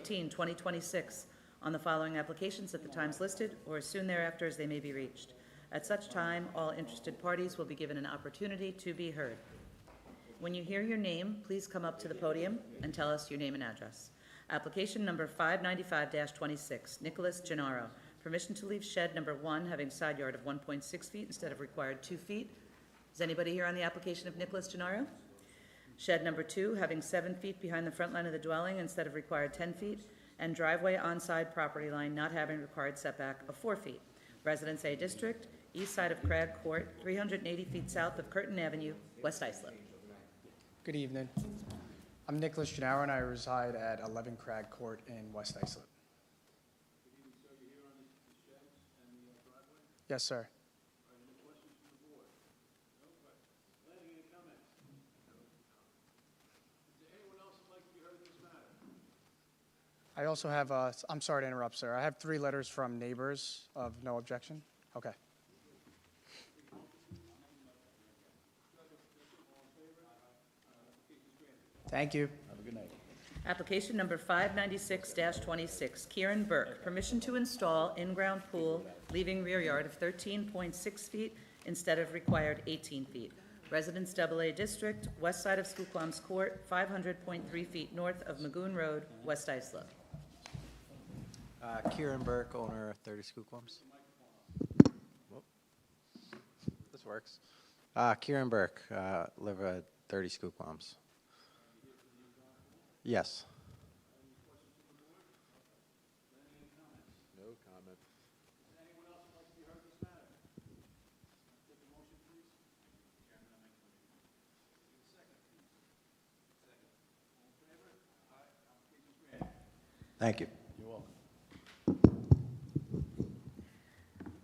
18, 2026, on the following applications at the times listed or as soon thereafter as they may be reached. At such time, all interested parties will be given an opportunity to be heard. When you hear your name, please come up to the podium and tell us your name and address. Application number 595-26, Nicholas Gennaro. Permission to leave shed number 1 having side yard of 1.6 feet instead of required 2 feet. Is anybody here on the application of Nicholas Gennaro? Shed number 2 having 7 feet behind the front line of the dwelling instead of required 10 feet. And driveway on-side property line not having required setback of 4 feet. Residence A District, east side of Crag Court, 380 feet south of Curtin Avenue, West Islip. Good evening. I'm Nicholas Gennaro, and I reside at 11 Crag Court in West Islip. Yes, sir. I also have, I'm sorry to interrupt, sir. I have 3 letters from neighbors of no objection. Okay. Thank you. Have a good night. Application number 596-26, Kieran Burke. Permission to install in-ground pool, leaving rear yard of 13.6 feet instead of required 18 feet. Residence AA District, west side of Squeaquam's Court, 500.3 feet north of Magoon Road, West Islip. Kieran Burke, owner of 30 Squeaquams. Whoop. This works. Kieran Burke, live at 30 Squeaquams. Yes. No comment. Thank you. You're welcome.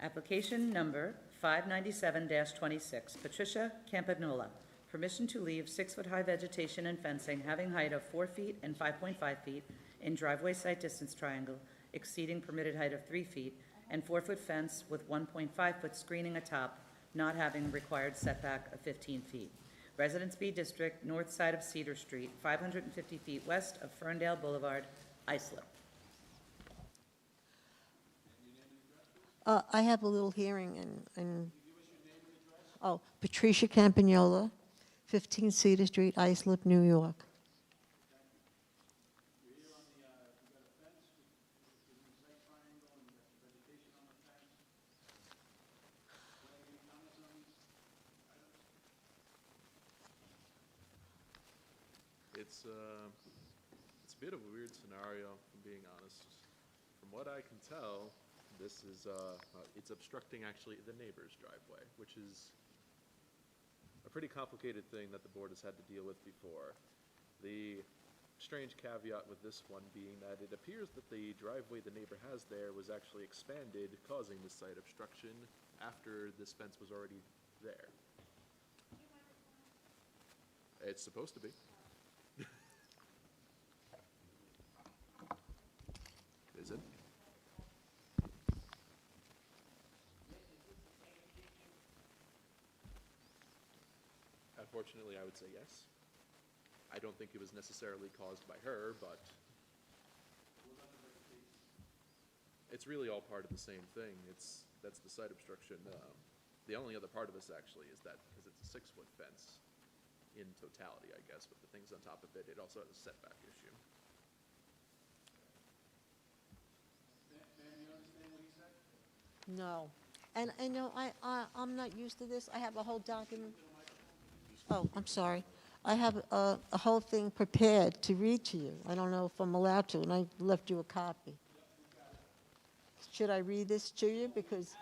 Application number 597-26, Patricia Campagnola. Permission to leave 6-foot-high vegetation and fencing having height of 4 feet and 5.5 feet in driveway site distance triangle exceeding permitted height of 3 feet and 4-foot fence with 1.5-foot screening atop not having required setback of 15 feet. Residence B District, north side of Cedar Street, 550 feet west of Ferndale Boulevard, Islip. I have a little hearing Patricia Campagnola, 15 Cedar Street, Islip, New York. It's a bit of a weird scenario, if I'm being honest. From what I can tell, this is, it's obstructing actually the neighbor's driveway, which is a pretty complicated thing that the board has had to deal with before. The strange caveat with this one being that it appears that the driveway the neighbor has there was actually expanded, causing the site obstruction after this fence was already there. It's supposed to be. Is it? Unfortunately, I would say yes. I don't think it was necessarily caused by her, but it's really all part of the same thing. That's the site obstruction. The only other part of this actually is that because it's a 6-foot fence in totality, I guess, with the things on top of it, it also has a setback issue. No. And no, I'm not used to this. I have a whole document. Oh, I'm sorry. I have a whole thing prepared to read to you. I don't know if I'm allowed to, and I left you a copy. Should I read this to you? Because,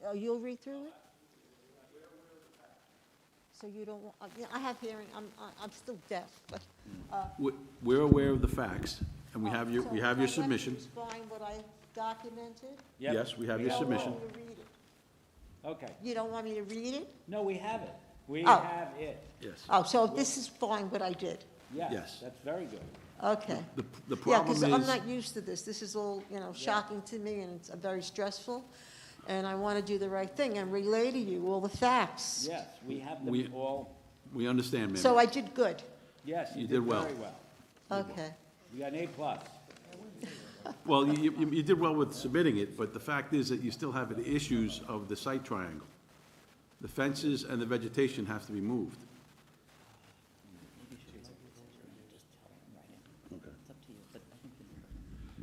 oh, you'll read through it? So you don't want, I have hearing, I'm still deaf, but. We're aware of the facts, and we have your So submission. Just find what I documented? Yep. Yes, we have your Yeah. submission. You don't want me to read it? Okay. You don't want me to read it? No, we have it. We Oh. have it. Yes. Oh, so this is fine what I did? Yes. Yes. That's very good. Okay. The Yeah, problem because I'm is, not used to this. This is all, shocking to me, and it's very stressful. And I want to do the right thing and relay to you all the facts. Yes, we have We- them all. we understand, ma'am. So I did good. Yes, You you did did well. very well. Okay. You got an A+. Well, you did well with submitting it, but the fact is that you still have the issues of the site triangle. The fences and the vegetation have to be moved.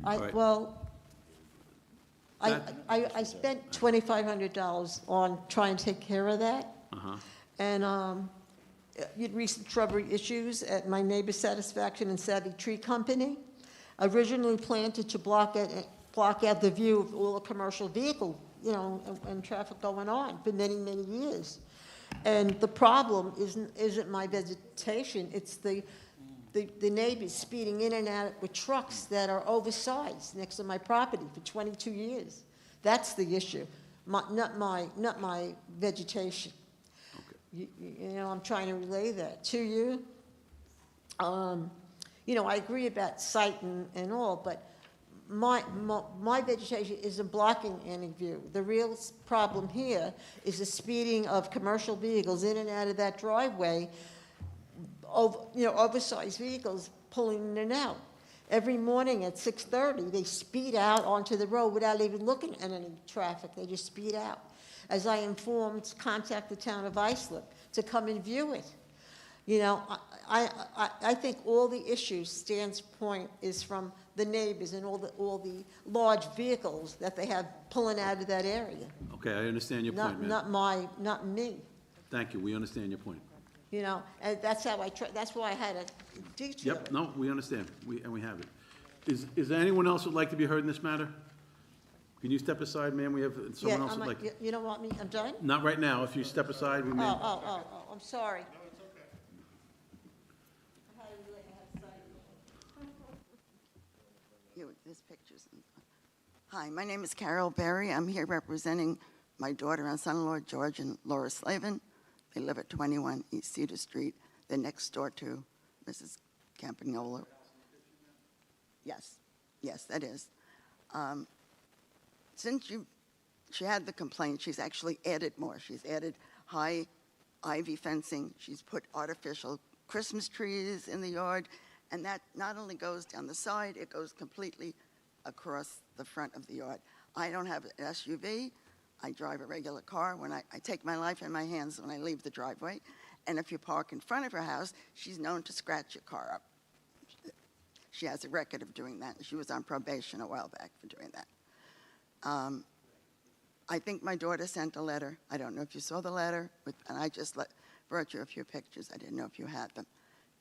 right. Well, That- I spent $2,500 on trying to take care of that. And you'd recent shrubbery issues at my neighbor's satisfaction and Savvy Tree Company. Originally planted to block out the view of all the commercial vehicle, and traffic going on for many, many years. And the problem isn't my vegetation, it's the neighbors speeding in and out with trucks that are oversized next to my property for 22 years. That's the issue, not my vegetation. I'm trying to relay that to you. I agree about sight and all, but my vegetation isn't blocking any view. The real problem here is the speeding of commercial vehicles in and out of that driveway, oversized vehicles pulling in and out. Every morning at 6:30, they speed out onto the road without even looking at any traffic. They just speed out. As I informed, contact the town of Islip to come and view it. I think all the issues, Stan's point, is from the neighbors and all the large vehicles that they have pulling out of that area. Okay, I understand your point, ma'am. Not me. Thank you, we understand your point. And that's how that's why I had a detail. Yep, no, we understand, we have it. Is there anyone else who'd like to be heard in this matter? Can you step aside, ma'am? We have someone else who'd like. You don't want me, I'm done? Not right now, if you step aside, we may. I'm sorry. There's pictures. Hi, my name is Carol Berry. I'm here representing my daughter and son-in-law, George and Laura Slavin. They live at 21 East Cedar Street. They're next door to Mrs. Campagnola. Yes, that is. Since she had the complaint, she's actually added more. She's added high ivy fencing. She's put artificial Christmas trees in the yard. And that not only goes down the side, it goes completely across the front of the yard. I don't have an SUV. I drive a regular car. When I take my life in my hands when I leave the driveway. And if you park in front of her house, she's known to scratch your car up. She has a record of doing that. She was on probation a while back for doing that. I think my daughter sent a letter. I don't know if you saw the letter, and I just brought you a few pictures. I didn't know if you had them.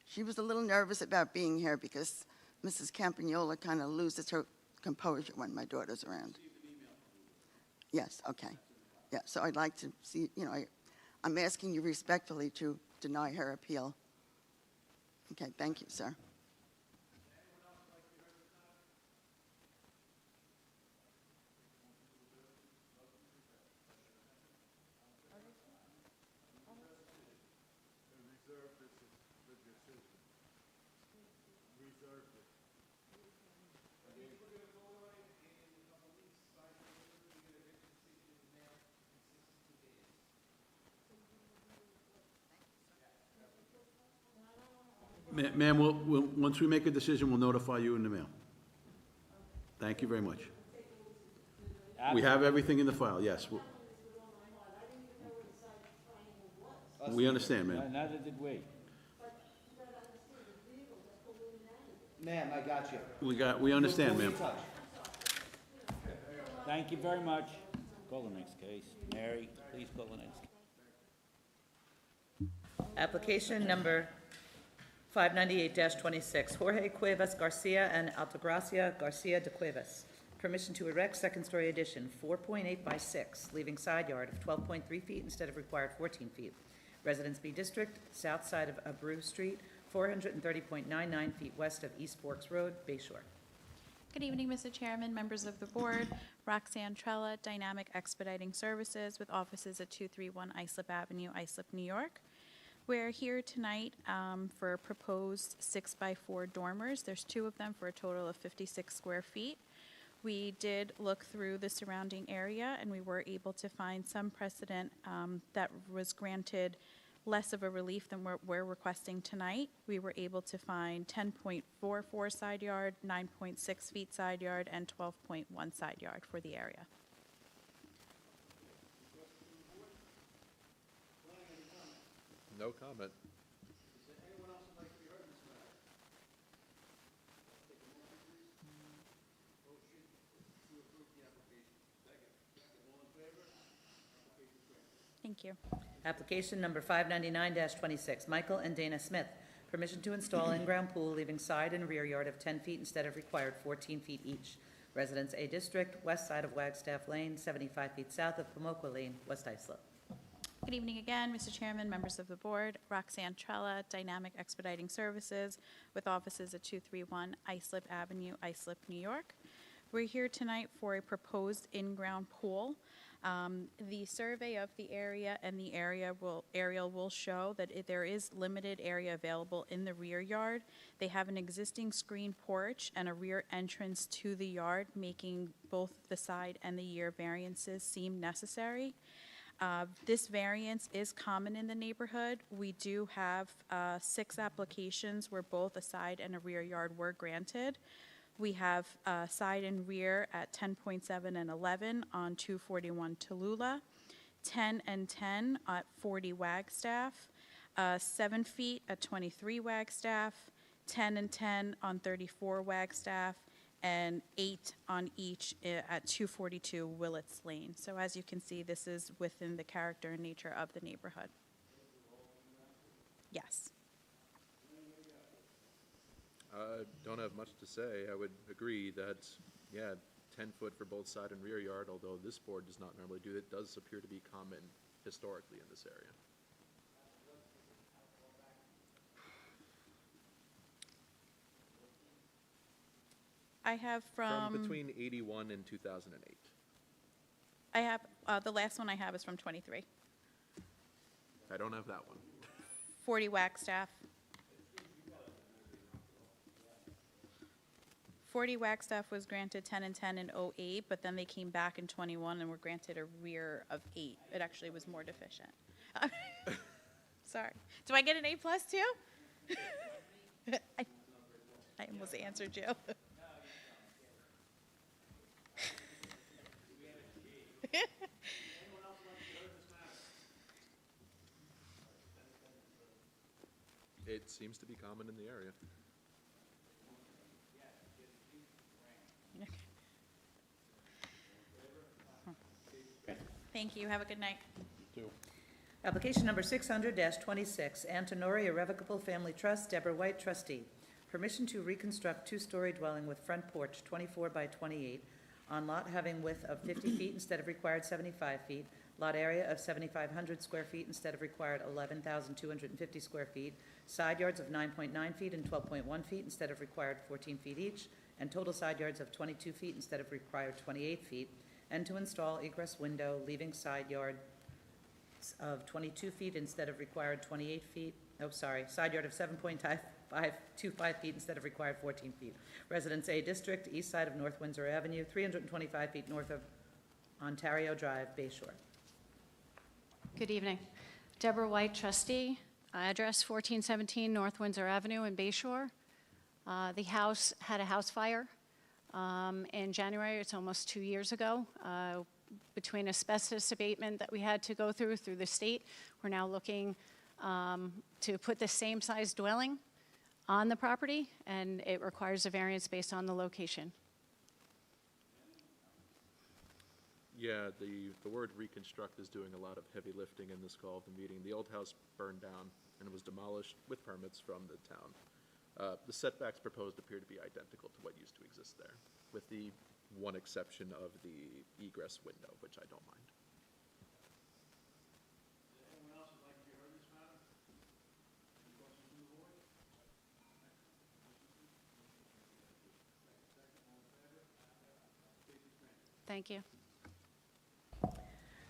She was a little nervous about being here because Mrs. Campagnola kind of loses her composure when my daughter's around. Yes, okay. Yeah, so I'd like to see, I'm asking you respectfully to deny her appeal. Okay, thank you, sir. Ma'am, once we make a decision, we'll notify you in the mail. Thank you very much. We have everything in the file, yes. We understand, ma'am. Neither did we. Ma'am, I got you. We understand, ma'am. Thank you very much. Call the next case. Mary, please call the next case. Application number 598-26, Jorge Cuevas Garcia and Altagracia Garcia de Cuevas. Permission to erect second-story addition, 4.8 by 6, leaving side yard of 12.3 feet instead of required 14 feet. Residence B District, south side of Abreu Street, 430.99 feet west of East Forks Road, Bay Shore. Good evening, Mr. Chairman, members of the board. Roxanne Trella, Dynamic Expediting Services with offices at 231 Islip Avenue, Islip, New York. We're here tonight for proposed 6x4 dormers. There's 2 of them for a total of 56 square feet. We did look through the surrounding area and we were able to find some precedent that was granted less of a relief than we're requesting tonight. We were able to find 10.44 side yard, 9.6 feet side yard, and 12.1 side yard for the area. No comment. Thank you. Application number 599-26, Michael and Dana Smith. Permission to install in-ground pool leaving side and rear yard of 10 feet instead of required 14 feet each. Residence A District, west side of Wagstaff Lane, 75 feet south of Pomoqua Lane, West Islip. Good evening again, Mr. Chairman, members of the board. Roxanne Trella, Dynamic Expediting Services, with offices at 231 Islip Avenue, Islip, New York. We're here tonight for a proposed in-ground pool. The survey of the area and the aerial will show that there is limited area available in the rear yard. They have an existing screen porch and a rear entrance to the yard, making both the side and the rear variances seem necessary. This variance is common in the neighborhood. We do have 6 applications where both a side and a rear yard were granted. We have side and rear at 10.7 and 11 on 241 Tallulah, 10 and 10 at 40 Wagstaff, 7 feet at 23 Wagstaff, 10 and 10 on 34 Wagstaff, and 8 on each at 242 Willits Lane. So as you can see, this is within the character and nature of the neighborhood. Yes. Don't have much to say. I would agree that, yeah, 10 foot for both side and rear yard, although this board does not normally do it, does appear to be common historically in this area. I have from between 81 and 2008. I have, the last one I have is from 23. I don't have that one. 40 Wagstaff. 40 Wagstaff was granted 10 and 10 in 08, but then they came back in 21 and were granted a rear of 8. It actually was more deficient. Sorry. Do I get an A+ too? I almost answered you. It seems to be common in the area. Thank you. Have a good night. Application number 600-26, Antonori Irrevocable Family Trust, Deborah White, trustee. Permission to reconstruct 2-story dwelling with front porch 24 by 28 on lot having width of 50 feet instead of required 75 feet, lot area of 7,500 square feet instead of required 11,250 square feet, side yards of 9.9 feet and 12.1 feet instead of required 14 feet each, and total side yards of 22 feet instead of required 28 feet, and to install egress window leaving side yard of 22 feet instead of required 28 feet, side yard of 7.25 feet instead of required 14 feet. Residence A District, east side of North Windsor Avenue, 325 feet north of Ontario Drive, Bayshore. Good evening. Deborah White, trustee. Address 1417 North Windsor Avenue in Bayshore. The house had a house fire in January. It's almost 2 years ago. Between asbestos abatement that we had to go through the state, we're now looking to put the same size dwelling on the property, and it requires a variance based on the location. Yeah, the word reconstruct is doing a lot of heavy lifting in this call of the meeting. The old house burned down and was demolished with permits from the town. The setbacks proposed appear to be identical to what used to exist there, with the one exception of the egress window, which I don't mind. Thank you.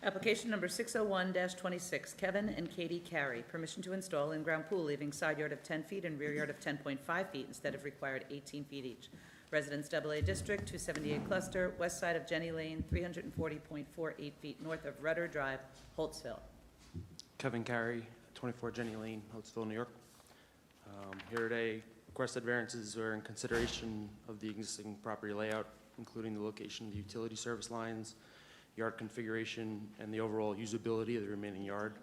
Application number 601-26, Kevin and Katie Carey. Permission to install in-ground pool leaving side yard of 10 feet and rear yard of 10.5 feet instead of required 18 feet each. Residence AA District, 278 Cluster, west side of Jenny Lane, 340.48 feet north of Rudder Drive, Holtzville. Kevin Carey, 24 Jenny Lane, Hillsville, New York. Here today, requested variances are in consideration of the existing property layout, including the location of the utility service lines, yard configuration, and the overall usability of the remaining yard.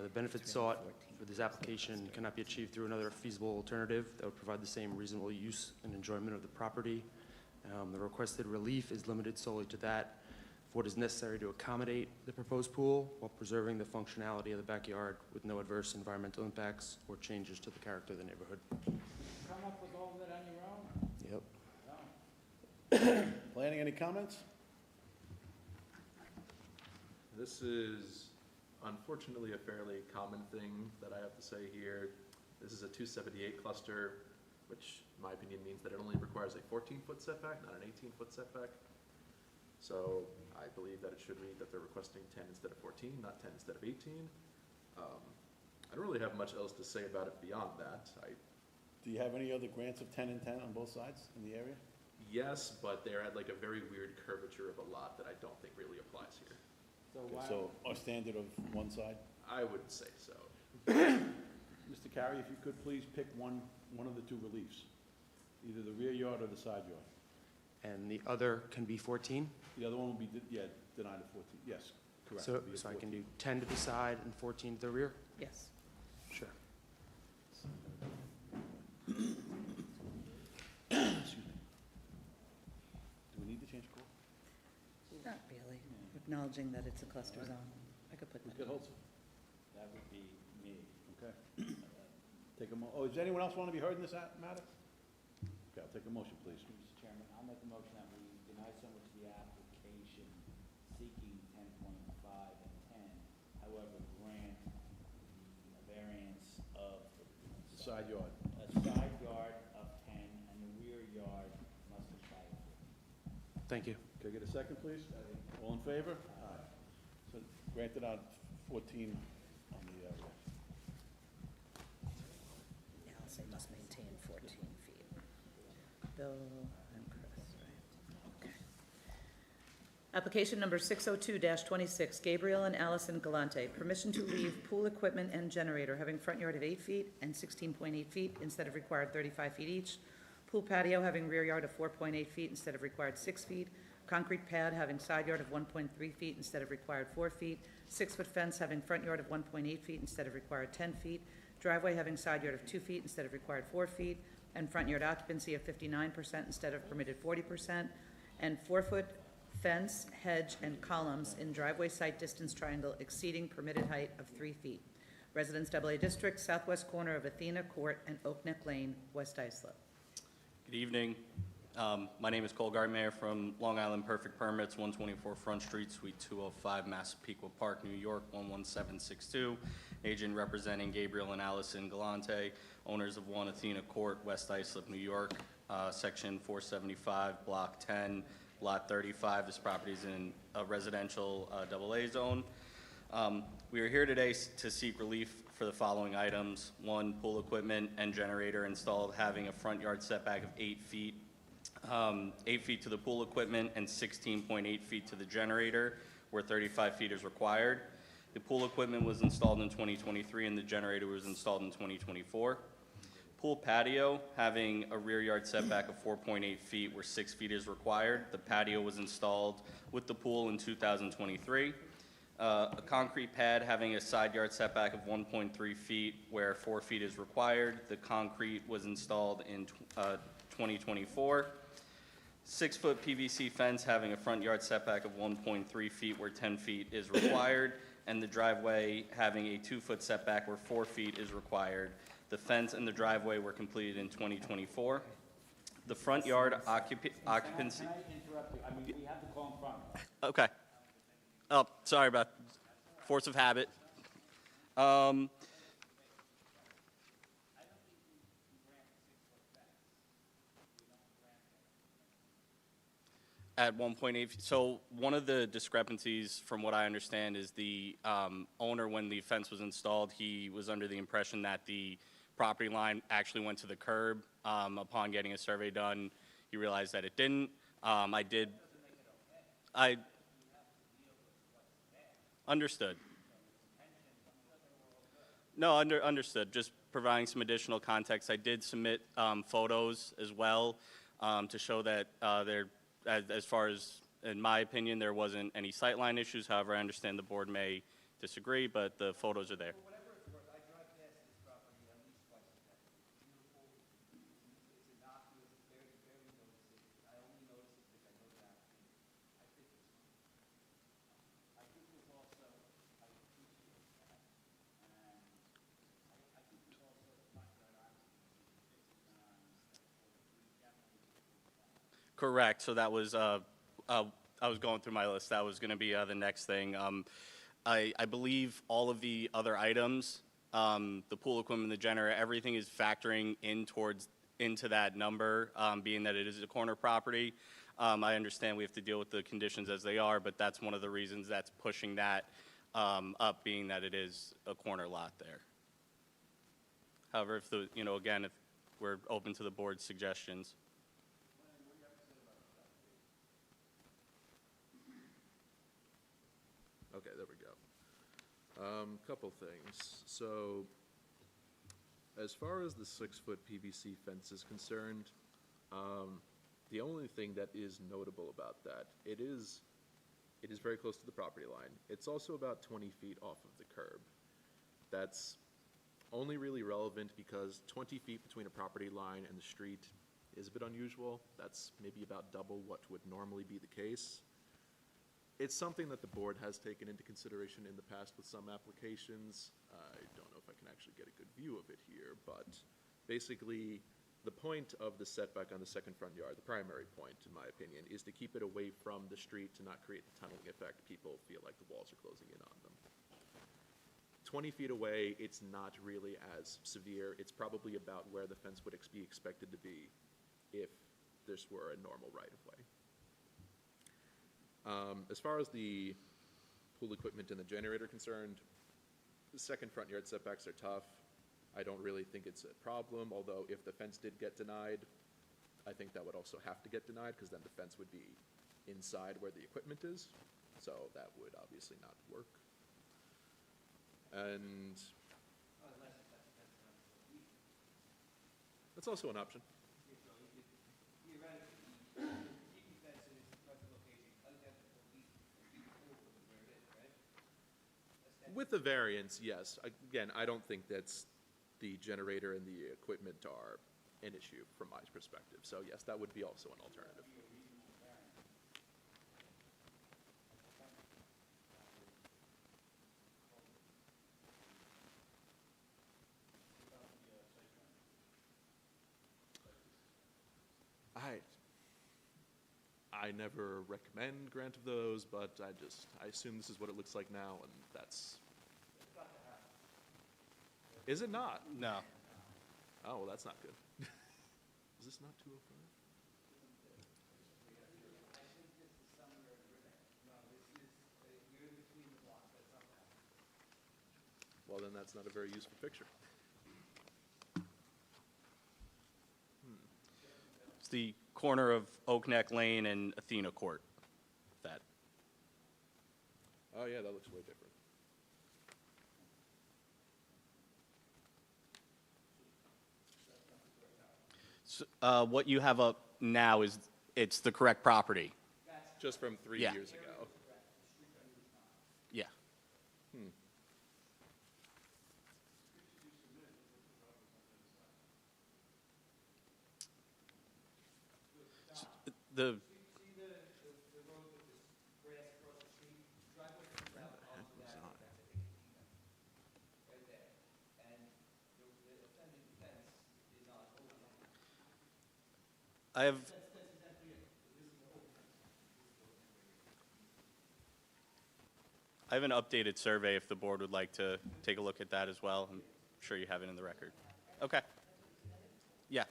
The benefits sought for this application cannot be achieved through another feasible alternative that would provide the same reasonable use and enjoyment of the property. The requested relief is limited solely to that, what is necessary to accommodate the proposed pool while preserving the functionality of the backyard with no adverse environmental impacts or changes to the character of the neighborhood. Come up with all that on your own? Yep. Planning, any comments? This is unfortunately a fairly common thing that I have to say here. This is a 278 cluster, which in my opinion means that it only requires a 14-foot setback, not an 18-foot setback. So I believe that it should read that they're requesting 10 instead of 14, not 10 instead of 18. I don't really have much else to say about it beyond that. Do you have any other grants of 10 and 10 on both sides in the area? Yes, but they're at like a very weird curvature of a lot that I don't think really applies here. So our standard of one side? I would say so. Mr. Carey, if you could please pick one of the two reliefs, either the rear yard or the side yard. And the other can be 14? The other one will be, denied at 14, yes, correct. So, It'll be a so I can 14. do 10 to the side and 14 to the rear? Yes. Sure. Excuse me. Do we need to change call? Not really. Acknowledging that it's a cluster zone. I could put Who's that. got Holzer? That would be me. Okay. Take a does anyone else want to be heard in this matter? Okay, I'll take a motion, please. Mr. Chairman, I'll make a motion that we deny so much the application seeking 10.5 and 10, however, grant the variance of Side yard. a side yard of 10 and the rear yard must comply with it. Thank you. Can I get a second, please? All in favor? Aye. So granted on 14 on the, Yeah, I'll say must maintain 14 feet. Bill and Chris, right? Okay. Application number 602-26, Gabriel and Allison Galante. Permission to leave pool equipment and generator having front yard of 8 feet and 16.8 feet instead of required 35 feet each. Pool patio having rear yard of 4.8 feet instead of required 6 feet. Concrete pad having side yard of 1.3 feet instead of required 4 feet. 6-foot fence having front yard of 1.8 feet instead of required 10 feet. Driveway having side yard of 2 feet instead of required 4 feet. And front yard occupancy of 59% instead of permitted 40%. And 4-foot fence, hedge, and columns in driveway site distance triangle exceeding permitted height of 3 feet. Residence AA District, southwest corner of Athena Court and Oak Neck Lane, West Islip. Good evening. My name is Cole Gartmayer from Long Island Perfect Permits, 124 Front Street, Suite 205, Massapequa Park, New York, 11762. Agent representing Gabriel and Allison Galante, owners of 1 Athena Court, West Islip, New York, Section 475, Block 10, Lot 35. This property is in a residential AA zone. We are here today to seek relief for the following items. 1, pool equipment and generator installed having a front yard setback of 8 feet. 8 feet to the pool equipment and 16.8 feet to the generator, where 35 feet is required. The pool equipment was installed in 2023 and the generator was installed in 2024. Pool patio having a rear yard setback of 4.8 feet, where 6 feet is required. The patio was installed with the pool in 2023. A concrete pad having a side yard setback of 1.3 feet, where 4 feet is required. The concrete was installed in 2024. 6-foot PVC fence having a front yard setback of 1.3 feet, where 10 feet is required, and the driveway having a 2-foot setback where 4 feet is required. The fence and the driveway were completed in 2024. The front yard occupancy. Can I interrupt you? I mean, we have to call in front. Okay. Oh, sorry about force of habit. At 1.8, so one of the discrepancies from what I understand is the owner, when the fence was installed, he was under the impression that the property line actually went to the curb. Upon getting a survey done, he realized that it didn't. I understood. No, understood. Just providing some additional context. I did submit photos as well to show that as far as, in my opinion, there wasn't any sightline issues. However, I understand the board may disagree, but the photos are there. Whatever it's worth, I drive past this property at least twice a day. Beautiful, it's innocuous, barely notice it. I only notice it because I go down the street. I think it's fine. I think there's also, I appreciate that, and I think there's also the fact that obviously it's 59, we definitely. Correct. So that was, I was going through my list. That was going to be the next thing. I believe all of the other items, the pool equipment, the generator, everything is factoring into that number, being that it is a corner property. I understand we have to deal with the conditions as they are, but that's one of the reasons that's pushing that up, being that it is a corner lot there. However, if again, if we're open to the board's suggestions. Okay, there we go. Couple things. So, as far as the 6-foot PVC fence is concerned, the only thing that is notable about that, it is very close to the property line. It's also about 20 feet off of the curb. That's only really relevant because 20 feet between a property line and the street is a bit unusual. That's maybe about double what would normally be the case. It's something that the board has taken into consideration in the past with some applications. I don't know if I can actually get a good view of it here, but basically the point of the setback on the second front yard, the primary point, in my opinion, is to keep it away from the street to not create the tunneling effect. People feel like the walls are closing in on them. 20 feet away, it's not really as severe. It's probably about where the fence would be expected to be if this were a normal right-of-way. As far as the pool equipment and the generator concerned, the second front yard setbacks are tough. I don't really think it's a problem, although if the fence did get denied, I think that would also have to get denied because then the fence would be inside where the equipment is, so that would obviously not work. And that's also an option. With the variance, yes. Again, I don't think that's the generator and the equipment are an issue from my perspective. So yes, that would be also an alternative. I never recommend grant of those, but I assume this is what it looks like now, and that's. Is it not? No. Oh, well, that's not good. Is this not 205? Well, then that's not a very useful picture. It's the corner of Oak Neck Lane and Athena Court. That. Oh, yeah, that looks way different. So, what you have up now it's the correct property. Just from 3 Yeah. years ago. Yeah. The I have an updated survey if the board would like to take a look at that as well. I'm sure you have it in the record. Okay. Yeah.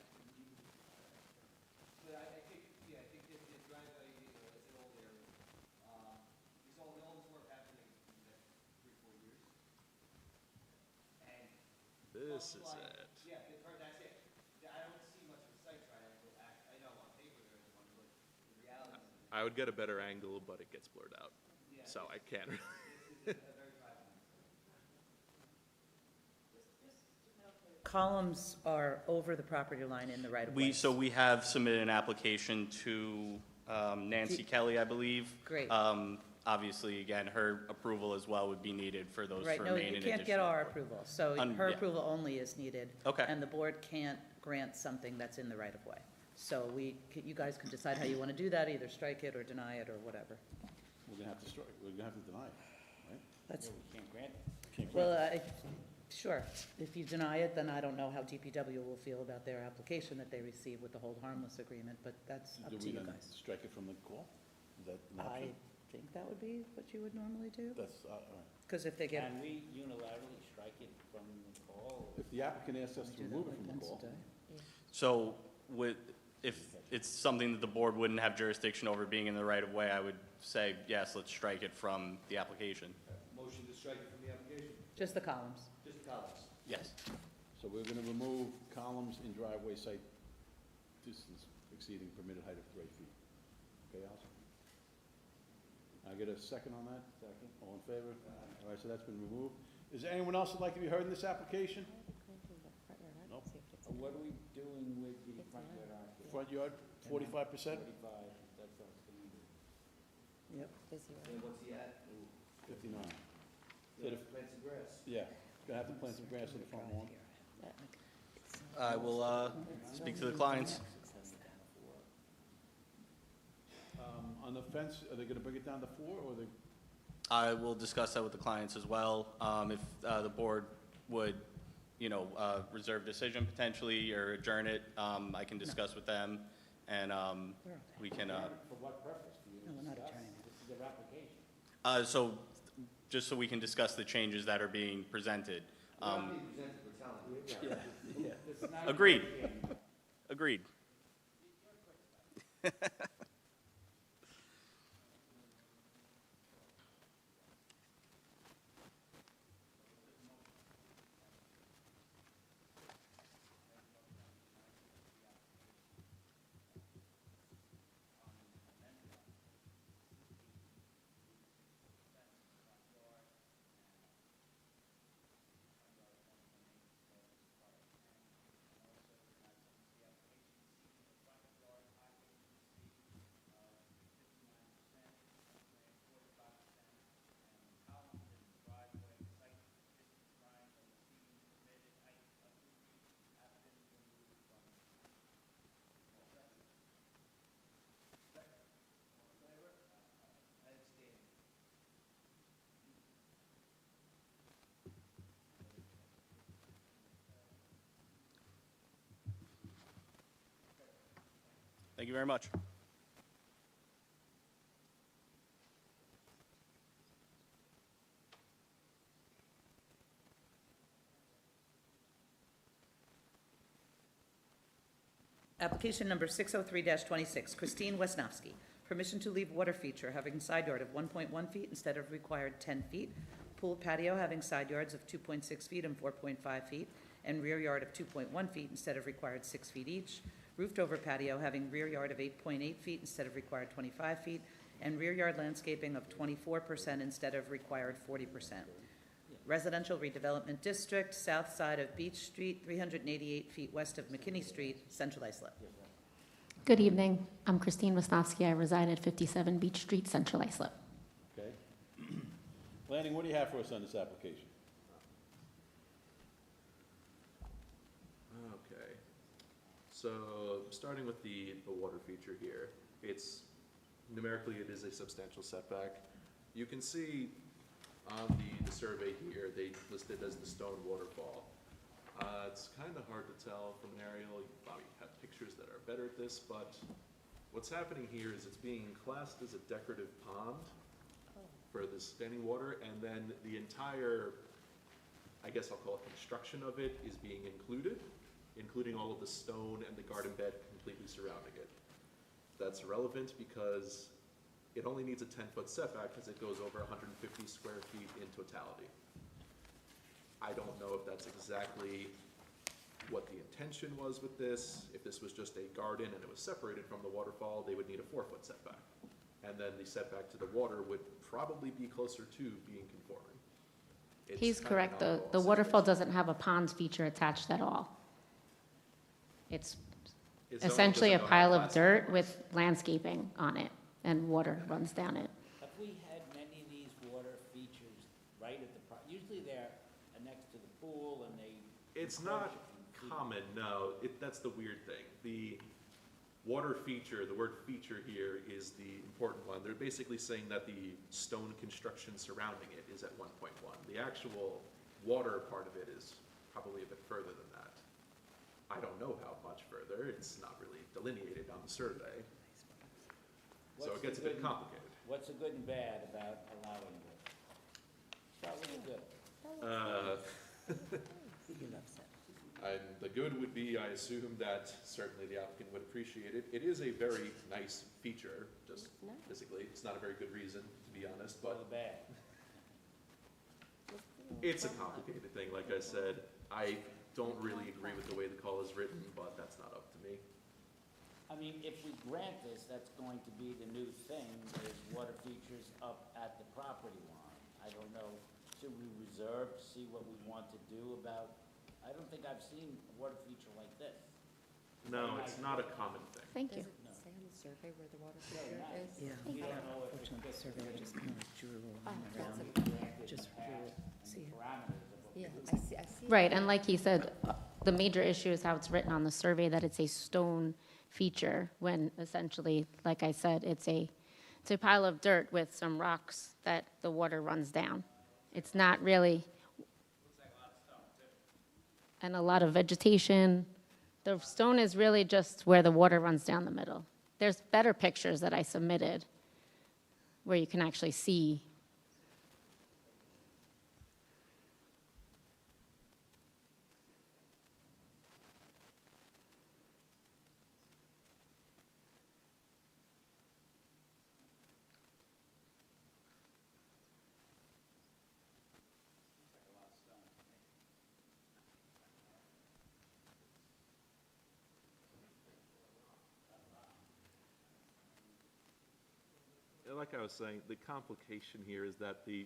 This is it. Yeah, that's it. I don't see much of a site triangle. I know on paper there is one, but the reality is. I would get a better angle, but it gets blurred out. So I can't. This is a very private. columns are over the property line in the right-of-way. So we have submitted an application to Nancy Kelly, I believe. Great. Obviously, again, her approval as well would be needed for those Right, no, remaining you additional. can't get our approval, so her yeah. approval only is needed. Okay. And the board can't grant something that's in the right-of-way. So you guys can decide how you want to do that, either strike it or deny it or whatever. We're gonna have to strike, we're gonna have to deny it, right? That's, We can't grant it. Can't grant it. well, sure, if you deny it, then I don't know how DPW will feel about their application that they received with the hold harmless agreement, but that's up Do to we you then guys. strike it from the call? Is that an I option? think that would be what you would normally do, That's, all right. because if they get. Can we unilaterally strike it from the call? If the applicant asks us to Do that remove it like from the once a call, day? So if it's something that the board wouldn't have jurisdiction over being in the right of way, I would say, yes, let's strike it from the application. Motion to strike it from the application? Just the columns. Just columns. Yes. so we're gonna remove columns in driveway site distance exceeding permitted height of 3 feet. Okay, Allison? I get a second on that? Second. All in favor? All right, so that's been removed. Is there anyone else that'd like to be heard in this application? Nope. What are we doing with the front yard arc? Front yard, 45%? 45, that's our standard. Yep. And what's he at? 59. Yeah, plant some grass. Yeah, gonna have to plant some grass in the front lawn. I will speak to the clients. On the fence, are they gonna bring it down to 4, or they, I will discuss that with the clients as well. If the board would, reserve decision potentially or adjourn it, I can discuss with them, and we can, For what purpose do you No, we're not discuss? adjourning it. This is their application. so, just so we can discuss the changes that are being presented. We're telling you. This is not a Agreed. negotiating. Agreed. Thank you very much. Application number 603-26, Christine Wesnowski. Permission to leave water feature having side yard of 1.1 feet instead of required 10 feet. Pool patio having side yards of 2.6 feet and 4.5 feet, and rear yard of 2.1 feet instead of required 6 feet each. Roofed over patio having rear yard of 8.8 feet instead of required 25 feet, and rear yard landscaping of 24% instead of required 40%. Residential redevelopment district, south side of Beach Street, 388 feet west of McKinney Street, Central Islip. Good evening. I'm Christine Wisnowski. I reside at 57 Beach Street, Central Islip. okay? Lanning, what do you have for us on this application? Okay. So, starting with the water feature here, numerically, it is a substantial setback. You can see on the survey here, they listed as the stone waterfall. It's kind of hard to tell from an aerial. You probably have pictures that are better at this, but what's happening here is it's being classed as a decorative pond for the standing water, and then the entire, I guess I'll call it construction of it, is being included, including all of the stone and the garden bed completely surrounding it. That's relevant because it only needs a 10-foot setback because it goes over 150 square feet in totality. I don't know if that's exactly what the intention was with this. If this was just a garden and it was separated from the waterfall, they would need a 4-foot setback. And then the setback to the water would probably be closer to being conforming. It's He's kind of correct. an The oddball waterfall situation. doesn't have a ponds feature attached at all. It's It zoning essentially a doesn't know how pile to of classify dirt it. with landscaping on it, and water runs down it. Have we had many of these water features right at the, usually they're next to the pool and they. It's not common, no. That's the weird thing. The water feature, the word feature here is the important one. They're basically saying that the stone construction surrounding it is at 1.1. The actual water part of it is probably a bit further than that. I don't know how much further. It's not really delineated on the survey. So it What's gets a the bit good and- complicated. What's the good and bad about allowing this? Start with the good. And the good would be, I assume that certainly the applicant would appreciate it. It is a very nice feature, just physically. It's not a very good reason, to be honest, Or but the bad? it's a complicated thing, like I said. I don't really agree with the way the call is written, but that's not up to me. I mean, if we grant this, that's going to be the new thing, is water features up at the property line. I don't know, should we reserve, see what we want to do about, I don't think I've seen a water feature like this. No, it's not a common thing. Thank you. Say on the survey where the water Very feature nice. is? Yeah. We don't know if Fortunately, the it's surveyor just kind of like drew a line that's around, a- just drew it. See it? parameters of what we Yeah, do. I see it. Right, and like he said, the major issue is how it's written on the survey, that it's a stone feature, when essentially, like I said, it's a pile of dirt with some rocks that the water runs down. It's not really. And a lot of vegetation. The stone is really just where the water runs down the middle. There's better pictures that I submitted where you can actually see. Like I was saying, the complication here is that the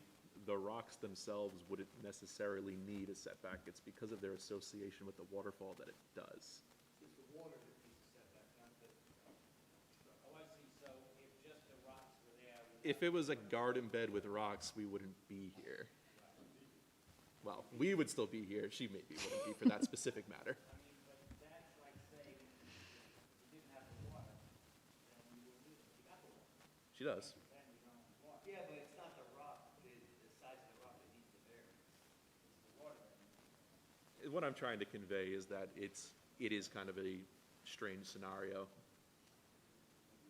rocks themselves wouldn't necessarily need a setback. It's because of their association with the waterfall that it does. It's the water that needs a setback, not the, oh, I see, so if just the rocks were there. If it was a garden bed with rocks, we wouldn't be here. Well, we would still be here. She maybe wouldn't be for that specific matter. I mean, but that's like saying, if you didn't have the water, then you wouldn't use it. You got the water, She does. then you don't have water. Yeah, but it's not the rock, the size of the rock that needs the variance. It's the water that needs it. What I'm trying to convey is that it is kind of a strange scenario.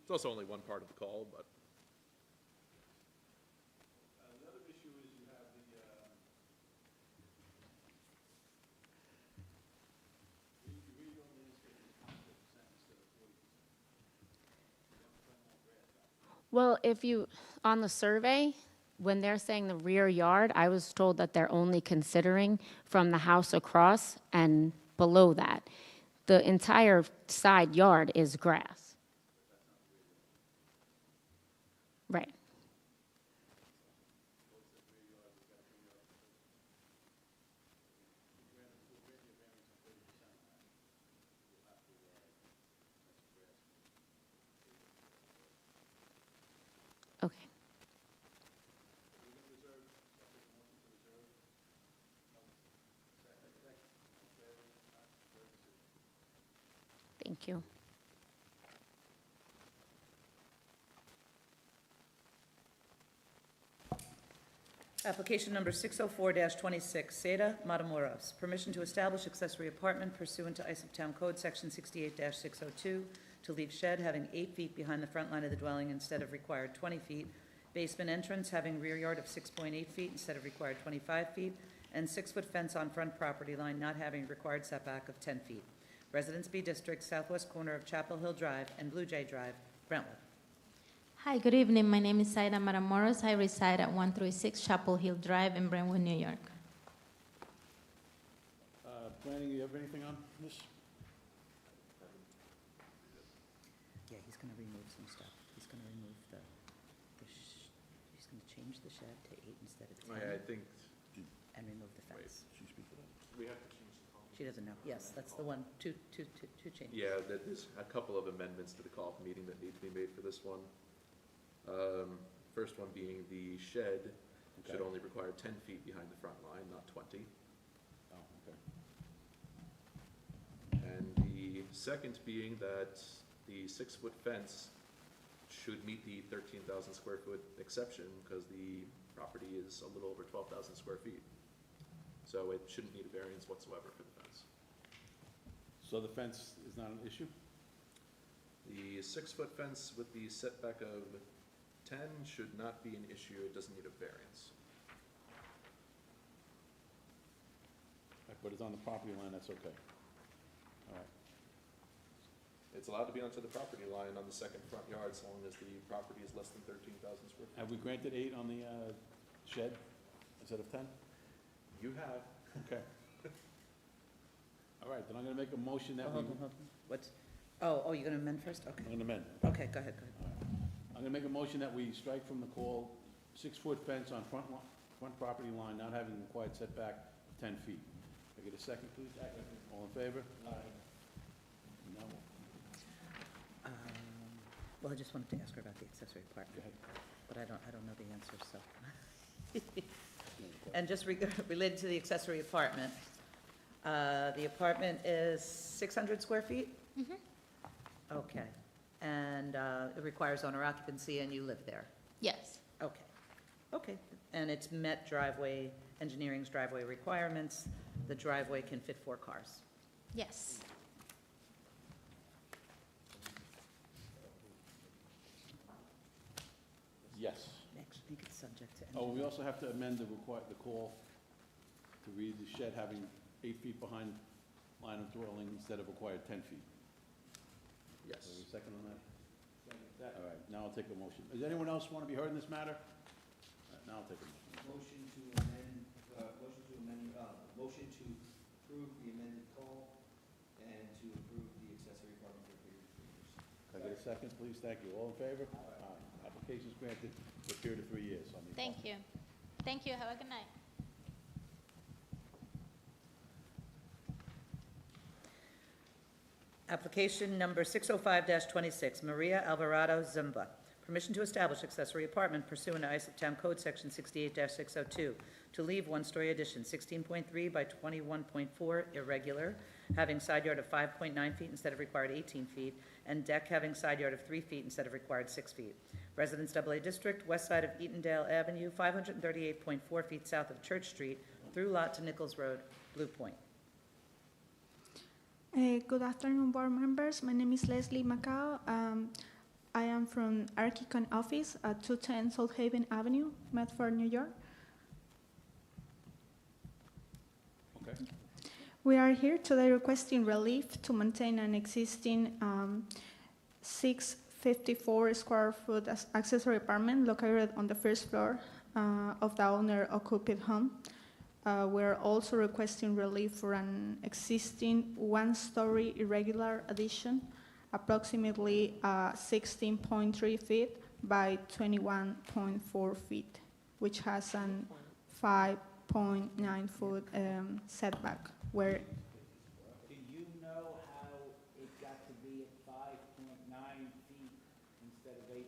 It's also only one part of the call, but The other issue is you have the, you read on the landscape, it's 100% instead of 40%. Well, if you, on the survey, when they're saying the rear yard, I was told that they're only considering from the house across and below that. The entire side yard is grass. Right. Okay. Thank you. Application number 604-26, Seda Matamoros. Permission to establish accessory apartment pursuant to Islip Town Code, Section 68-602, to leave shed having 8 feet behind the front line of the dwelling instead of required 20 feet, basement entrance having rear yard of 6.8 feet instead of required 25 feet, and 6-foot fence on front property line not having required setback of 10 feet. Residence B District, southwest corner of Chapel Hill Drive and Blue Jay Drive, Brentwood. Hi, good evening. My name is Saida Matamoros. I reside at 136 Chapel Hill Drive in Brentwood, New York. Planning, you have anything on this? Yeah, he's gonna remove some stuff. He's gonna remove he's gonna change the shed to 8 instead of 10. I think and remove the fence. She speak to that? We have to change the call. She doesn't know. Yes, that's the one, two changes. Yeah, there's a couple of amendments to the call meeting that need to be made for this one. First one being the shed should Okay. only require 10 feet behind the front line, not 20. Oh, okay. And the second being that the 6-foot fence should meet the 13,000 square foot exception because the property is a little over 12,000 square feet. So it shouldn't need a variance whatsoever for the fence. So the fence is not an issue? The 6-foot fence with the setback of 10 should not be an issue. It doesn't need a variance. Right, but it's on the property line, that's okay. All right. It's allowed to be onto the property line on the second front yard as long as the property is less than 13,000 square feet. Have we granted 8 on the shed instead of 10? You have. Okay. All right, then I'm gonna make a motion that we, Hold on. What's, oh, you're gonna amend first? Okay. I'm gonna amend. Okay, go ahead. All right. I'm gonna make a motion that we strike from the call 6-foot fence on front property line not having required setback 10 feet. Can I get a second, please? All in favor? Aye. No. Well, I just wanted to ask her about the accessory Go apartment, ahead. but I don't know the answer, so. And just related to the accessory apartment, the apartment is 600 square feet? Mhm. Okay. And it requires owner occupancy, and you live there? Yes. Okay. Okay. And it's met driveway, engineering's driveway requirements. The driveway can fit 4 cars. Yes. Yes. Next, make it subject to. Oh, we also have to amend the call to read the shed having 8 feet behind line of dwelling instead of required 10 feet. Yes. Is there a second on that? All right, now I'll take a motion. Does anyone else want to be heard in this matter? Now I'll take a motion. Motion to amend, motion to approve the amended call and to approve the accessory apartment for a period of 3 years. Can I get a second, please? Thank you. All in favor? Aye. Application's granted for a period of 3 years on the Thank you. Thank you. Have a good night. Application number 605-26, Maria Alvarado Zumba. Permission to establish accessory apartment pursuant to Islip Town Code Section 68-602 to leave one-story addition, 16.3 by 21.4 irregular, having side yard of 5.9 feet instead of required 18 feet, and deck having side yard of 3 feet instead of required 6 feet. Residence AA District, west side of Etondale Avenue, 538.4 feet south of Church Street, through lot to Nichols Road, Blue Point. Good afternoon, board members. My name is Leslie Macau. I am from Archicon office at 210 South Haven Avenue, Medford, New York. Okay. We are here today requesting relief to maintain an existing 654 square foot accessory apartment located on the first floor of the owner-occupied home. We're also requesting relief for an existing one-story irregular addition, approximately 16.3 feet by 21.4 feet, which has an 5.9 foot setback, where Do you know how it got to be at 5.9 feet instead of 18?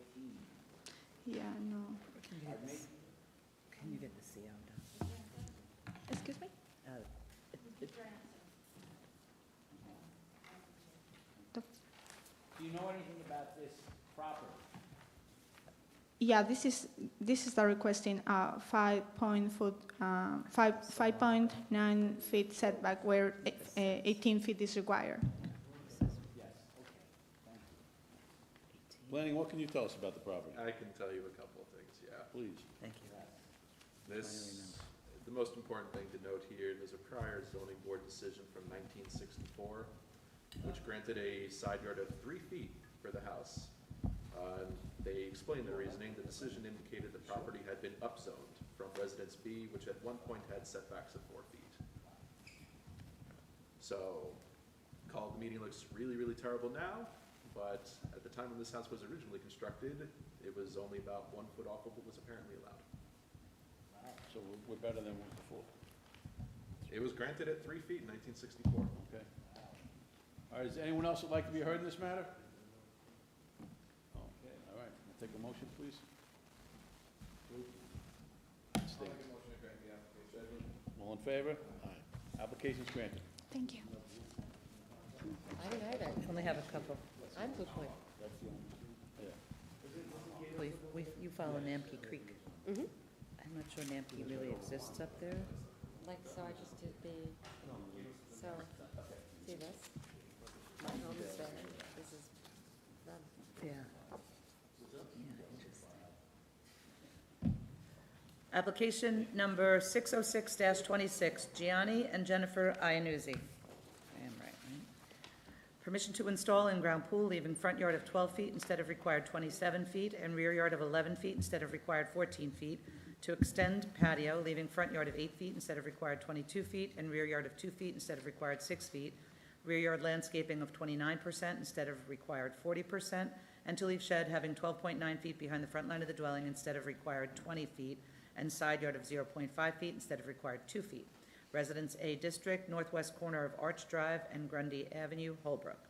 yeah, no. Can you get the CO done? Excuse me? Do you know anything about this property? Yeah, this is the requesting 5.9 feet setback where 18 feet is required. Yes, okay, thank you. Planning, what can you tell us about the property? I can tell you a couple of things, yeah. Please. Thank you. The most important thing to note here, there's a prior zoning board decision from 1964, which granted a side yard of 3 feet for the house. They explained the reasoning. The decision indicated the property had been upzoned from Residence B, which at one point had setbacks of 4 feet. So, the meeting looks really, really terrible now, but at the time when this house was originally constructed, it was only about 1 foot off of what was apparently allowed. So we're better than before. It was granted at 3 feet in 1964. Okay. All right, is there anyone else that'd like to be heard in this matter? Okay, all right, we'll take a motion, please. Stay. All in favor? Aye. Application's granted. Thank you. I didn't either. Only have a couple. I'm Blue Point. You follow Namke Creek. Mm-hmm. I'm not sure Namke really exists up there. Like, so I just did the, so, see this? My home is there, this is them. Yeah. Application number 606-26, Gianni and Jennifer Iannuzzi. I am right? Permission to install in-ground pool leaving front yard of 12 feet instead of required 27 feet and rear yard of 11 feet instead of required 14 feet, to extend patio leaving front yard of 8 feet instead of required 22 feet and rear yard of 2 feet instead of required 6 feet, rear yard landscaping of 29% instead of required 40%, and to leave shed having 12.9 feet behind the front line of the dwelling instead of required 20 feet, and side yard of 0.5 feet instead of required 2 feet. Residence A District, northwest corner of Arch Drive and Grundy Avenue, Holbrook.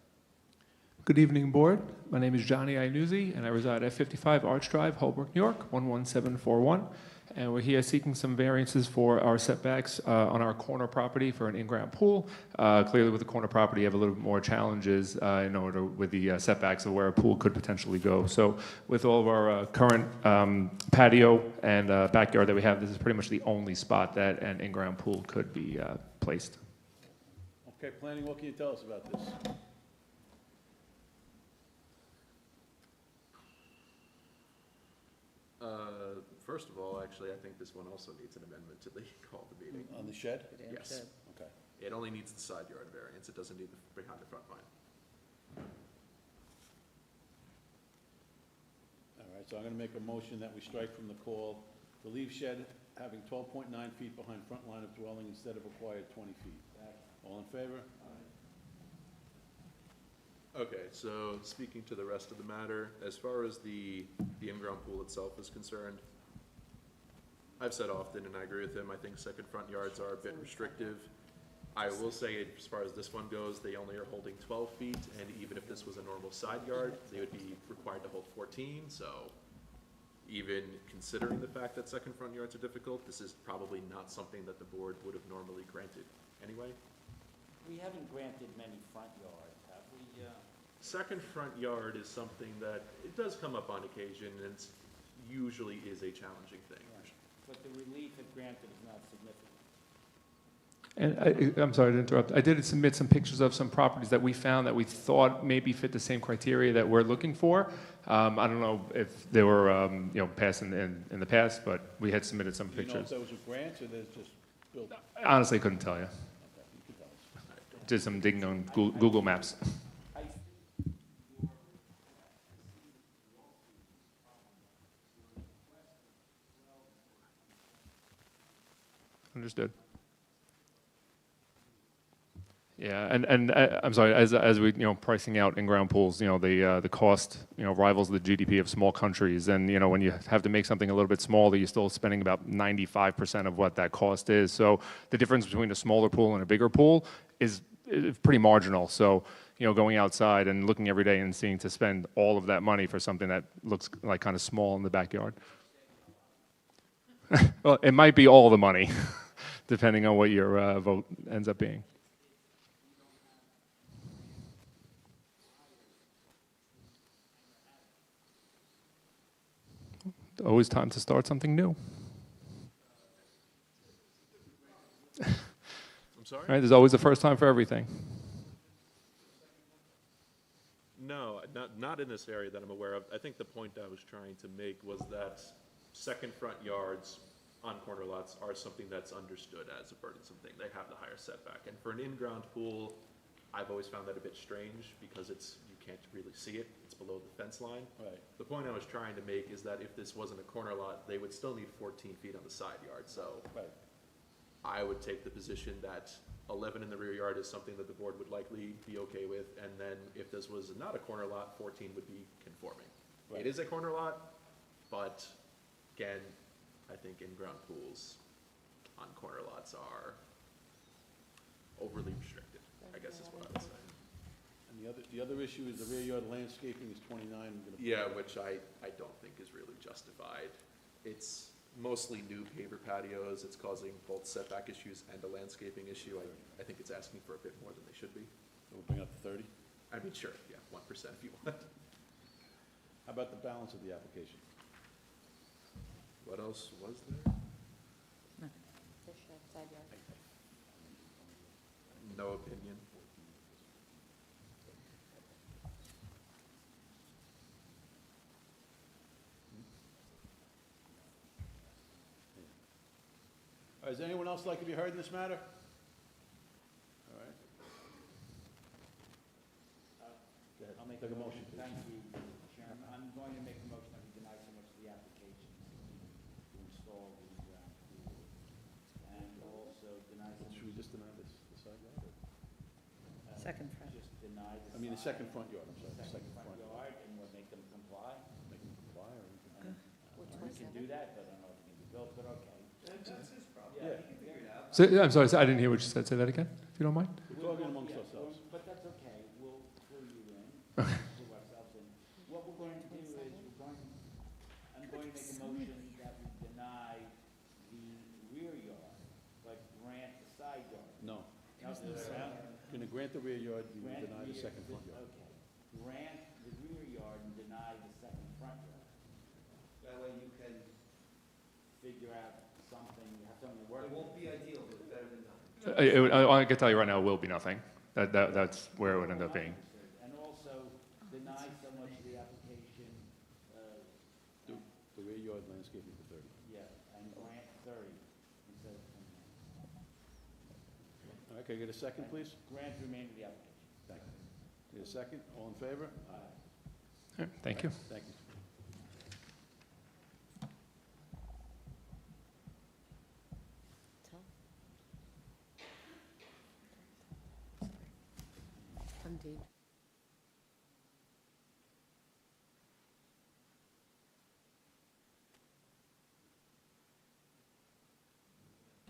Good evening, Board. My name is Johnny Iannuzzi, and I reside at 55 Arch Drive, Holbrook, New York, 11741. And we're here seeking some variances for our setbacks on our corner property for an in-ground pool. Clearly, with the corner property, you have a little bit more challenges in order with the setbacks of where a pool could potentially go. So with all of our current patio and backyard that we have, this is pretty much the only spot that an in-ground pool could be placed. Okay, planning, what can you tell us about this? First of all, actually, I think this one also needs an amendment to the call of the meeting. On the shed? Yes. Okay. It only needs the side yard variance. It doesn't need the behind the front line. All right, so I'm gonna make a motion that we strike from the call, the leave shed having 12.9 feet behind front line of dwelling instead of required 20 feet. All in favor? Okay, so speaking to the rest of the matter, as far as the in-ground pool itself is concerned, I've said often, and I agree with him, I think second front yards are a bit restrictive. I will say, as far as this one goes, they only are holding 12 feet, and even if this was a normal side yard, they would be required to hold 14, so even considering the fact that second front yards are difficult, this is probably not something that the board would have normally granted anyway. We haven't granted many front yards, have we? Second front yard is something that, it does come up on occasion, and it's usually is a challenging thing. But the relief it granted is not significant. And I'm sorry to interrupt. I did submit some pictures of some properties that we found that we thought maybe fit the same criteria that we're looking for. I don't know if they were, passed in the past, but we had submitted some Do you know if pictures. those are grants or they're just built? Honestly, couldn't tell you. Okay, you can tell us. Did some digging on Google Maps. Understood. Yeah, and I'm sorry, as we, pricing out in-ground pools, the cost, rivals the GDP of small countries. And, when you have to make something a little bit smaller, you're still spending about 95% of what that cost is. So the difference between a smaller pool and a bigger pool is pretty marginal. So, going outside and looking every day and seeing to spend all of that money for something that looks like kind of small in the backyard. Well, it might be all the money, depending on what your vote ends up being. Always time to start something new. I'm sorry? Right? There's always a first time for everything. No, not in this area that I'm aware of. I think the point I was trying to make was that second front yards on corner lots are something that's understood as a burdensome thing. They have the higher setback. And for an in-ground pool, I've always found that a bit strange because you can't really see it. It's below the fence line. Right. The point I was trying to make is that if this wasn't a corner lot, they would still need 14 feet on the side yard. So Right. I would take the position that 11 in the rear yard is something that the board would likely be okay with. And then if this was not a corner lot, 14 would be conforming. Right. It is a corner lot, but again, I think in-ground pools on corner lots are overly restricted, I guess is what I would say. And the other issue is the rear yard landscaping is 29. We're gonna put- Yeah, which I don't think is really justified. It's mostly new paver patios. It's causing both setback issues and a landscaping issue. I think it's asking for a bit more than they should be. We'll bring up to 30. I mean, sure, yeah, 1% if you want. How about the balance of the application? What else was there? The shed, side yard. No opinion. All right, does anyone else like to be heard in this matter? All right. Go ahead. I'll make Take a motion, please. Thank you, Mr. Chairman. I'm going to make a motion that we deny so much of the application to install the ground pool. And also deny so much. Should we just deny this, the side yard? or- Second front. Just deny the. I mean, the side- second front yard, I'm sorry, the second front yard. yard, and we'll make them comply. Make them comply, or we can... We can do that, but I don't know if it can be built, but okay. That's his problem. Yeah. He can figure it out. So, I'm sorry, I didn't hear what you said. Say that again, if you don't mind. We're talking amongst ourselves. But that's okay, we'll fill you in, fill ourselves in. What we're going to do is, I'm going to make a motion that we deny the rear yard, but grant the side yard. No. No, the other way around? Going to grant the rear yard, you will Grant deny the rear- second front yard. Okay, grant the rear yard and deny the second front yard. That way you can, Figure out something, have something to work it with. won't be ideal, but it's better than nothing. I can tell you right now, it will be nothing. That's where it would end up being. And also deny so much of the application, The rear yard landscaping for 30. yeah, and grant 30 instead of 29. All right, can I get a second, please? Grant the remainder of the application. Thank you. Need a second? All in favor? Aye. All right, thank you. Thank you. Indeed.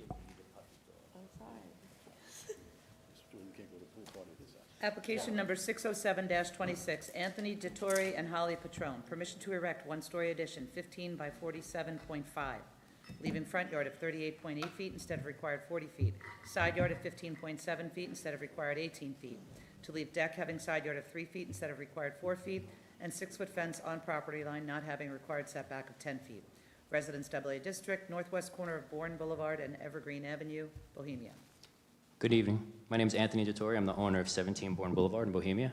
I'm sorry. Jordan can't go to the pool party this house. Application number 607-26, Anthony Dettori and Holly Patron. Permission to erect one-story addition, 15 by 47.5, leaving front yard of 38.8 feet instead of required 40 feet, side yard of 15.7 feet instead of required 18 feet, to leave deck having side yard of 3 feet instead of required 4 feet, and 6-foot fence on property line not having required setback of 10 feet. Residence AA District, northwest corner of Bourne Boulevard and Evergreen Avenue, Bohemia. Good evening. My name is Anthony Dettori. I'm the owner of 17 Bourne Boulevard in Bohemia.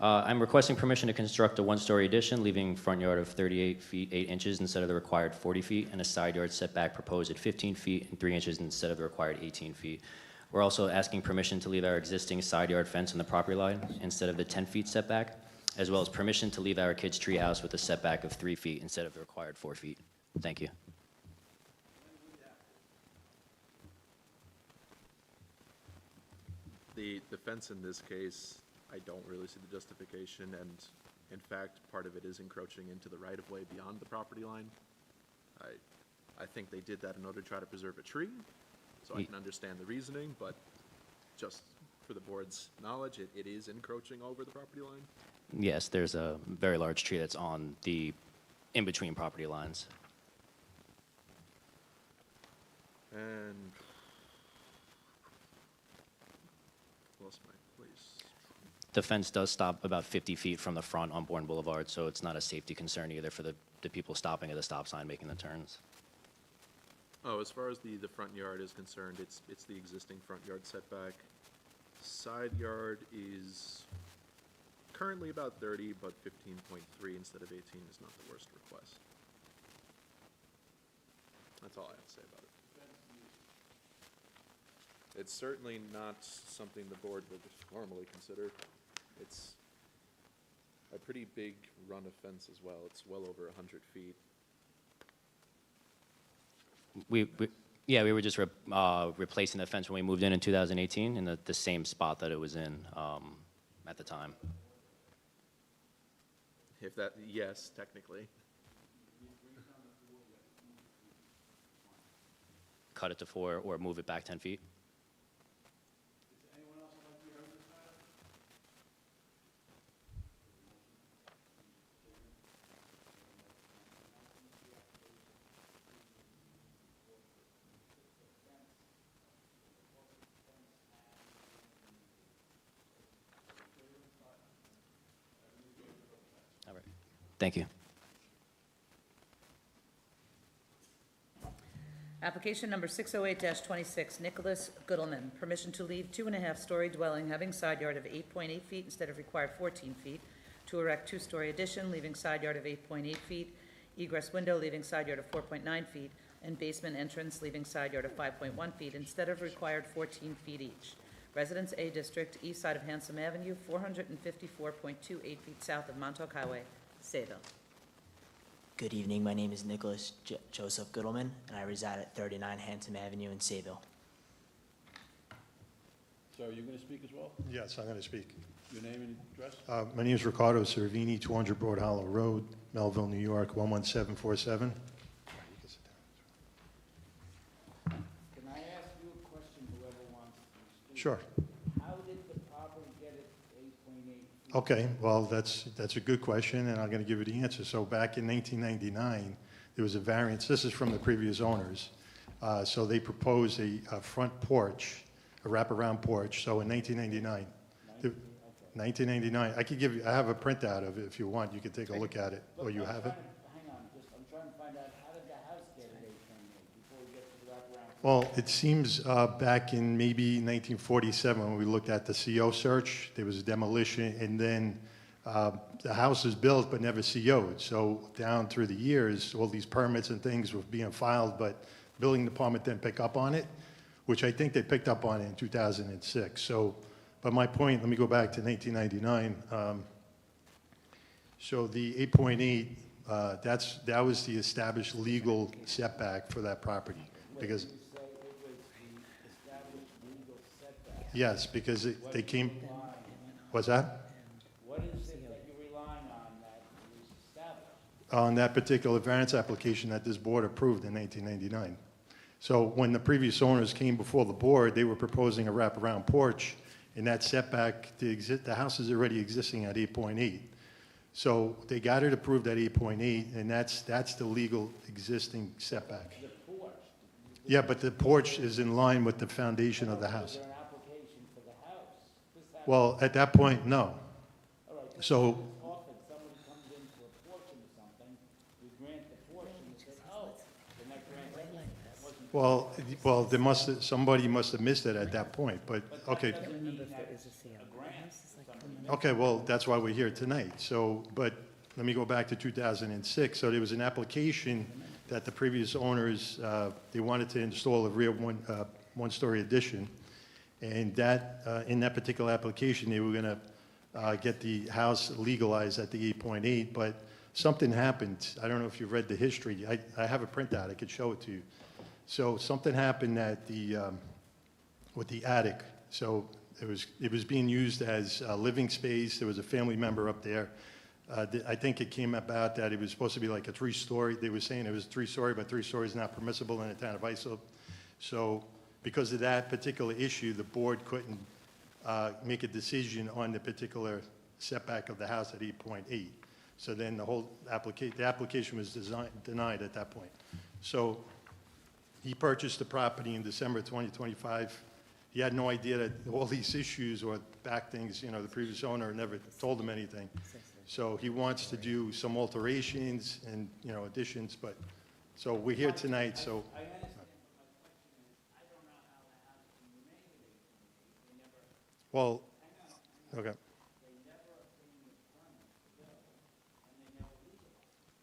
I'm requesting permission to construct a one-story addition, leaving front yard of 38 feet 8 inches instead of the required 40 feet, and a side yard setback proposed at 15 feet and 3 inches instead of the required 18 feet. We're also asking permission to leave our existing side yard fence on the property line instead of the 10 feet setback, as well as permission to leave our kids' treehouse with a setback of 3 feet instead of the required 4 feet. Thank you. The fence in this case, I don't really see the justification, and in fact, part of it is encroaching into the right-of-way beyond the property line. I think they did that in order to try to preserve a tree, so I can understand the reasoning, but just for the board's knowledge, it is encroaching over the property line. Yes, there's a very large tree that's on the in-between property lines. And lost my place. The fence does stop about 50 feet from the front on Bourne Boulevard, so it's not a safety concern either for the people stopping at the stop sign making the turns. Oh, as far as the front yard is concerned, it's the existing front yard setback. Side yard is currently about 30, but 15.3 instead of 18 is not the worst request. That's all I have to say about it. It's certainly not something the board would normally consider. It's a pretty big run of fence as well. It's well over 100 feet. Yeah, we were just replacing the fence when we moved in 2018 in the same spot that it was in at the time. If that, yes, technically. Cut it to 4 or move it back 10 feet. Thank you. Application number 608-26, Nicholas Goodelman, permission to leave 2.5-story dwelling having side yard of 8.8 feet instead of required 14 feet, to erect 2-story addition, leaving side yard of 8.8 feet, egress window, leaving side yard of 4.9 feet, and basement entrance, leaving side yard of 5.1 feet instead of required 14 feet each. Residence A District, east side of Handsome Avenue, 454.28 feet south of Montauk Highway, Sayville. Good evening. My name is Nicholas Joseph Goodelman, and I reside at 39 Handsome Avenue in Sayville. Sir, are you going to speak as well? Yes, I'm going to speak. Your name and address? My name is Ricardo Cervini, 200 Broad Hollow Road, Melville, New York, 11747. Can I ask you a question, whoever wants to speak? Sure. How did the property get its 8.8 feet? Okay, well, that's a good question, and I'm going to give you the answer. So back in 1999, there was a variance. This is from the previous owners. So they proposed a front porch, a wraparound porch. So in 1999, 1999, I could give you, I have a printout of it if you want. You can take a look at it, or you have it. Hang on, I'm trying to find out, how did the house get at 8.8 before we get to the wraparound? Well, it seems back in maybe 1947, when we looked at the CO search, there was a demolition, and then the house was built but never CO'd. So down through the years, all these permits and things were being filed, but the building department didn't pick up on it, which I think they picked up on it in 2006. So, but my point, let me go back to 1999. So the 8.8, that was the established legal setback for that property, because. You say it was the established legal setback. Yes, because they came, what's that? What is it that you're relying on that was established? On that particular variance application that this board approved in 1999. So when the previous owners came before the board, they were proposing a wraparound porch, and that setback, the house is already existing at 8.8. So they got it approved at 8.8, and that's the legal existing setback. The porch. Yeah, but the porch is in line with the foundation of the Was house. there an application for the house? This happened- Well, at that point, no. All right, this So, happens often. Somebody comes in for a portion or something, we grant the portion, and say, oh, they're not granting it. That wasn't- well, somebody must have missed it at that point, but, okay. Okay, well, that's why we're here tonight. So, but let me go back to 2006. So there was an application that the previous owners, they wanted to install a rear one-story addition. And that, in that particular application, they were going to get the house legalized at the 8.8, but something happened. I don't know if you've read the history. I have a printout. I could show it to you. So something happened at with the attic. So it was being used as a living space. There was a family member up there. I think it came about that it was supposed to be like a 3-story. They were saying it was 3-story, but 3 stories is not permissible in the town of Islip. So because of that particular issue, the board couldn't make a decision on the particular setback of the house at 8.8. So then the application was denied at that point. So he purchased the property in December 2025. He had no idea that all these issues or back things, the previous owner never told him anything. So he wants to do some alterations and, additions, but, so we're here tonight, so. I understand, but my question is, I don't know how the house can remain at 8.8. They never, Well, hang on. okay. They never obtained the permit to build, and they never legalized it.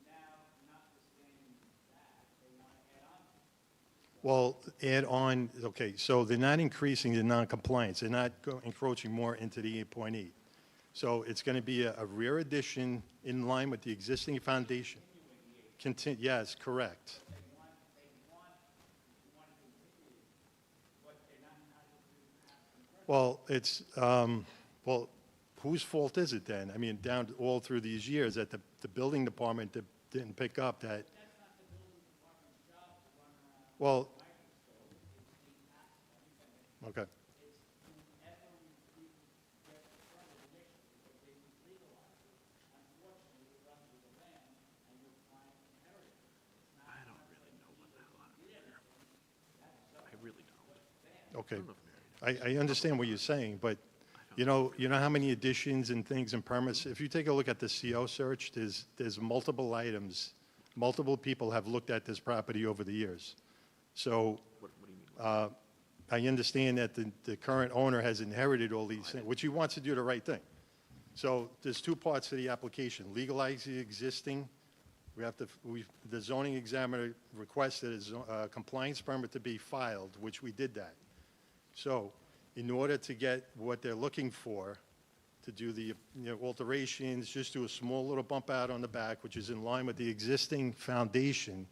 Now, notwithstanding that, they want to add on to it. Well, add on, okay, so they're not increasing the non-compliance. They're not encroaching more into the 8.8. So it's going to be a rear addition in line with the existing foundation. Yes, correct. Well, it's, well, whose fault is it then? I mean, down all through these years that the building department didn't pick up that. Well, okay. Okay. I understand what you're saying, but You know how many additions and things and permits, if you take a look at the CO search, there's multiple items. Multiple people have looked at this property over the years. So, What do you mean? I understand that the current owner has inherited all these things, which he wants to do the right thing. So there's two parts to the application. Legalize the existing. The zoning examiner requested a compliance permit to be filed, which we did that. So in order to get what they're looking for, to do the alterations, just do a small little bump out on the back, which is in line with the existing foundation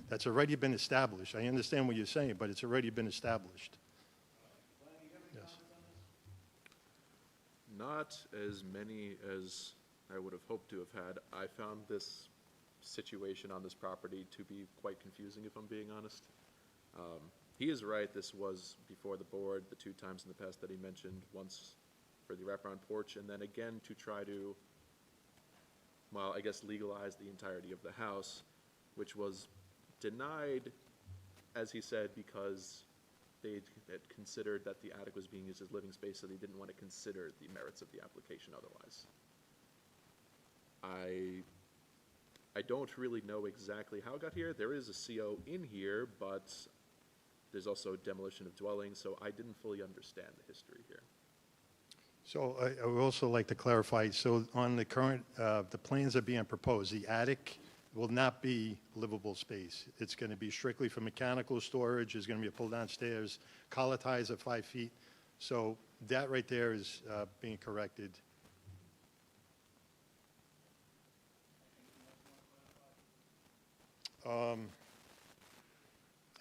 that's already been established. I understand what you're saying, but it's already been established. Yes. Not as many as I would have hoped to have had. I found this situation on this property to be quite confusing, if I'm being honest. He is right, this was before the board the 2 times in the past that he mentioned, once for the wraparound porch, and then again to try to, well, I guess legalize the entirety of the house, which was denied, as he said, because they had considered that the attic was being used as living space, so they didn't want to consider the merits of the application otherwise. I don't really know exactly how it got here. There is a CO in here, but there's also demolition of dwellings, so I didn't fully understand the history here. So I would also like to clarify, so on the current, the plans that are being proposed, the attic will not be livable space. It's going to be strictly for mechanical storage. There's going to be a pull-down stairs, collar ties at 5 feet. So that right there is being corrected.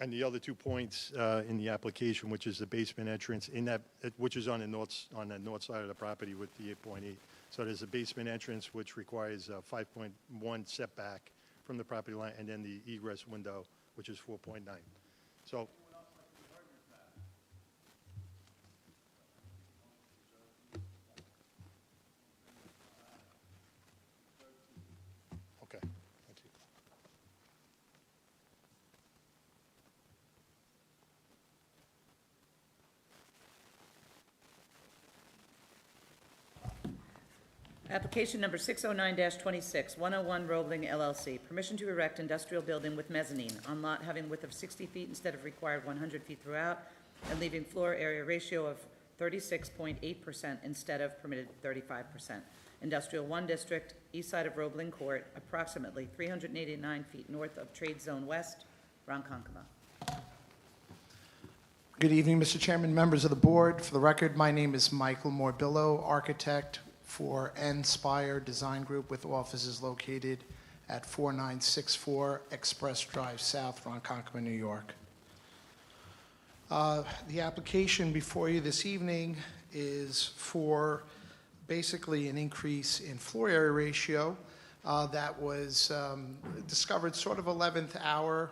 And the other 2 points in the application, which is the basement entrance, which is on the north side of the property with the 8.8. So there's a basement entrance which requires a 5.1 setback from the property line, and then the egress window, which is 4.9. So. Okay, thank you. Application number 609-26, 101 Roebling LLC. Permission to erect industrial building with mezzanine on lot having width of 60 feet instead of required 100 feet throughout, and leaving floor area ratio of 36.8% instead of permitted 35%. Industrial 1 District, east side of Roebling Court, approximately 389 feet north of Trade Zone West, Ronkonkoma. Good evening, Mr. Chairman, members of the board. For the record, my name is Michael Morbillo, architect for Nspire Design Group with offices located at 4964 Express Drive South, Ronkonkoma, New York. The application before you this evening is for basically an increase in floor area ratio that was discovered sort of 11th hour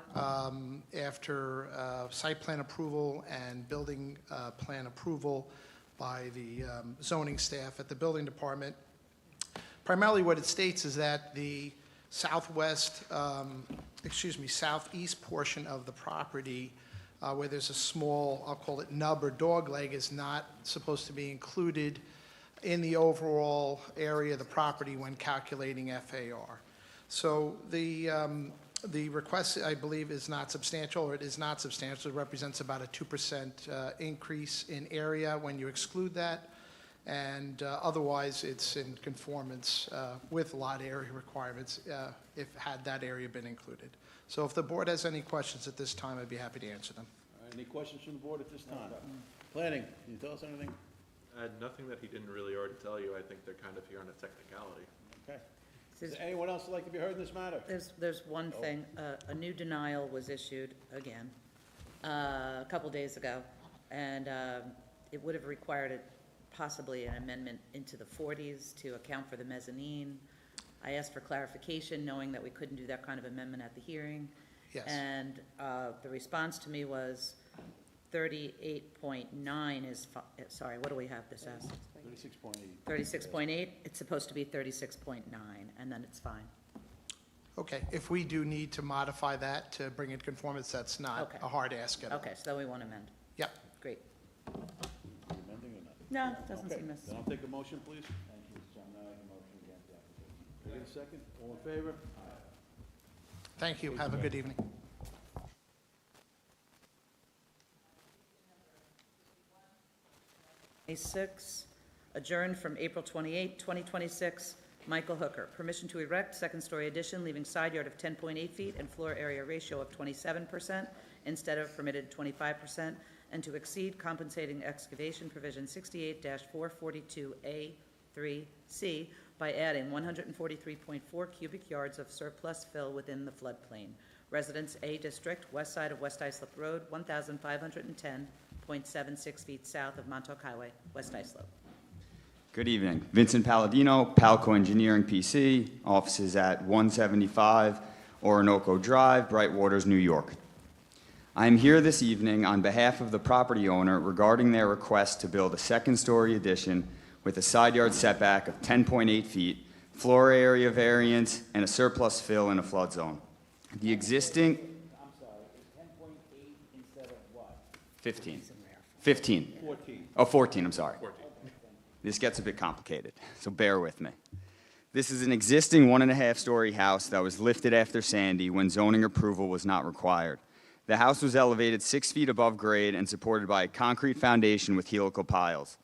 after site plan approval and building plan approval by the zoning staff at the building department. Primarily what it states is that the southeast portion of the property where there's a small, I'll call it nub or dog leg, is not supposed to be included in the overall area of the property when calculating FAR. So the request, I believe, is not substantial, or it is not substantial. It represents about a 2% increase in area when you exclude that, and otherwise it's in conformance with lot area requirements had that area been included. So if the board has any questions at this time, I'd be happy to answer them. All right, any questions from the board at this time? Planning, can you tell us anything? Nothing that he didn't really already tell you. I think they're kind of here on a technicality. Okay. Is there anyone else who'd like to be heard in this matter? There's one thing. A new denial was issued again a couple days ago, and it would have required possibly an amendment into the 40s to account for the mezzanine. I asked for clarification, knowing that we couldn't do that kind of amendment at the hearing. Yes. And the response to me was 38.9 is, sorry, what do we have this as? 36.8. 36.8, it's supposed to be 36.9, and then it's fine. Okay, if we do need to modify that to bring it conformance, that's not Okay. a hard ask at all. Okay, so then we want to amend. Yep. Great. Amending or not? No, doesn't Okay, seem then necessary. I'll take a motion, please. Thank you, Mr. Chairman. Now I can motion against the application. Can I get a second? All in favor? Thank you. Have a good evening. A6, adjourned from April 28, 2026. Michael Hooker, permission to erect second-story addition, leaving side yard of 10.8 feet and floor area ratio of 27% instead of permitted 25%, and to exceed compensating excavation provision 68-442A3C by adding 143.4 cubic yards of surplus fill within the floodplain. Residence A District, west side of West Islip Road, 1,510.76 feet south of Montauk Highway, West Islip. Good evening. Vincent Palladino, Palco Engineering PC, offices at 175 Orinoco Drive, Brightwaters, New York. I am here this evening on behalf of the property owner regarding their request to build a second-story addition with a side yard setback of 10.8 feet, floor area variance, and a surplus fill in a flood zone. The existing... I'm sorry, is 10.8 instead of what? 15. 15. 14. Oh, 14, I'm sorry. 14. This gets a bit complicated, so bear with me. This is an existing 1.5-story house that was lifted after Sandy when zoning approval was not required. The house was elevated 6 feet above grade and supported by a concrete foundation with helical piles.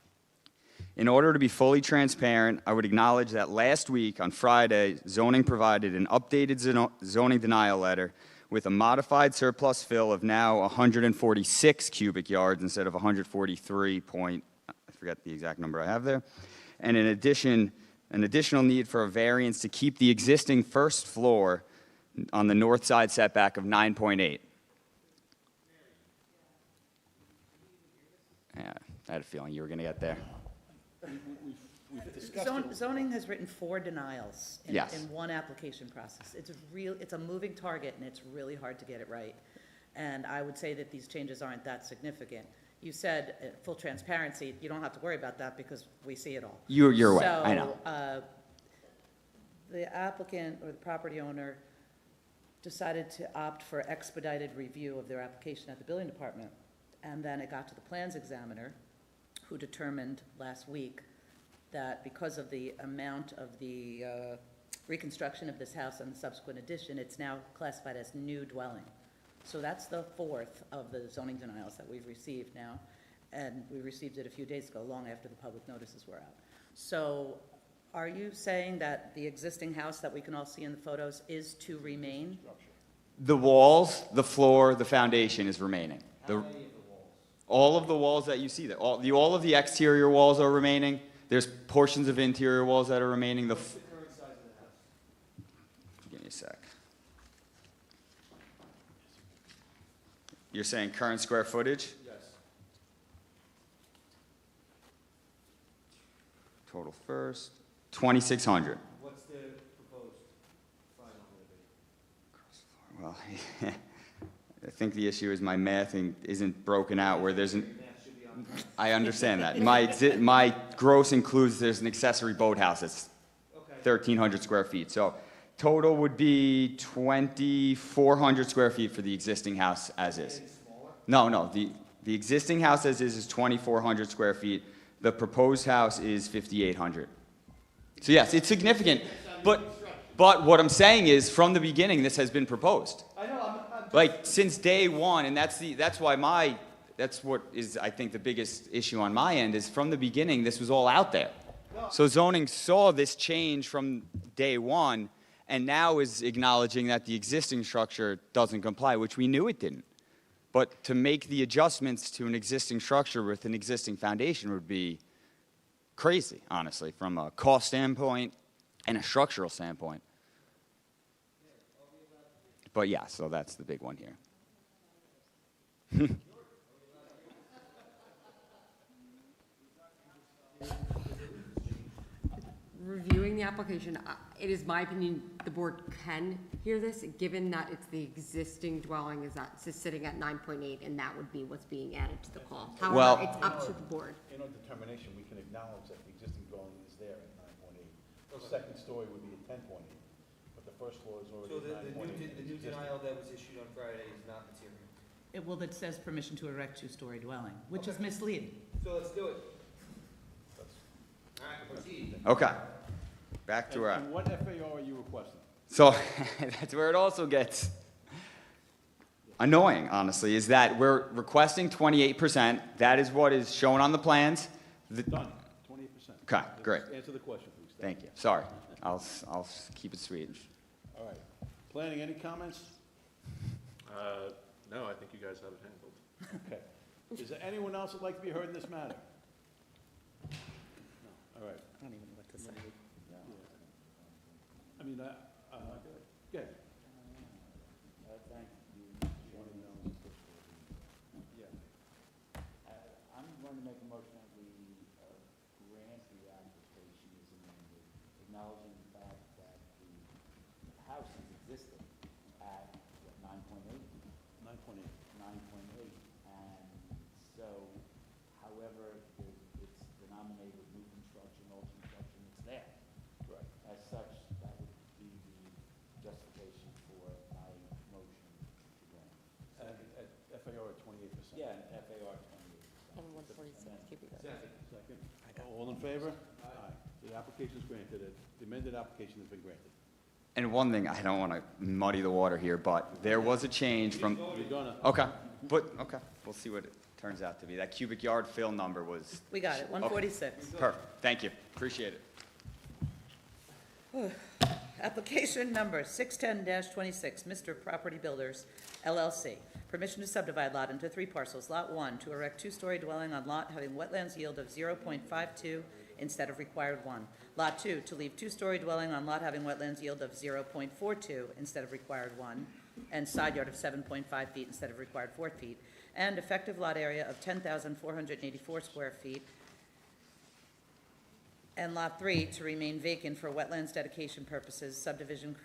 In order to be fully transparent, I would acknowledge that last week, on Friday, zoning provided an updated zoning denial letter with a modified surplus fill of now 146 cubic yards instead of 143 point, I forget the exact number I have there, and in addition, an additional need for a variance to keep the existing first floor on the north side setback of 9.8. Yeah, I had a feeling you were going to get there. We've discussed it. Zoning has written 4 denials in Yes. one application process. It's a moving target, and it's really hard to get it right. And I would say that these changes aren't that significant. You said, full transparency, you don't have to worry about that because we see it all. You're aware, I know. So, the applicant or the property owner decided to opt for expedited review of their application at the building department. And then it got to the plans examiner, who determined last week that because of the amount of the reconstruction of this house and the subsequent addition, it's now classified as new dwelling. So that's the 4th of the zoning denials that we've received now, and we received it a few days ago, long after the public notices were out. So are you saying that the existing house that we can all see in the photos is to remain? The walls, the floor, the foundation is remaining. All of the walls that you see there, all of the exterior walls are remaining. There's portions of interior walls that are remaining. Give me a sec. You're saying current square footage? Yes. Total first, 2,600. What's the proposed final gonna be? Well, I think the issue is my math isn't broken out where there's an... I understand that. My gross includes, there's an accessory boathouse that's 1,300 square feet. So total would be 2,400 square feet for the existing house as is. No, the existing house as is 2,400 square feet. The proposed house is 5,800. So yes, it's significant. But what I'm saying is, from the beginning, this has been proposed. I know, I'm Like, since day one, and that's what is, I think, the biggest issue on my end, is from the beginning, this was all out there. So zoning saw this change from day one, and now is acknowledging that the existing structure doesn't comply, which we knew it didn't. But to make the adjustments to an existing structure with an existing foundation would be crazy, honestly, from a cost standpoint and a structural standpoint. But yeah, so that's the big one here. Reviewing the application, it is my opinion, the board can hear this, given that it's the existing dwelling is sitting at 9.8, and that would be what's being added to the call. Well- However, it's up to the board. In our determination, we can acknowledge that the existing dwelling is there at 9.8. The second story would be at 10.8, but the first floor is already So at 9.8. the new denial that was issued on Friday is not material. It says permission to erect 2-story dwelling, which is misleading. So let's do it. Okay, back to And what FAR are you requesting? So that's where it also gets annoying, honestly, is that we're requesting 28%. That is what is shown on the plans. Done, 28%. Okay, great. Answer the question, please. Thank you. Sorry. I'll keep it sweet. All right. Planning, any comments? No, I think you guys have it handled. Okay. Is there anyone else that'd like to be heard in this matter? No, all right. I don't even know what to say. I mean, good. Thank you. I'm going to make a motion that we grant the application as amended, acknowledging the fact that the house is existing at, what, 9.8? 9.8. 9.8, and so, however, it's denominated new construction, old construction, it's there. Right. As such, that would be the justification for my motion to grant. At FAR at 28%. Yeah, FAR 28%. And 146 cubic yards. Second. All in favor? Aye. The application is granted. The amended application has been granted. And one thing, I don't want to muddy the water here, but there was a change from. You're gonna. Okay, okay, we'll see what it turns out to be. That cubic yard fill number was. We got it, 146. Perfect, thank you, appreciate it. Application number 610-26, Mr. Property Builders, LLC. Permission to subdivide lot into 3 parcels. Lot 1, to erect 2-story dwelling on lot having wetlands yield of 0.52 instead of required 1. Lot 2, to leave 2-story dwelling on lot having wetlands yield of 0.42 instead of required 1, and side yard of 7.5 feet instead of required 4 feet, and effective lot area of 10,484 square feet. And Lot 3, to remain vacant for wetlands dedication purposes, subdivision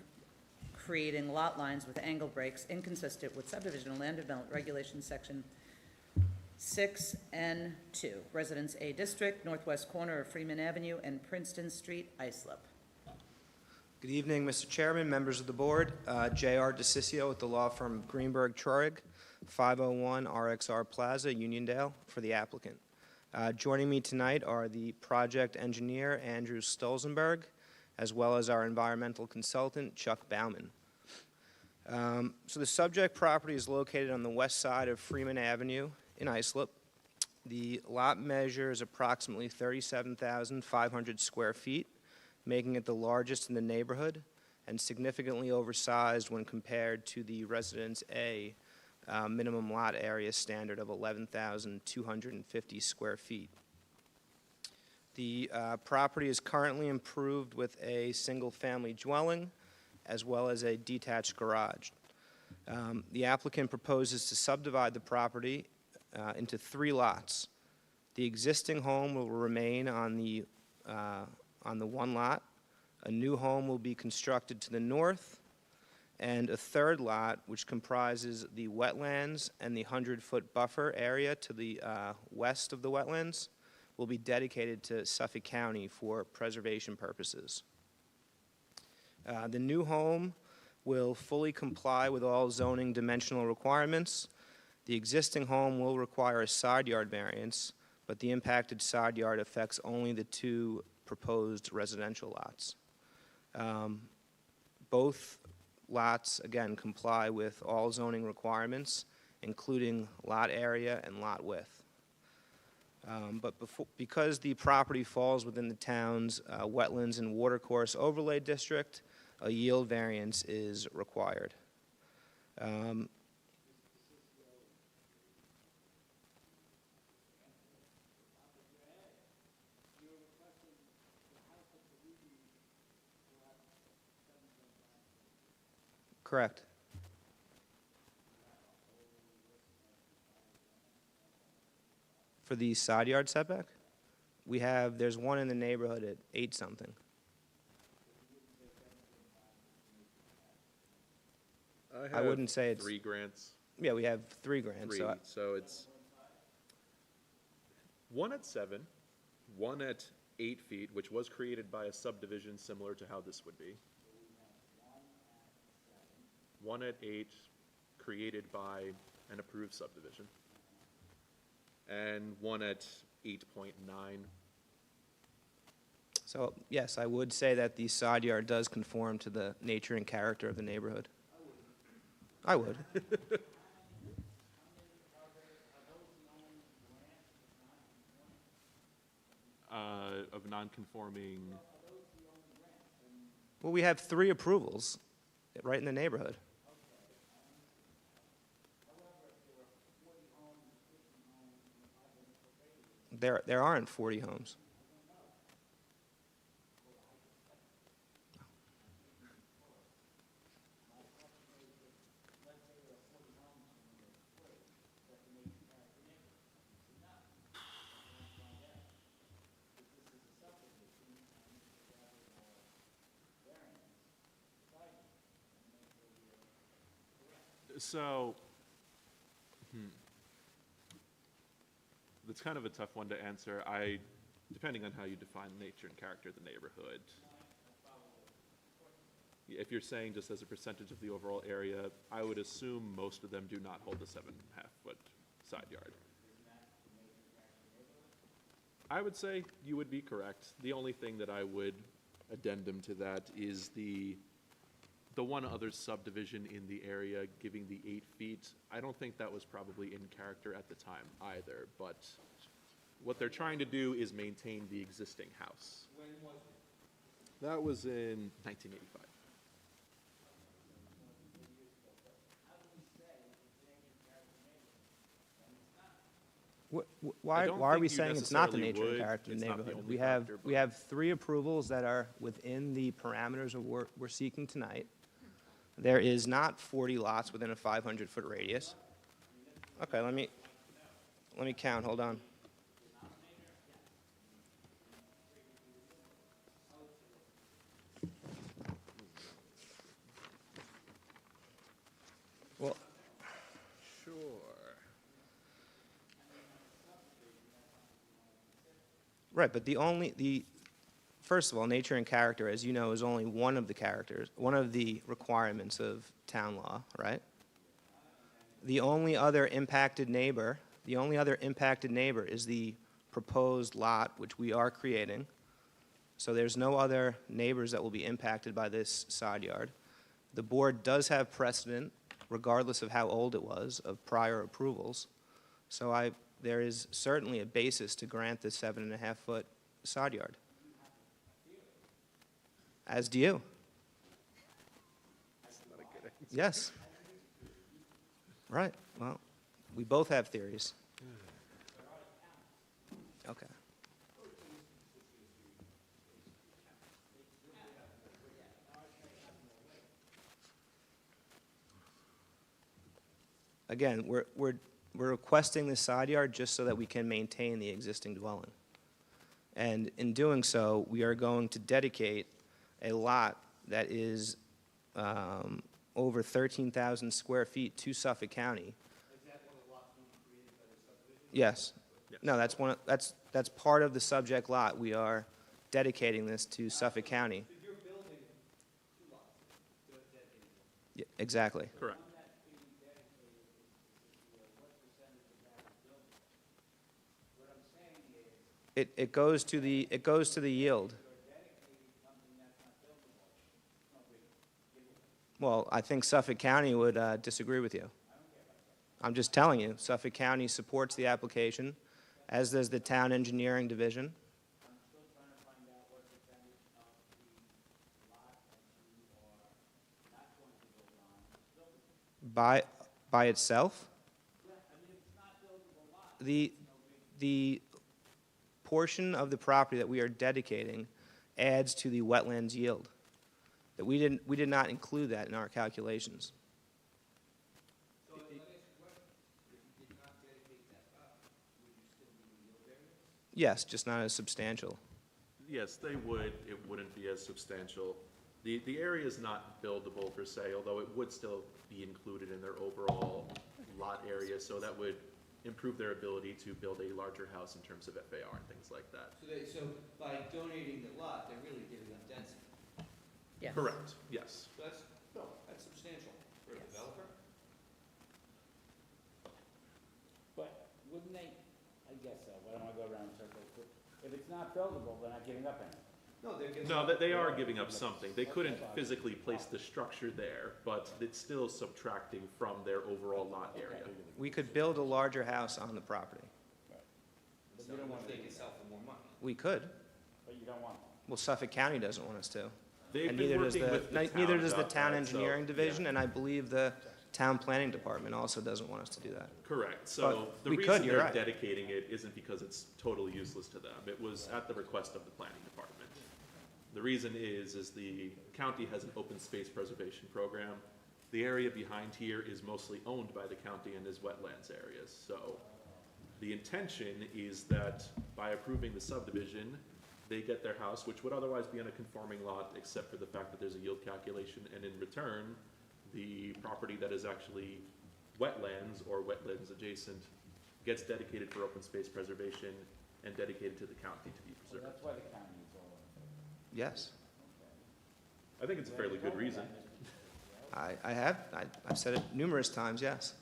creating lot lines with angle breaks inconsistent with subdivision and land development regulations, section 6N2, Residence A District, northwest corner of Freeman Avenue and Princeton Street, Islip. Good evening, Mr. Chairman, members of the board. J.R. DeCiccio with the law firm Greenberg Traurig, 501 RXR Plaza, Uniondale, for the applicant. Joining me tonight are the project engineer, Andrew Stolzenberg, as well as our environmental consultant, Chuck Bauman. So the subject property is located on the west side of Freeman Avenue in Islip. The lot measures approximately 37,500 square feet, making it the largest in the neighborhood and significantly oversized when compared to the Residence A minimum lot area standard of 11,250 square feet. The property is currently improved with a single-family dwelling as well as a detached garage. The applicant proposes to subdivide the property into 3 lots. The existing home will remain on the 1 lot. A new home will be constructed to the north, and a 3rd lot, which comprises the wetlands and the 100-foot buffer area to the west of the wetlands, will be dedicated to Suffolk County for preservation purposes. The new home will fully comply with all zoning dimensional requirements. The existing home will require a side yard variance, but the impacted side yard affects only the 2 proposed residential lots. Both lots, again, comply with all zoning requirements, including lot area and lot width. Because the property falls within the town's wetlands and watercourse overlay district, a yield variance is required. Correct. For the side yard setback? There's one in the neighborhood at 8-something. I wouldn't say it's 3 grants. Yeah, we have 3 grants. 3, so it's 1 at 7, 1 at 8 feet, which was created by a subdivision similar to how this would be. 1 at 8, created by an approved subdivision. And 1 at 8.9, So, yes, I would say that the side yard does conform to the nature and character of the neighborhood. I would. Of non-conforming, Well, we have 3 approvals right in the neighborhood. There aren't 40 homes. so, that's kind of a tough one to answer. Depending on how you define nature and character of the neighborhood. If you're saying just as a percentage of the overall area, I would assume most of them do not hold the 7.5-foot side yard. I would say you would be correct. The only thing that I would addendum to that is the one other subdivision in the area giving the 8 feet. I don't think that was probably in character at the time either, but what they're trying to do is maintain the existing house. When was it? That was in 1985. Why don't are think we you saying it's not the necessarily nature and would. character of the It's not the neighborhood? only We have, factor, we have 3 approvals that are within the parameters of what we're seeking tonight. There is not 40 lots within a 500-foot radius. Okay, let me count, hold on. Well, Sure. right, but first of all, nature and character, as you know, is only one of the requirements of town law, right? The only other impacted neighbor is the proposed lot, which we are creating. So there's no other neighbors that will be impacted by this side yard. The board does have precedent, regardless of how old it was, of prior approvals. So there is certainly a basis to grant the 7.5-foot side yard. As do you. That's not a good answer. Yes. Right, well, we both have theories. Okay. Again, we're requesting this side yard just so that we can maintain the existing dwelling. And in doing so, we are going to dedicate a lot that is over 13,000 square feet to Suffolk County. Is that one of the lots being created by the subdivision? Yes. No, that's part of the subject lot. We are dedicating this to Suffolk County. So you're building 2 lots, dedicated. Yeah, exactly. Correct. One that's being dedicated is what percentage of that is buildable? What I'm saying is, It goes to the yield. you're dedicating something that's not buildable. No, wait, give it. Well, I think Suffolk County would disagree with you. I'm just telling you, Suffolk County supports the application, as does the Town Engineering Division. I'm still trying to find out what percentage of the lot that you are not going to build on is buildable. By itself, Yeah, I mean, it's not buildable lot. the portion of the property that we are dedicating adds to the wetlands yield. That we did not include that in our calculations. So let me ask you a question. If you did not dedicate that lot, would you still need a yield variance? Yes, just not as substantial. Yes, they would. It wouldn't be as substantial. The area is not buildable per se, although it would still be included in their overall lot area, so that would improve their ability to build a larger house in terms of FAR and things like that. So by donating the lot, they're really giving them density. Yes. Correct, yes. So that's substantial for a developer. But wouldn't they, I guess so, but I don't wanna go around in circles, but if it's not buildable, they're not giving up anything. No, they are giving up something. They couldn't physically place the structure there, but it's still subtracting from their overall lot area. We could build a larger house on the property. But you don't want to. They can sell for more money. We could. But you don't want to. Well, Suffolk County doesn't want us to. They've And been neither does working the, with the neither town does the about town that, so, engineering division, yeah. and I believe the town planning department also doesn't want us to do that. Correct. So But the we reason could, you're they're right. dedicating it isn't because it's totally useless to them. It was at the request of the planning department. The reason is the county has an open space preservation program. The area behind here is mostly owned by the county and is wetlands areas. So the intention is that by approving the subdivision, they get their house, which would otherwise be on a conforming lot, except for the fact that there's a yield calculation, and in return, the property that is actually wetlands or wetlands adjacent gets dedicated for open space preservation and dedicated to the county to be So preserved. that's why the county is all in favor. Yes. I think it's a fairly good reason. I've said it numerous times, yes.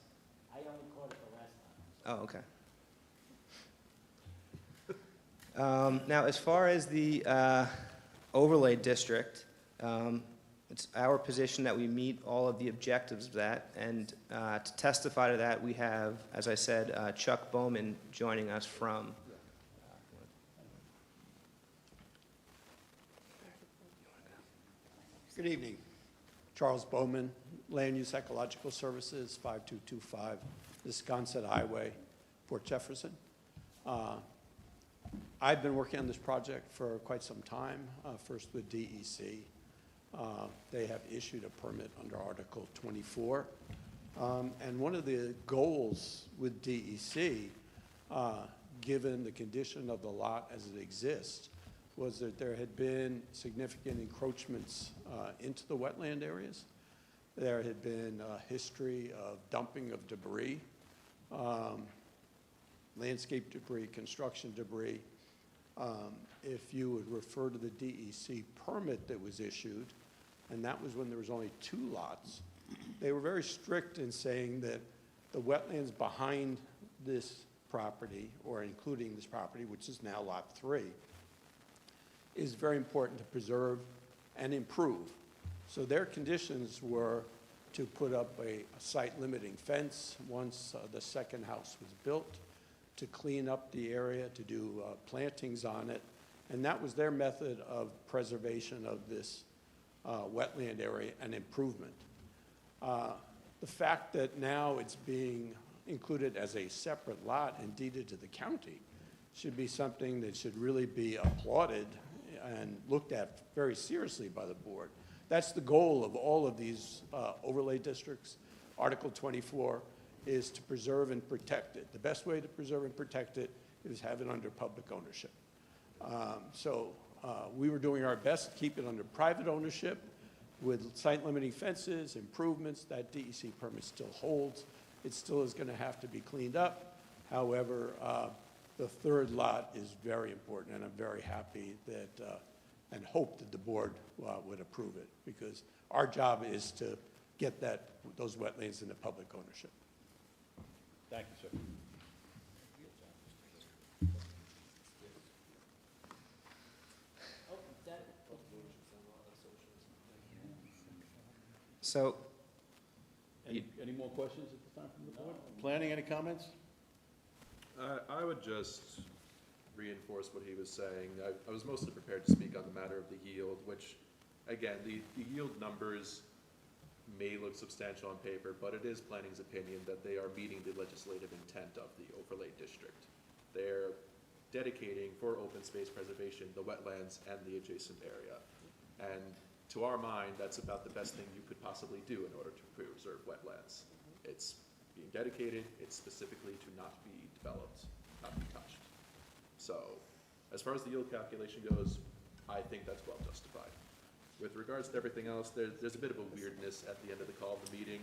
I only caught it the last time. Oh, okay. Now, as far as the overlay district, it's our position that we meet all of the objectives of that, and to testify to that, we have, as I said, Chuck Bowman joining us from. Good evening. Charles Bowman, Land Use Ecological Services, 5225 Wisconsin Highway, Port Jefferson. I've been working on this project for quite some time, first with DEC. They have issued a permit under Article 24. And one of the goals with DEC, given the condition of the lot as it exists, was that there had been significant encroachments into the wetland areas. There had been a history of dumping of debris, landscape debris, construction debris. If you would refer to the DEC permit that was issued, and that was when there was only 2 lots, they were very strict in saying that the wetlands behind this property, or including this property, which is now Lot 3, is very important to preserve and improve. So their conditions were to put up a site-limiting fence once the second house was built, to clean up the area, to do plantings on it, and that was their method of preservation of this wetland area and improvement. The fact that now it's being included as a separate lot and deeded to the county should be something that should really be applauded and looked at very seriously by the board. That's the goal of all of these overlay districts. Article 24 is to preserve and protect it. The best way to preserve and protect it is have it under public ownership. We were doing our best to keep it under private ownership with site-limiting fences, improvements. That DEC permit still holds. It still is going to have to be cleaned up. However, the third lot is very important, and I'm very happy that, and hope that the board would approve it, because our job is to get those wetlands into public ownership. Thank you, sir. So, Any more questions at this time from the board? Planning, any comments? I would just reinforce what he was saying. I was mostly prepared to speak on the matter of the yield, which, again, the yield numbers may look substantial on paper, but it is planning's opinion that they are meeting the legislative intent of the overlay district. They're dedicating for open space preservation the wetlands and the adjacent area. And to our mind, that's about the best thing you could possibly do in order to preserve wetlands. It's being dedicated, it's specifically to not be developed, not be touched. So, as far as the yield calculation goes, I think that's well justified. With regards to everything else, there's a bit of a weirdness at the end of the call of the meeting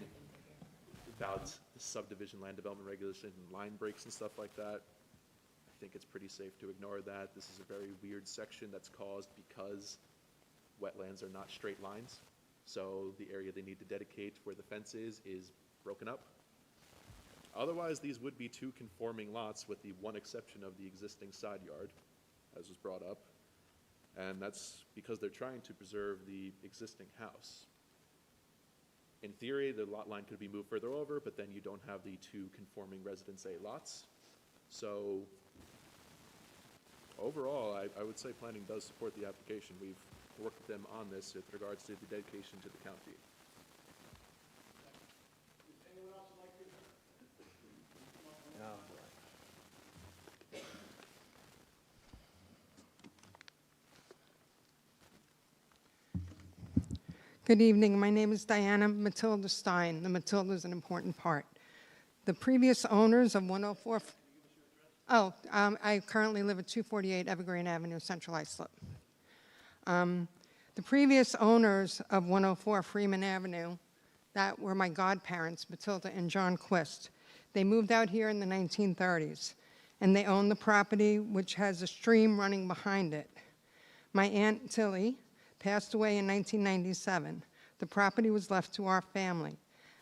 about the subdivision land development regulation and line breaks and stuff like that. I think it's pretty safe to ignore that. This is a very weird section that's caused because wetlands are not straight lines. So the area they need to dedicate where the fence is broken up. Otherwise, these would be 2 conforming lots with the one exception of the existing side yard, as was brought up. And that's because they're trying to preserve the existing house. In theory, the lot line could be moved further over, but then you don't have the two conforming Residence A lots. So overall, I would say planning does support the application. We've worked with them on this with regards to the dedication to the county. Good evening. My name is Diana Matilda Stein. The Matilda is an important part. The previous owners of 104... I currently live at 248 Evergreen Avenue, Central Islip. The previous owners of 104 Freeman Avenue, that were my godparents, Matilda and John Quist. They moved out here in the 1930s, and they own the property which has a stream running behind it. My Aunt Tilly passed away in 1997. The property was left to our family.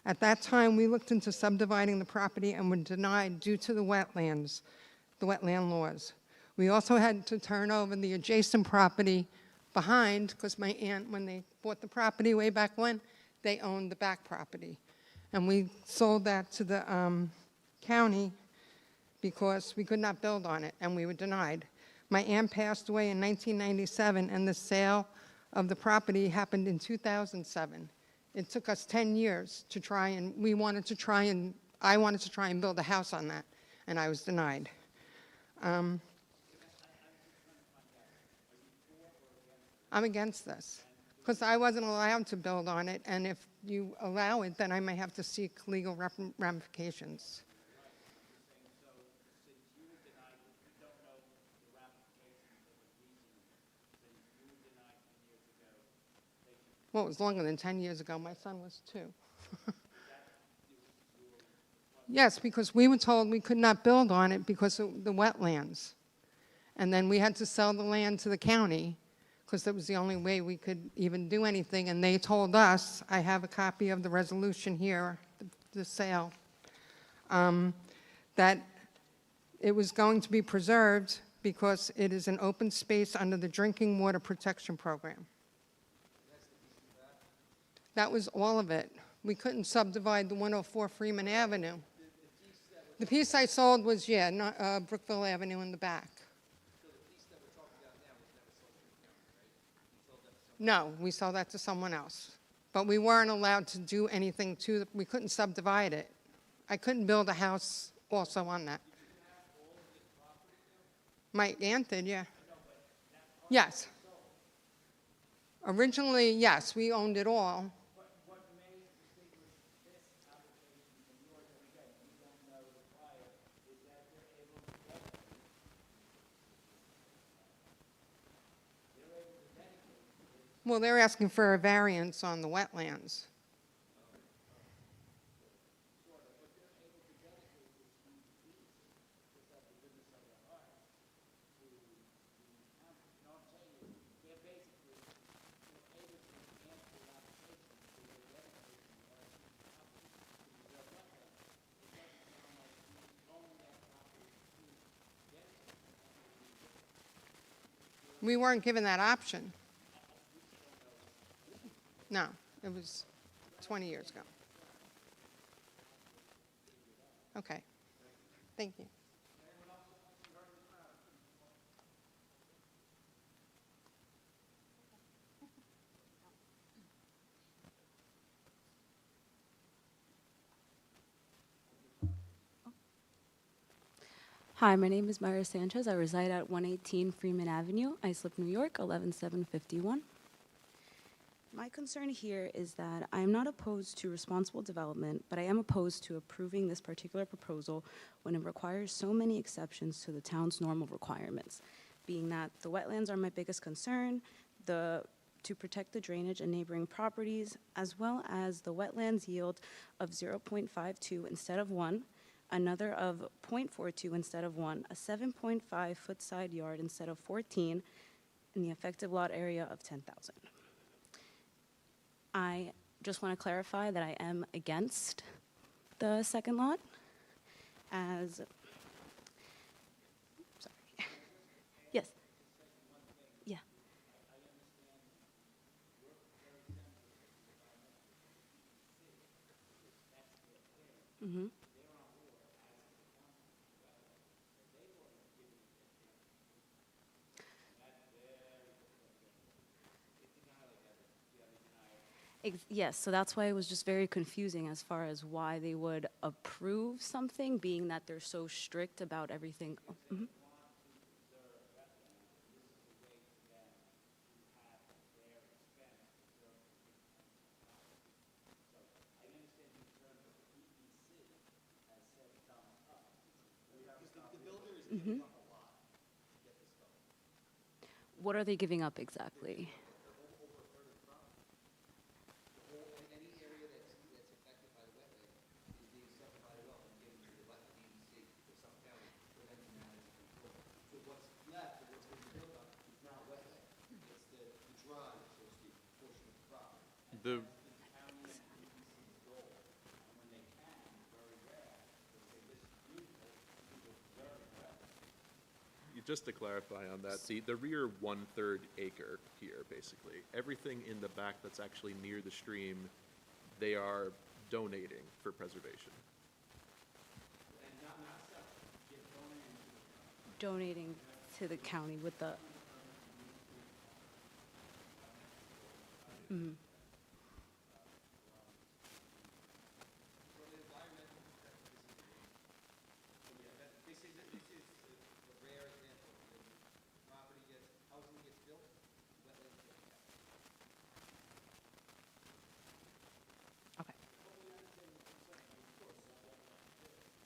At that time, we looked into subdividing the property and were denied due to the wetlands, the wetland laws. We also had to turn over the adjacent property behind, because my aunt, when they bought the property way back when, they owned the back property. And we sold that to the county because we could not build on it, and we were denied. My aunt passed away in 1997, and the sale of the property happened in 2007. It took us 10 years to try, and I wanted to try and build a house on that, and I was denied. I'm against this, because I wasn't allowed to build on it, and if you allow it, then I may have to seek legal ramifications. Well, it was longer than 10 years ago. My son was 2. Yes, because we were told we could not build on it because of the wetlands. And then we had to sell the land to the county because that was the only way we could even do anything. And they told us, I have a copy of the resolution here, the sale, that it was going to be preserved because it is an open space under the Drinking Water Protection Program. That was all of it. We couldn't subdivide the 104 Freeman Avenue. The piece I sold was, Brookville Avenue in the back. No, we sold that to someone else. But we weren't allowed to do anything to it. We couldn't subdivide it. I couldn't build a house also on that. My aunt did, yeah. Yes. Originally, yes, we owned it all. Well, they're asking for a variance on the wetlands. We weren't given that option. No, it was 20 years ago. Okay. Thank you. Hi, my name is Myra Sanchez. I reside at 118 Freeman Avenue, Islip, New York, 11751. My concern here is that I am not opposed to responsible development, but I am opposed to approving this particular proposal when it requires so many exceptions to the town's normal requirements, being that the wetlands are my biggest concern, to protect the drainage and neighboring properties, as well as the wetlands yield of 0.52 instead of 1, another of 0.42 instead of 1, a 7.5 foot side yard instead of 14, and the effective lot area of 10,000. I just want to clarify that I am against the second lot, as, sorry, yes, yeah. Mm-hmm. Yes, so that's why it was just very confusing as far as why they would approve something, being that they're so strict about everything. Oh, mhm. Mhm. What are they giving up exactly? The, just to clarify on that, the rear 1/3 acre here, basically, everything in the back that's actually near the stream, they are donating for preservation. Donating to the county with the. Mhm. Okay.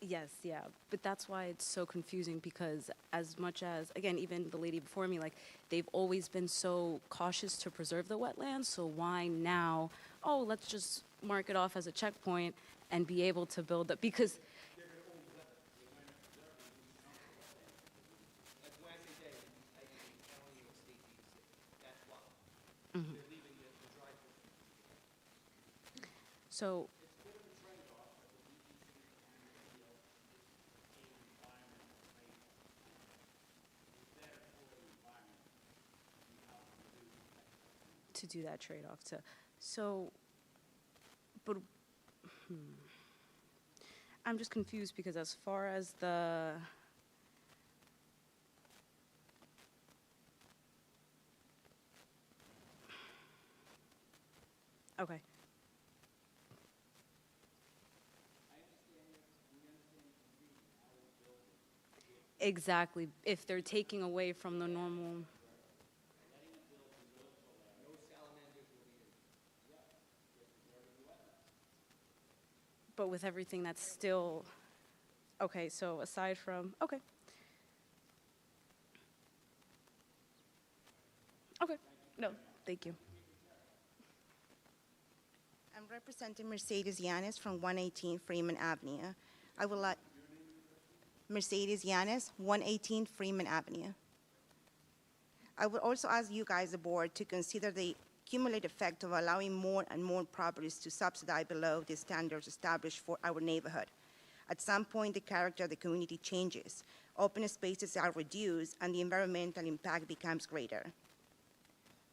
Yes, yeah, but that's why it's so confusing because as much as, again, even the lady before me, like, they've always been so cautious to preserve the wetlands, so why now, oh, let's just mark it off as a checkpoint and be able to build up, because. Mhm. So. To do that trade-off to, so, but, I'm just confused because as far as the, okay. Exactly, if they're taking away from the normal. But with everything that's still, okay, so aside from, okay. Okay, no, thank you. I'm representing Mercedes Yanes from 118 Freeman Avenue. I would like, Mercedes Yanes, 118 Freeman Avenue. I would also ask you guys, the board, to consider the cumulative effect of allowing more and more properties to subsidize below the standards established for our neighborhood. At some point, the character of the community changes. Open spaces are reduced, and the environmental impact becomes greater.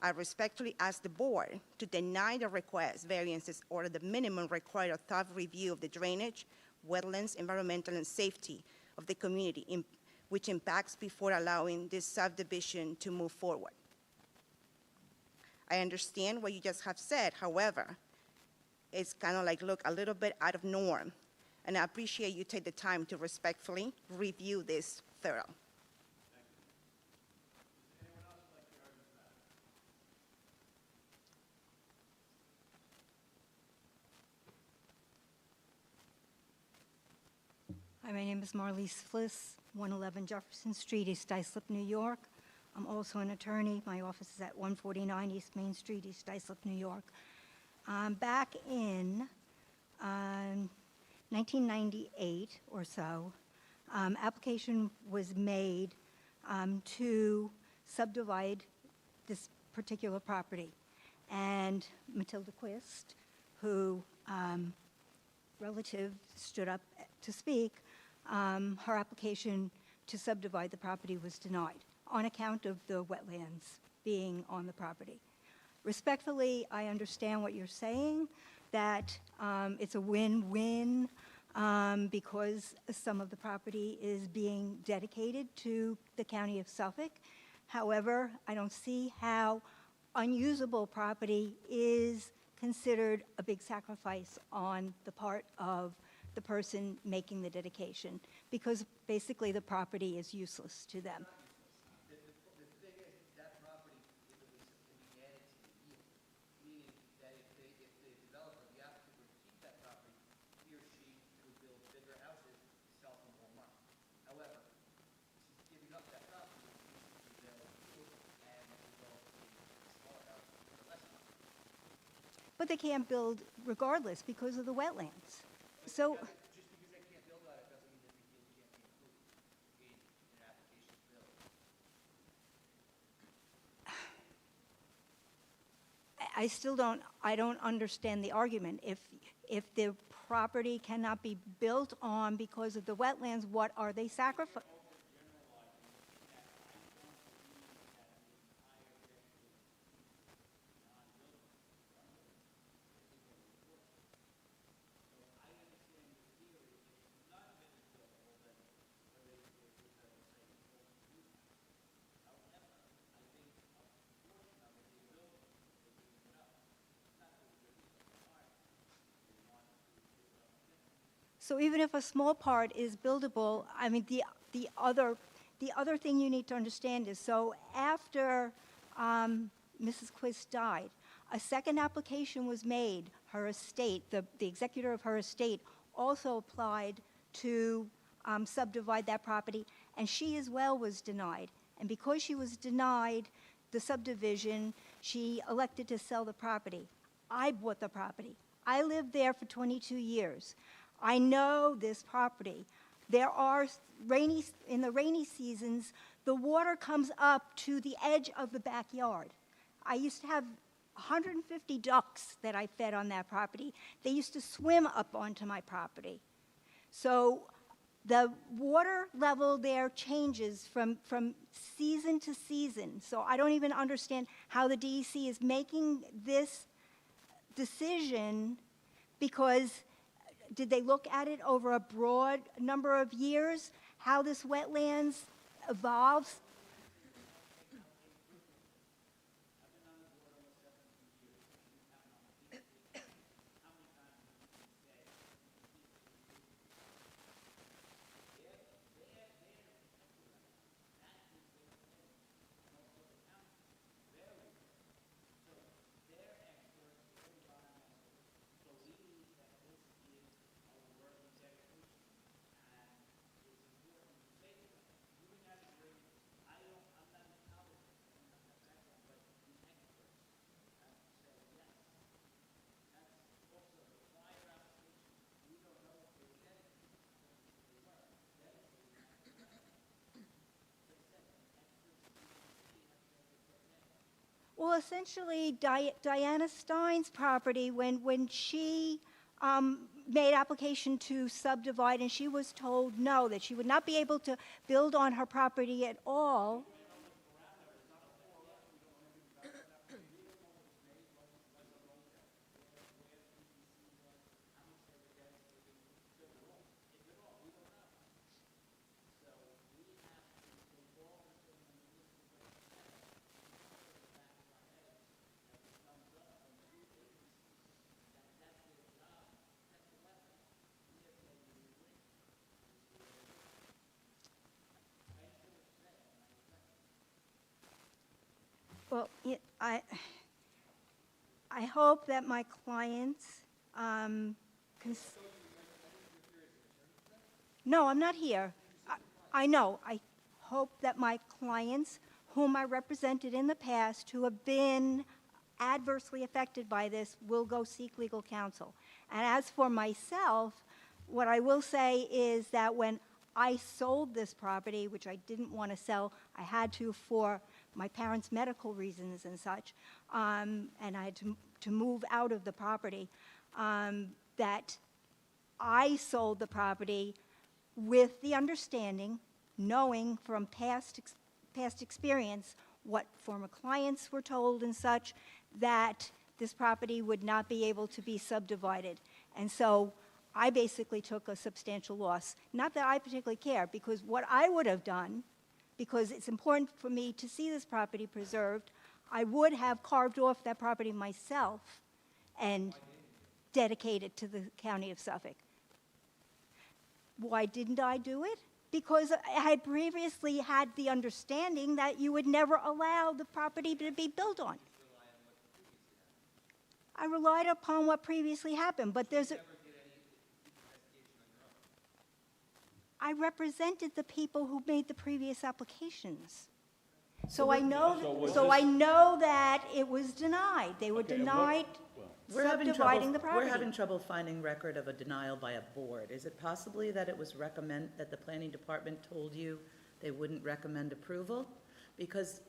I respectfully ask the board to deny the request variances or the minimum require a thorough review of the drainage, wetlands, environmental, and safety of the community, which impacts before allowing this subdivision to move forward. I understand what you just have said. However, it's kind of like, look, a little bit out of norm. And I appreciate you take the time to respectfully review this thorough. Hi, my name is Marlise Fliss, 111 Jefferson Street, East Islip, New York. I'm also an attorney. My office is at 149 East Main Street, East Islip, New York. Back in 1998 or so, application was made to subdivide this particular property. And Matilda Quist, who relative stood up to speak, her application to subdivide the property was denied on account of the wetlands being on the property. Respectfully, I understand what you're saying, that it's a win-win because some of the property is being dedicated to the county of Suffolk. However, I don't see how unusable property is considered a big sacrifice on the part of the person making the dedication, because basically the property is useless to them. The thing is, that property, if it was to be added to the yield, meaning that if the developer, the applicant were to keep that property, he or she could build bigger houses, sell for more money. However, giving up that property, means to build yield and develop a smaller house for less money. But they can't build regardless because of the wetlands. So, Just because they can't build on it doesn't mean that the yield can't be included in an application bill. I still don't understand the argument. If the property cannot be built on because of the wetlands, what are they sacrificing? So even if a small part is buildable, I mean, the other thing you need to understand is, so after Mrs. Quist died, a second application was made. Her estate, the executor of her estate, also applied to subdivide that property, and she as well was denied. And because she was denied the subdivision, she elected to sell the property. I bought the property. I lived there for 22 years. I know this property. There are in the rainy seasons, the water comes up to the edge of the backyard. I used to have 150 ducks that I fed on that property. They used to swim up onto my property. So the water level there changes from season to season. So I don't even understand how the DEC is making this decision, because did they look at it over a broad number of years, how this wetlands evolves? Well, essentially, Diana Stein's property, when she made application to subdivide, and she was told no, that she would not be able to build on her property at all. Well, I hope that my clients No, I'm not here. I know. I hope that my clients, whom I represented in the past, who have been adversely affected by this, will go seek legal counsel. And as for myself, what I will say is that when I sold this property, which I didn't want to sell, I had to for my parents' medical reasons and such, and I had to move out of the property, that I sold the property with the understanding, knowing from past experience what former clients were told and such, that this property would not be able to be subdivided. And so I basically took a substantial loss. Not that I particularly care, because what I would have done, because it's important for me to see this property preserved, I would have carved off that property myself and dedicated to the county of Suffolk. Why didn't I do it? Because I had previously had the understanding that you would never allow the property to be built on. I relied upon what previously happened, but there's a... I represented the people who made the previous applications. So I know that it was denied. They were denied subdividing the property. We're having trouble finding record of a denial by a board. Is it possibly that it was that the planning department told you they wouldn't recommend approval? Because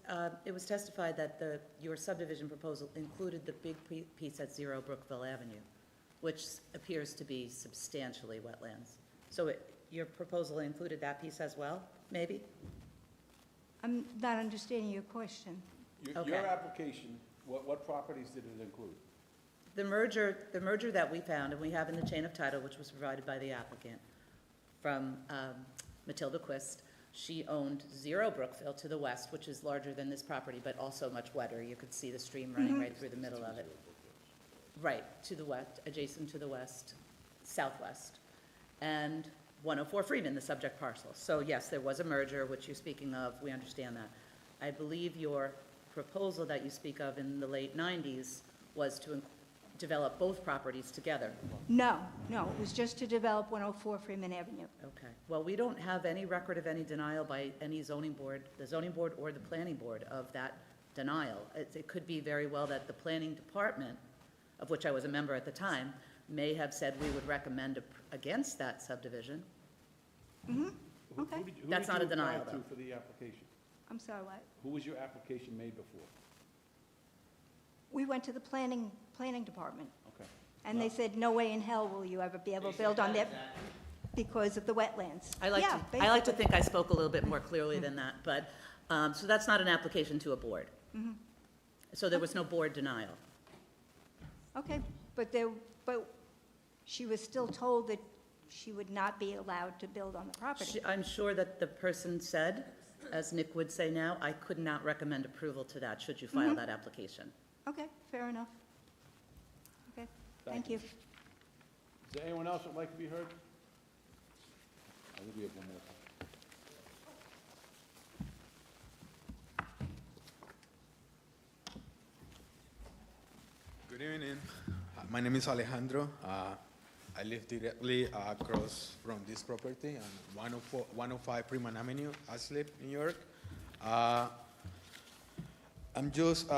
it was testified that your subdivision proposal included the big piece at 0 Brookville Avenue, which appears to be substantially wetlands. So your proposal included that piece as well, maybe? I'm not understanding your question. Your application, what properties did it include? The merger that we found, and we have in the chain of title, which was provided by the applicant from Matilda Quist, she owned 0 Brookville to the west, which is larger than this property, but also much wetter. You could see the stream running right through the middle of it. Right, to the west, adjacent to the west, southwest. And 104 Freeman, the subject parcel. So yes, there was a merger, which you're speaking of. We understand that. I believe your proposal that you speak of in the late 90s was to develop both properties together. No, it was just to develop 104 Freeman Avenue. Okay. Well, we don't have any record of any denial by any zoning board, the zoning board or the planning board, of that denial. It could be very well that the planning department, of which I was a member at the time, may have said we would recommend against that subdivision. Okay. That's not a denial, Who did you apply though. to for the application? I'm sorry, what? Who was your application made before? We went to the planning department, Okay. and they said, no way in hell will you ever be able to build on that because of the wetlands. I like to basically. think I spoke a little bit more clearly than that, but, so that's not an application to a board. So there was no board denial. Okay, but she was still told that she would not be allowed to build on the property. I'm sure that the person said, as Nick would say now, I could not recommend approval to that, should you file that application. Okay, fair enough. Okay, thank you. Is there anyone else that would like to be heard? I think we have one more. Good evening. My name is Alejandro. I live directly across from this property on 105 Freeman Avenue, Islip, New York. I'm just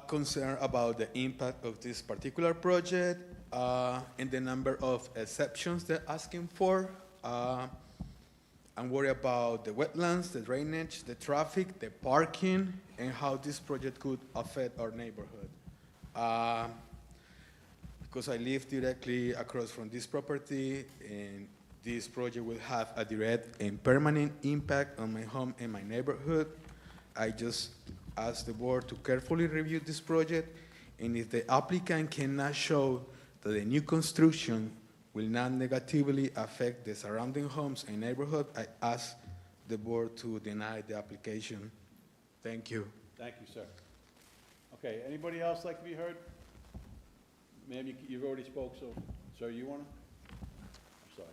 concerned about the impact of this particular project and the number of exceptions they're asking for. I'm worried about the wetlands, the drainage, the traffic, the parking, and how this project could affect our neighborhood. Because I live directly across from this property, and this project will have a direct and permanent impact on my home and my neighborhood. I just ask the board to carefully review this project, and if the applicant cannot show that the new construction will not negatively affect the surrounding homes and neighborhood, I ask the board to deny the application. Thank you. Thank you, sir. Okay, anybody else like to be heard? Ma'am, you've already spoke, so, sir, you want to? I'm sorry.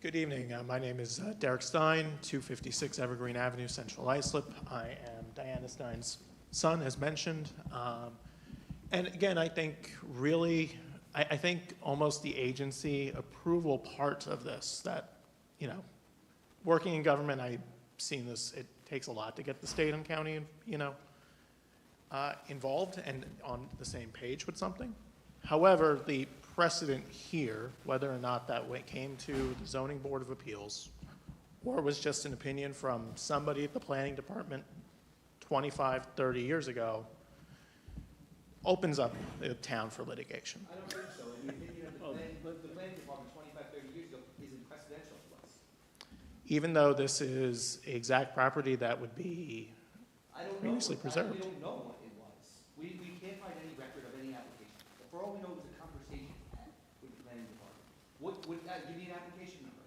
Good evening. My name is Derek Stein, 256 Evergreen Avenue, Central Islip. I am Diana Stein's son, as mentioned. And again, I think really, I think almost the agency approval part of this, that, you know, working in government, I've seen this, it takes a lot to get the state and county, you know, involved and on the same page with something. However, the precedent here, whether or not that came to the Zoning Board of Appeals, or was just an opinion from somebody at the planning department 25, 30 years ago, opens up the town for litigation. I don't think so. The opinion of the planning department 25, 30 years ago isn't precedential to us. Even though this is the exact property that would be I don't know. previously preserved. We don't know what it was. We can't find any record of any application. give me an application number.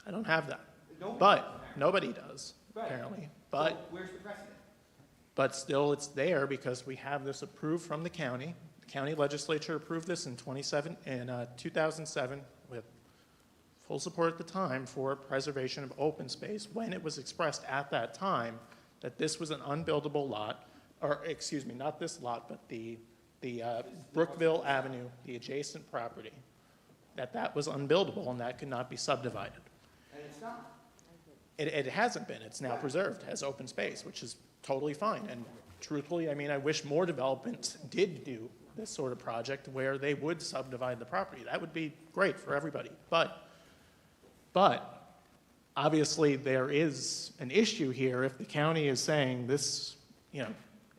I don't have that. Nobody But, does. nobody does, Right. apparently. So But, where's the precedent? but still, it's there because we have this approved from the county. The county legislature approved this in 2007 with full support at the time for preservation of open space when it was expressed at that time that this was an unbuildable lot, or excuse me, not this lot, but the Brookville Avenue, the adjacent property, that was unbuildable and that could not be subdivided. And it's not. It hasn't been. It's now preserved as open space, which is totally fine. And truthfully, I mean, I wish more developments did do this sort of project where they would subdivide the property. That would be great for everybody. But obviously, there is an issue here if the county is saying this, you know,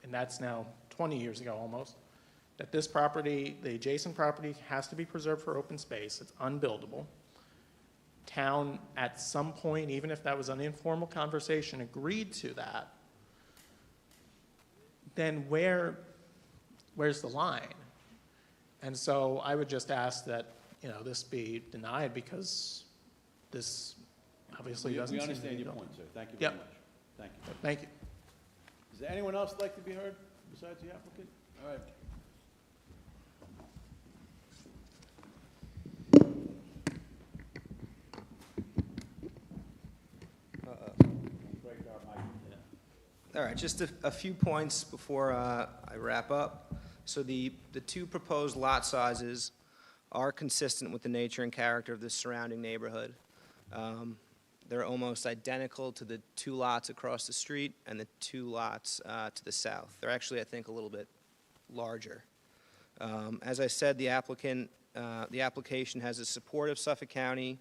and that's now 20 years ago almost, that this property, the adjacent property, has to be preserved for open space. It's unbuildable. Town, at some point, even if that was an informal conversation, agreed to that, then where's the line? And so I would just ask that, you know, this be denied because this obviously doesn't We seem to understand be your built. point, sir. Thank you Yep. very much. Thank you. Thank you. Is there anyone else like to be heard besides the applicant? All right. All right, just a few points before I wrap up. So the two proposed lot sizes are consistent with the nature and character of the surrounding neighborhood. They're almost identical to the two lots across the street and the two lots to the south. They're actually, I think, a little bit larger. As I said, the application has the support of Suffolk County,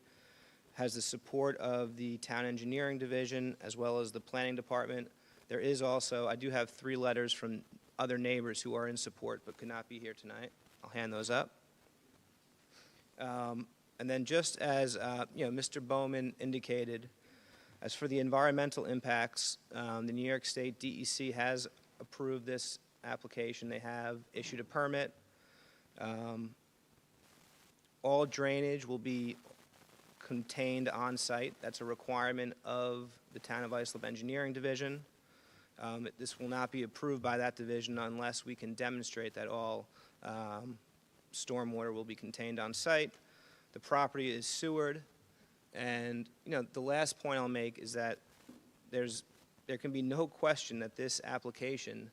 has the support of the Town Engineering Division, as well as the Planning Department. There is also, I do have 3 letters from other neighbors who are in support but could not be here tonight. I'll hand those up. And then just as, Mr. Bowman indicated, as for the environmental impacts, the New York State DEC has approved this application. They have issued a permit. All drainage will be contained on site. That's a requirement of the Town of Islip Engineering Division. This will not be approved by that division unless we can demonstrate that all stormwater will be contained on site. The property is sewered, and the last point I'll make is that there can be no question that this application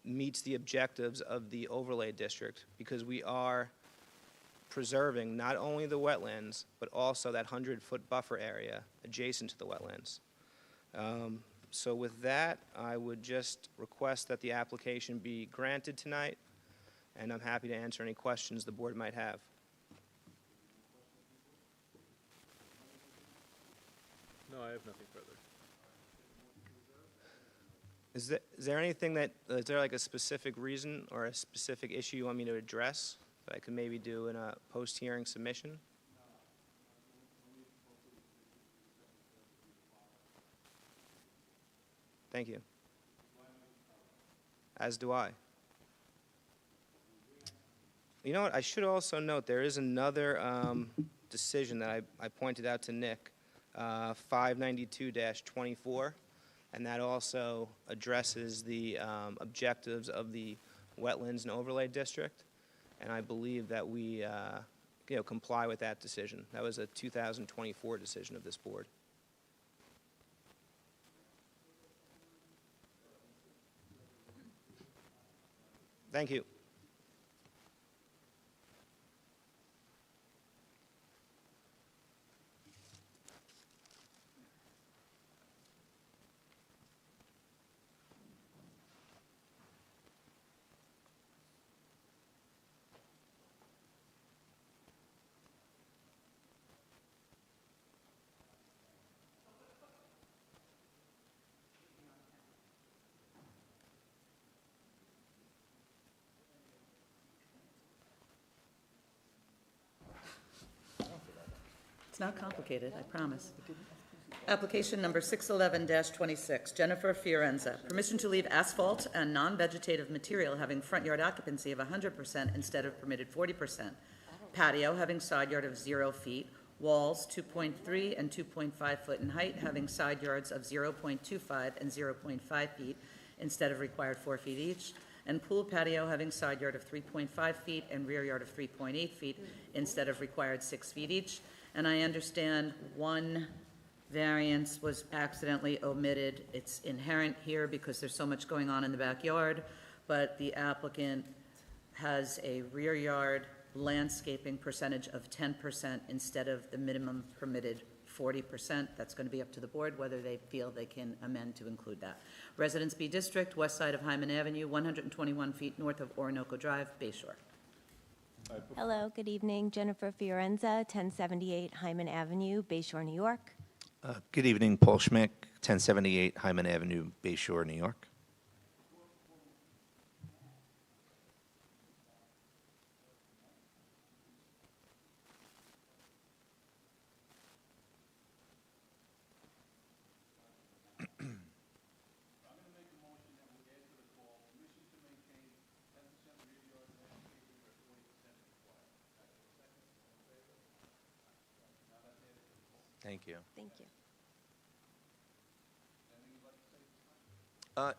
meets the objectives of the overlay district, because we are preserving not only the wetlands but also that 100-foot buffer area adjacent to the wetlands. So with that, I would just request that the application be granted tonight, and I'm happy to answer any questions the board might have. No, I have nothing further. Is there anything is there like a specific reason or a specific issue you want me to address that I could maybe do in a post-hearing submission? Thank you. As do I. You know what, I should also note, there is another decision that I pointed out to Nick, 592-24, and that also addresses the objectives of the Wetlands and Overlay District, and I believe that we comply with that decision. That was a 2024 decision of this board. Thank you. It's not complicated, I promise. Application number 611-26, Jennifer Fiorenza. Permission to leave asphalt and non-vegetative material having front yard occupancy of 100% instead of permitted 40% patio having side yard of 0 feet, walls 2.3 and 2.5 foot in height, having side yards of 0.25 and 0.5 feet instead of required 4 feet each, and pool patio having side yard of 3.5 feet and rear yard of 3.8 feet instead of required 6 feet each. And I understand one variance was accidentally omitted. It's inherent here because there's so much going on in the backyard, but the applicant has a rear yard landscaping percentage of 10% instead of the minimum permitted 40%. That's going to be up to the board whether they feel they can amend to include that. Residence B District, west side of Hyman Avenue, 121 feet north of Orinoco Drive, Bay Shore. Hello, good evening. Jennifer Fiorenza, 1078 Hyman Avenue, Bay Shore, New York. Good evening, Paul Schmick, 1078 Hyman Avenue, Bay Shore, New York. Thank you. Thank you.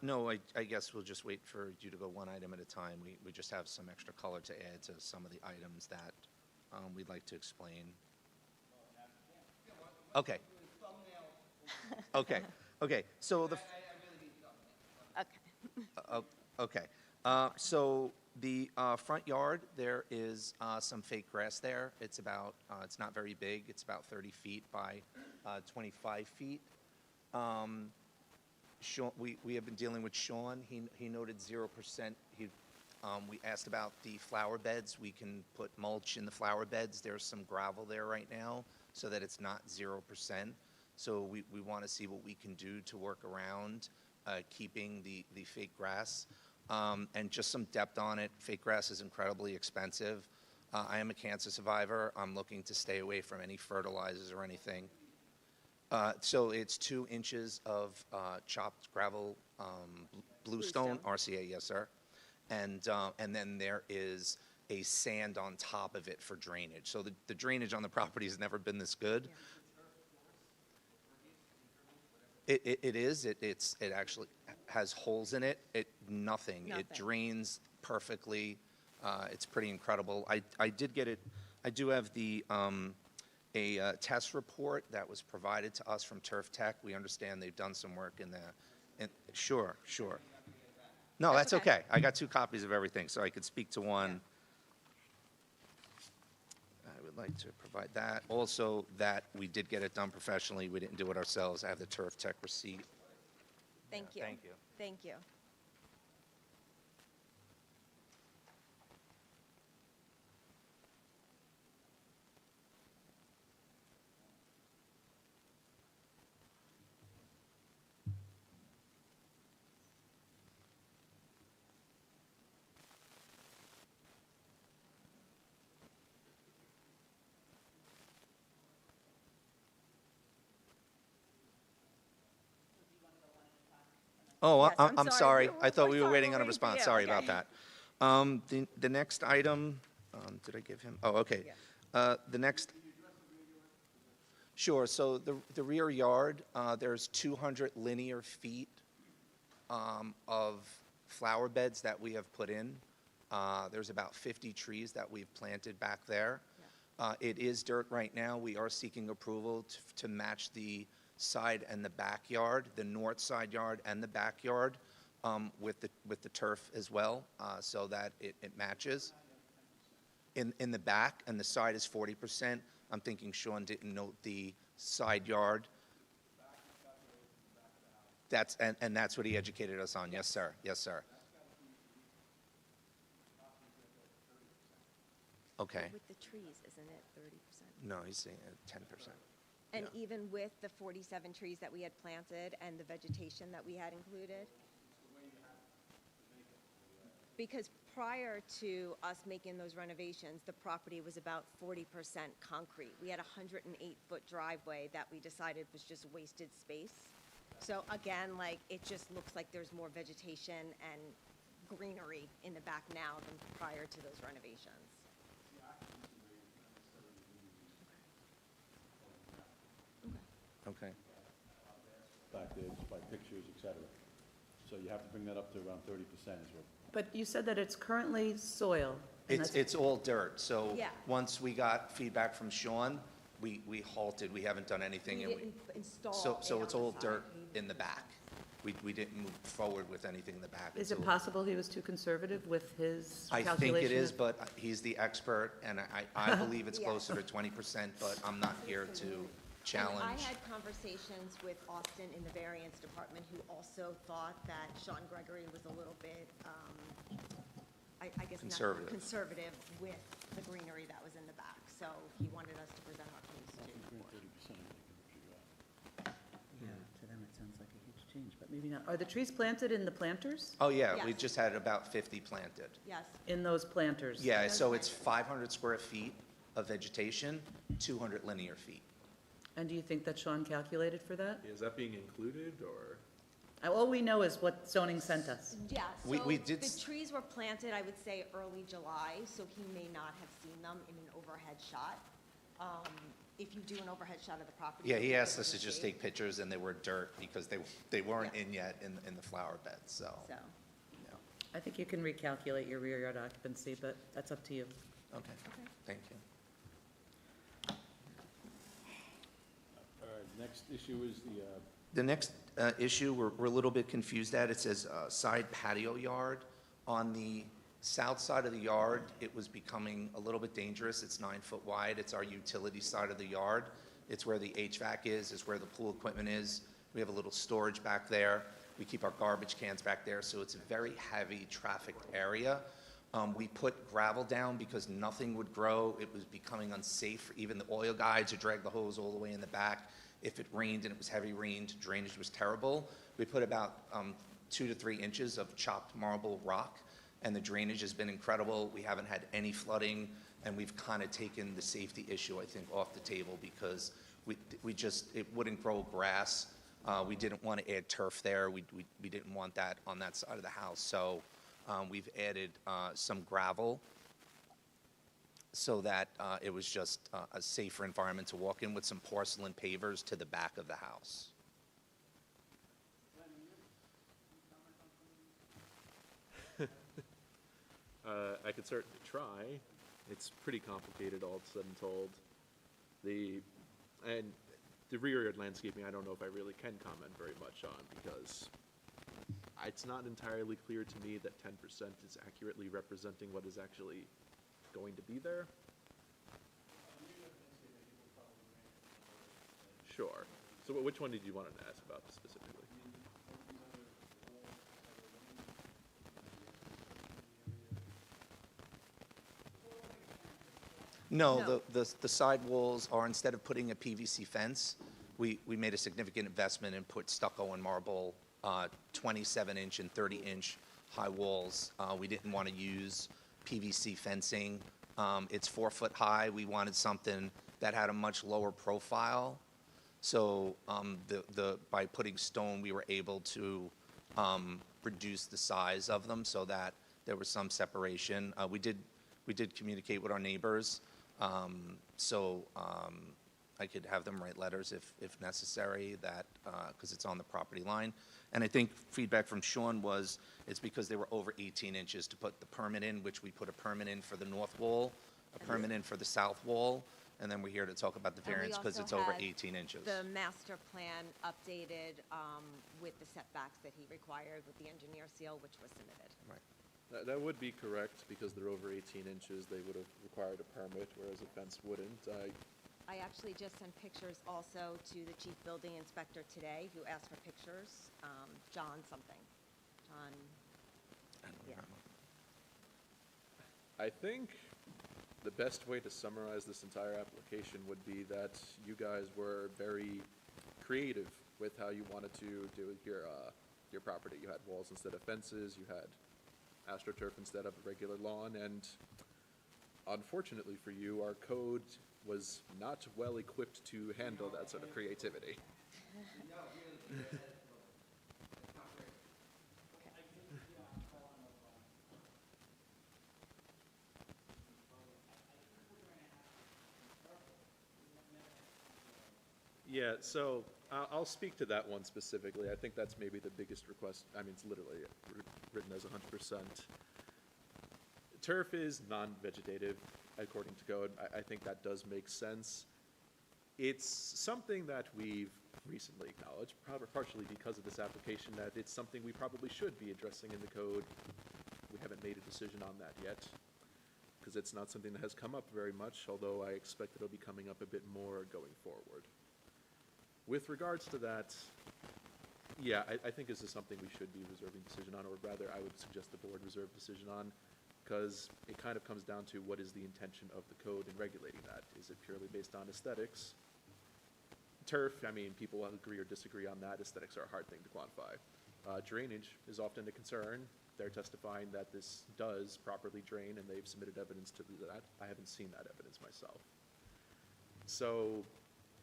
No, I guess we'll just wait for you to go one item at a time. We just have some extra color to add to some of the items that we'd like to explain. Okay. Okay. So the. Okay. So the front yard, there is some fake grass there. It's about, it's not very big. It's about 30 feet by 25 feet. Sean, we have been dealing with Sean. He noted 0%. We asked about the flower beds. We can put mulch in the flower beds. There's some gravel there right now so that it's not 0%. So we want to see what we can do to work around keeping the fake grass. And just some depth on it. Fake grass is incredibly expensive. I am a cancer survivor. I'm looking to stay away from any fertilizers or anything. So it's 2 inches of chopped gravel, bluestone, RCA, yes, sir. And then there is a sand on top of it for drainage. So the drainage on the property has never been this good. It is. It actually has holes in it. Nothing. It drains perfectly. It's pretty incredible. I did get it. I do have the a test report that was provided to us from Turf Tech. We understand they've done some work in the. Sure. No, that's okay. I got 2 copies of everything, so I could speak to one. I would like to provide that. Also, that we did get it done professionally. We didn't do it ourselves. I have the Turf Tech receipt. Thank you. Thank you. Thank you. Oh, Yes, I'm sorry. We're- I thought we're we were sorry, waiting we're on a waiting for response. you. Sorry Okay. about that. The next item, did I give him? Oh, okay. The next. Sure. So the rear yard, there's 200 linear feet of flower beds that we have put in. There's about 50 trees that we've planted back there. It is dirt right now. We are seeking approval to match the side and the backyard, the north side yard and the backyard, with the turf as well, so that it matches. In the back, and the side is 40%. I'm thinking Sean didn't note the side yard. That's what he educated us on. Yes, sir. Yes, sir. Okay. With the trees, isn't it 30%? No, he's saying 10%. And even with the 47 trees that we had planted and the vegetation that we had included? Because prior to us making those renovations, the property was about 40% concrete. We had a 108-foot driveway that we decided was just wasted space. So again, like, it just looks like there's more vegetation and greenery in the back now than prior to those renovations. Okay. back there, just by pictures, et cetera. So you have to bring that up to around 30% is what. But you said that it's currently soil. and that's- It's all dirt, so Yeah. once we got feedback from Sean, we halted, we haven't done anything. We and didn't install So it it's on the all side. dirt in the back. We didn't move forward with anything in the back. Is It's it all- possible he was too conservative with his I calculation? think it is, of- but he's the expert, and I believe it's Yeah. closer to 20%, but I'm not here to And challenge. I had conversations with Austin in the variance department, who also thought that Sean Gregory was a little bit, I guess, Conservative. not conservative with the greenery that was in the back. So he wanted us to present our case to the board. 30%. Yeah, to them it sounds like a huge change, but maybe not. Are the trees planted in the planters? Oh, yeah, we Yes. just had about 50 planted. Yes. In those planters? Yeah, so it's 500 square feet of vegetation, 200 linear feet. And do you think that Sean calculated for that? Is that being included, or? All we know is what zoning sent us. Yeah, We- so we did the s- trees were planted, I would say, early July, so he may not have seen them in an overhead shot. If you do an overhead shot of the property. Yeah, he you'll be asked able us to just see. take pictures, and they were dirt, because they weren't in yet in the flower beds, so. So, I think you can recalculate your rear yard occupancy, but that's up to you. Okay, thank you. All right, next issue is The next issue, we're a little bit confused at. It says side patio yard. On the south side of the yard, it was becoming a little bit dangerous. It's 9 foot wide. It's our utility side of the yard. It's where the HVAC is, it's where the pool equipment is. We have a little storage back there. We keep our garbage cans back there, so it's a very heavy trafficked area. We put gravel down because nothing would grow. It was becoming unsafe for even the oil guys to drag the hose all the way in the back. If it rained and it was heavy rain, drainage was terrible. We put about 2 to 3 inches of chopped marble rock, and the drainage has been incredible. We haven't had any flooding, and we've kind of taken the safety issue, I think, off the table because it wouldn't grow grass. We didn't want to add turf there. We didn't want that on that side of the house. So we've added some gravel so that it was just a safer environment to walk in with some porcelain pavers to the back of the house. I could certainly try. It's pretty complicated, all said and told. And the rear yard landscaping, I don't know if I really can comment very much on, because it's not entirely clear to me that 10% is accurately representing what is actually going to be there. Sure. So which one did you want to ask about specifically? No, the side walls are, instead of putting a PVC fence, we made a significant investment and put stucco and marble, 27-inch and 30-inch high walls. We didn't want to use PVC fencing. It's 4 foot high. We wanted something that had a much lower profile. So by putting stone, we were able to reduce the size of them so that there was some separation. We did communicate with our neighbors. I could have them write letters if necessary, because it's on the property line. And I think feedback from Sean was it's because they were over 18 inches to put the permit in, which we put a permit in for the north wall, a permit in for the south wall, and then we're here to talk about the And we variance because also it's over had 18 inches. the master plan updated with the setbacks that he required with the engineer seal, which was submitted. Right. That would be correct, because they're over 18 inches, they would have required a permit, whereas a fence wouldn't. I actually just sent pictures also to the chief building inspector today, who asked for pictures, John something. John, yeah. I think the best way to summarize this entire application would be that you guys were very creative with how you wanted to do your property. You had walls instead of fences, you had AstroTurf instead of a regular lawn, and unfortunately for you, our code was not well equipped to handle that sort of creativity. Yeah, so I'll speak to that one specifically. I think that's maybe the biggest request. I mean, it's literally written as 100%. Turf is non-vegetative according to code. I think that does make sense. It's something that we've recently acknowledged, partially because of this application, that it's something we probably should be addressing in the code. We haven't made a decision on that yet, because it's not something that has come up very much, although I expect it'll be coming up a bit more going forward. With regards to that, yeah, I think this is something we should be reserving decision on, or rather, I would suggest the board reserve decision on, because it kind of comes down to what is the intention of the code in regulating that. Is it purely based on aesthetics? Turf, I mean, people agree or disagree on that. Aesthetics are a hard thing to quantify. Drainage is often a concern. They're testifying that this does properly drain, and they've submitted evidence to that. I haven't seen that evidence myself. So,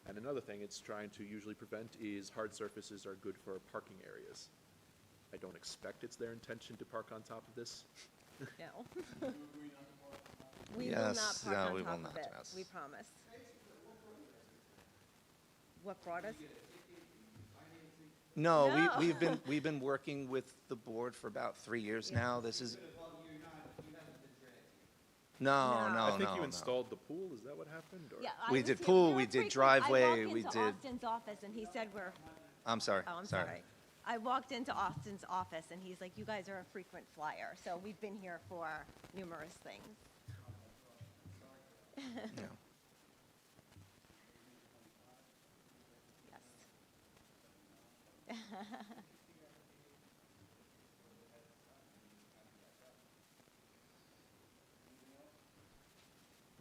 and another thing it's trying to usually prevent is hard surfaces are good for parking areas. I don't expect it's their intention to park on top of this. No. We will Yes, not park no, on we will top not, of it, yes. we promise. What brought us? No, No. we've been working with the board for about 3 years now. This is, no, I no, think no, you no. installed the pool, is that what happened? Or? Yeah, We was did here- pool, were we did frequent. driveway, I walked we into did- Austin's office and he said we're, I'm sorry, oh, I'm sorry. I walked into Austin's office and he's like, you guys are a frequent flyer, so we've been here for numerous things. Yeah. Yes.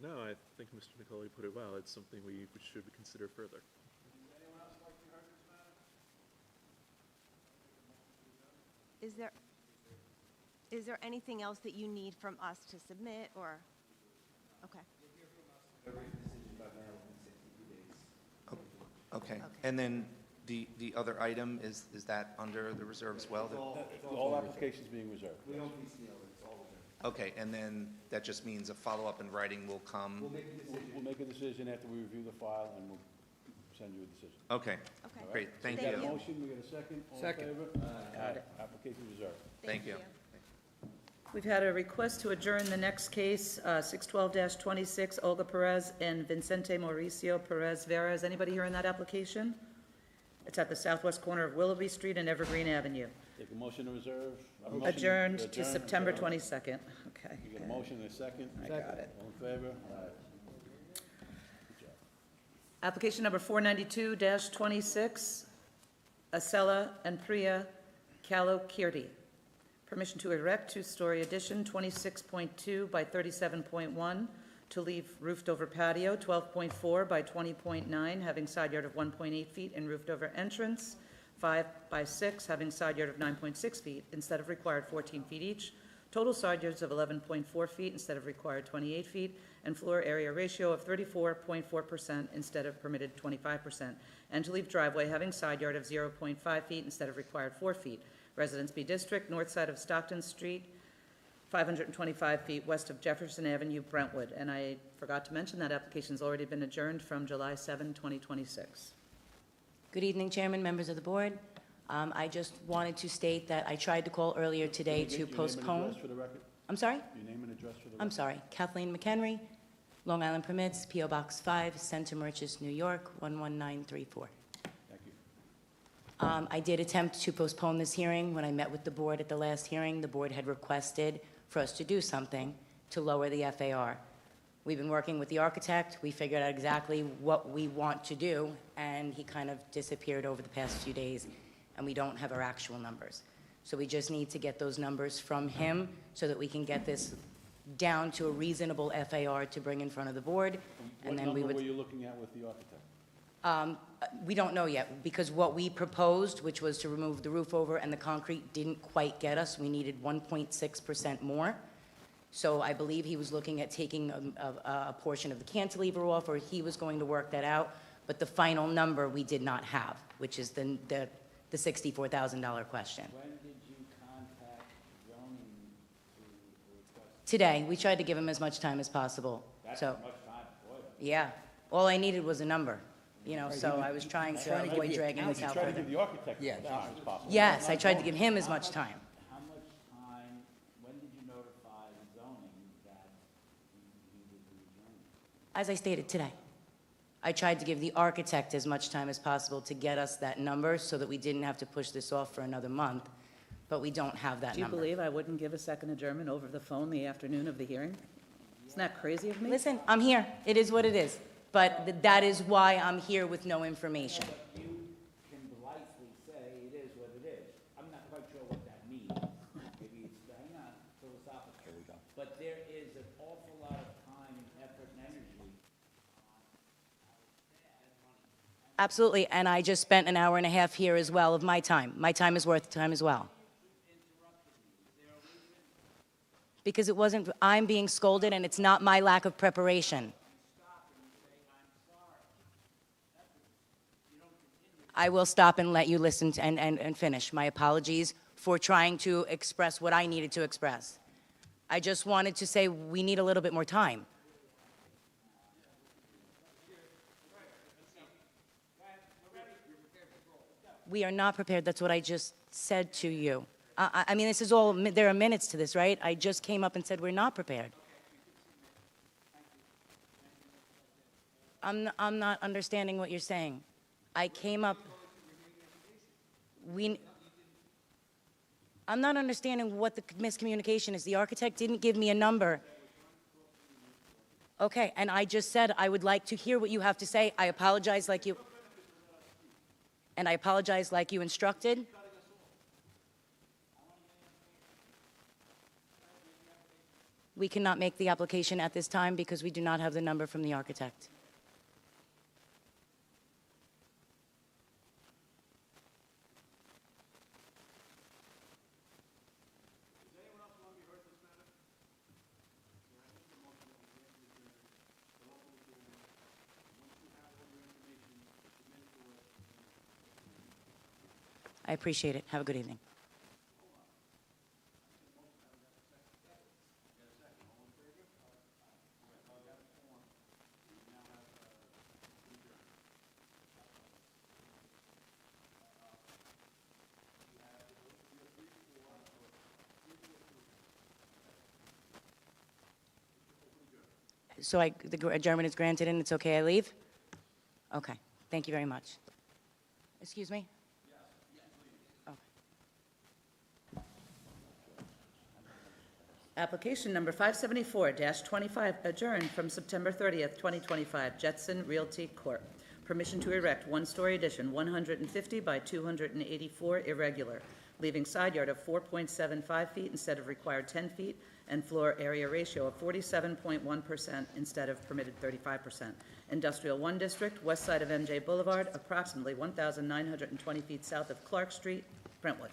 No, I think Mr. Nicoli put it well. It's something we should consider further. Is there anything else that you need from us to submit, or? Okay. Okay, and then the other item, is that under the reserve as well? All applications being reserved. Okay, and then that just means a follow-up in writing will come? We'll make a decision after we review the file, and we'll send you a decision. Okay, Okay. great, thank We got a you. motion, we got a second, all in Second. favor? Aye. Application reserved. Thank you. We've had a request to adjourn the next case, 612-26, Olga Perez and Vincente Mauricio Perez Vera. Is anybody here in that application? It's at the southwest corner of Willoughby Street and Evergreen Avenue. Take a motion to reserve. a motion Adjourned to adjourn, September reserve. 22nd. Okay. We got a motion and a second. I got it. All in favor? Aye. Application number 492-26, Acela and Priya Kalokirti. Permission to erect two-story addition, 26.2 by 37.1, to leave roofed-over patio, 12.4 by 20.9, having side yard of 1.8 feet and roofed-over entrance, 5 by 6, having side yard of 9.6 feet instead of required 14 feet each, total side yards of 11.4 feet instead of required 28 feet, and floor area ratio of 34.4% instead of permitted 25%, and to leave driveway having side yard of 0.5 feet instead of required 4 feet. Residence B District, north side of Stockton Street, 525 feet west of Jefferson Avenue, Brentwood. And I forgot to mention that application's already been adjourned from July 7, 2026. Good evening, Chairman, members of the board. I just wanted to state that I tried to call earlier today Can you to get your name and postpone. address for the record? I'm sorry? Your name and address for the record? I'm sorry. Kathleen McHenry, Long Island Permits, P.O. Box 5, Center Merchants, New York, 11934. Thank you. I did attempt to postpone this hearing. When I met with the board at the last hearing, the board had requested for us to do something to lower the FAR. We've been working with the architect. We figured out exactly what we want to do, and he kind of disappeared over the past few days, and we don't have our actual numbers. So we just need to get those numbers from him so that we can get this down to a reasonable FAR to bring in front of the board, and then we What would... number were you looking at with the architect? We don't know yet, because what we proposed, which was to remove the roof over and the concrete, didn't quite get us. We needed 1.6% more. So I believe he was looking at taking a portion of the cantilever off, or he was going to work that out. But the final number we did not have, which is the $64,000 question. When did you contact zoning to request? Today, we tried to give him as much time as possible. That's So, much time, boy. yeah, all I needed was a number. you know, so I was trying to avoid dragging this out Try to further. give the architect as much time as possible. Yes, I tried to give him as much time. How much time, when did you notify the zoning that he would be adjourned? As I stated today, I tried to give the architect as much time as possible to get us that number so that we didn't have to push this off for another month, but we don't have that Do you number. believe I wouldn't give a second adjournment over the phone the afternoon of the hearing? Isn't that crazy of me? Listen, I'm here. It is what it is. But that is why I'm here with no information. You can blithely say it is what it is. I'm not quite sure what that means. Maybe it's, hang on, philosophical. Here we go. But there is an awful lot of time and effort and energy. Absolutely, and I just spent an hour and a half here as well of my time. My time is worth time as well. Because it wasn't, I'm being scolded and it's not my lack of preparation. I will stop and let you listen to, and finish. My apologies for trying to express what I needed to express. I just wanted to say we need a little bit more time. We are not prepared. That's what I just said to you. I mean, this is all, there are minutes to this, right? I just came up and said we're not prepared. I'm not understanding what you're saying. I came up, I'm not understanding what the miscommunication is. The architect didn't give me a number. Okay, and I just said I would like to hear what you have to say. I apologize like you, and I apologize like you instructed. We cannot make the application at this time because we do not have the number from the architect. I appreciate it. Have a good evening. So the adjournment is granted and it's okay I leave? Okay. Thank you very much. Excuse me? Application number 574-25, adjourned from September 30th, 2025, Jetson Realty Corp. Permission to erect one-story addition, 150 by 284 irregular, leaving side yard of 4.75 feet instead of required 10 feet, and floor area ratio of 47.1% instead of permitted 35%. Industrial 1 District, west side of MJ Boulevard, approximately 1,920 feet south of Clark Street, Brentwood.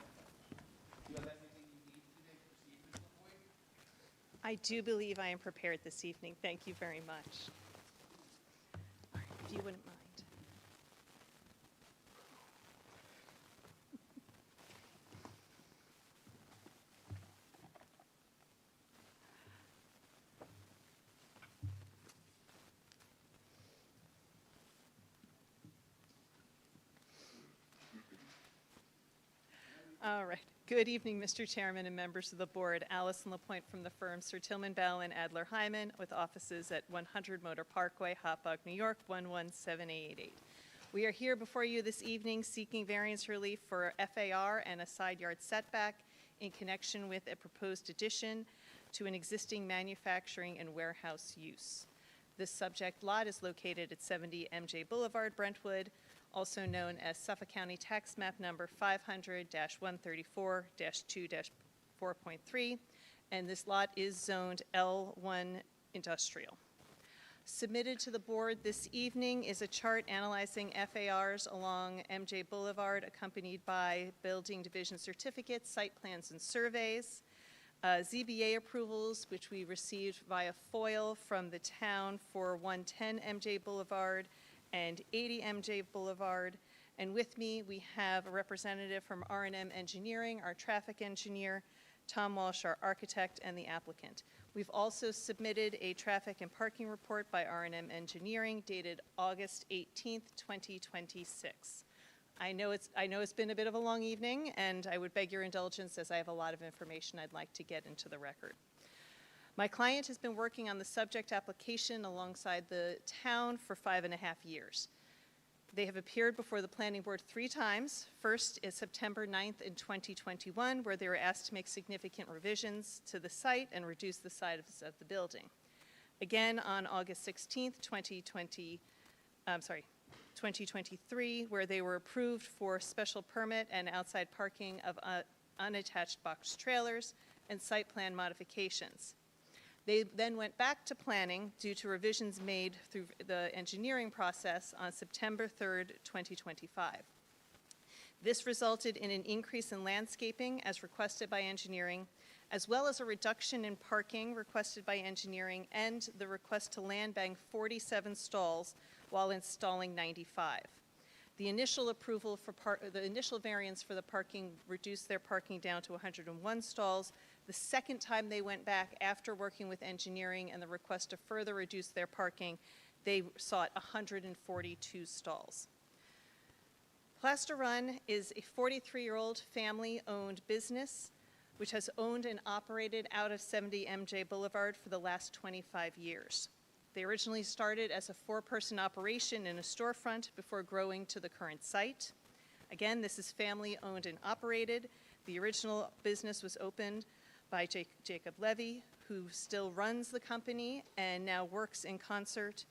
I do believe I am prepared this evening. Thank you very much. If you wouldn't mind. All right. Good evening, Mr. Chairman and members of the board. Allison LaPointe from the firm Sir Tillman Bell and Adler Hyman with offices at 100 Motor Parkway, Hopog, New York, 11788. We are here before you this evening seeking variance relief for FAR and a side yard setback in connection with a proposed addition to an existing manufacturing and warehouse use. This subject lot is located at 70 MJ Boulevard, Brentwood, also known as Suffolk County Tax Map Number 500-134-2-4.3, and this lot is zoned L1 Industrial. Submitted to the board this evening is a chart analyzing FARs along MJ Boulevard, accompanied by building division certificates, site plans, and surveys. ZBA approvals, which we received via FOIL from the town for 110 MJ Boulevard and 80 MJ Boulevard. And with me, we have a representative from R&M Engineering, our traffic engineer, Tom Walsh, our architect, and the applicant. We've also submitted a traffic and parking report by R&M Engineering dated August 18th, 2026. I know it's been a bit of a long evening, and I would beg your indulgence as I have a lot of information I'd like to get into the record. My client has been working on the subject application alongside the town for 5.5 years. They have appeared before the planning board 3 times. First is September 9th in 2021, where they were asked to make significant revisions to the site and reduce the size of the building. Again, on August 16th, 2023, where they were approved for special permit and outside parking of unattached box trailers and site plan modifications. They then went back to planning due to revisions made through the engineering process on September 3rd, 2025. This resulted in an increase in landscaping as requested by engineering, as well as a reduction in parking requested by engineering and the request to land bank 47 stalls while installing 95. The initial approval for the initial variance for the parking reduced their parking down to 101 stalls. The second time they went back after working with engineering and the request to further reduce their parking, they sought 142 stalls. Plaster Run is a 43-year-old family-owned business which has owned and operated out of 70 MJ Boulevard for the last 25 years. They originally started as a 4-person operation in a storefront before growing to the current site. Again, this is family-owned and operated. The original business was opened by Jacob Levy, who still runs the company and now works in concert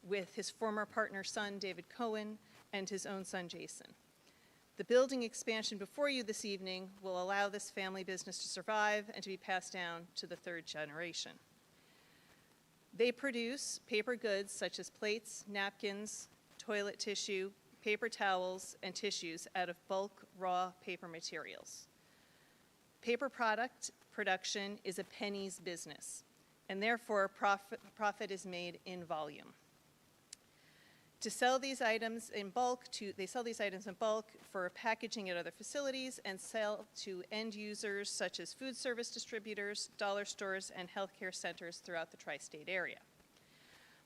with his former partner son, David Cohen, and his own son, Jason. The building expansion before you this evening will allow this family business to survive and to be passed down to the 3rd generation. They produce paper goods such as plates, napkins, toilet tissue, paper towels, and tissues out of bulk raw paper materials. Paper product production is a pennies business, and therefore profit is made in volume. To sell these items in bulk, they sell these items in bulk for packaging at other facilities and sell to end users such as food service distributors, dollar stores, and healthcare centers throughout the tri-state area.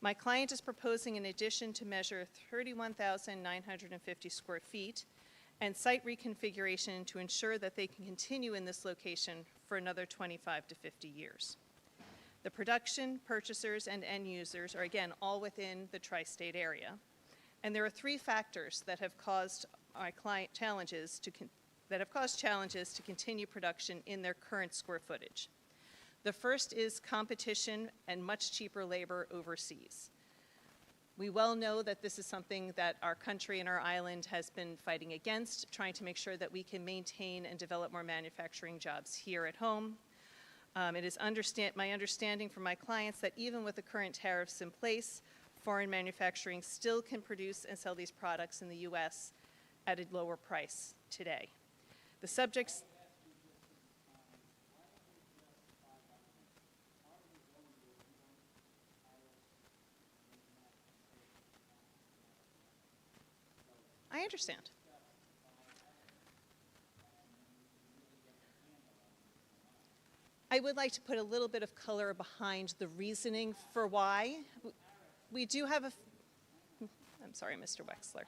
My client is proposing an addition to measure 31,950 square feet and site reconfiguration to ensure that they can continue in this location for another 25 to 50 years. The production, purchasers, and end users are again all within the tri-state area. And there are 3 factors that have caused my client challenges to continue production in their current square footage. The first is competition and much cheaper labor overseas. We well know that this is something that our country and our island has been fighting against, trying to make sure that we can maintain and develop more manufacturing jobs here at home. It is my understanding from my clients that even with the current tariffs in place, foreign manufacturing still can produce and sell these products in the U.S. at a lower price today. The subjects. I understand. I would like to put a little bit of color behind the reasoning for why. We do have I'm sorry, Mr. Wexler.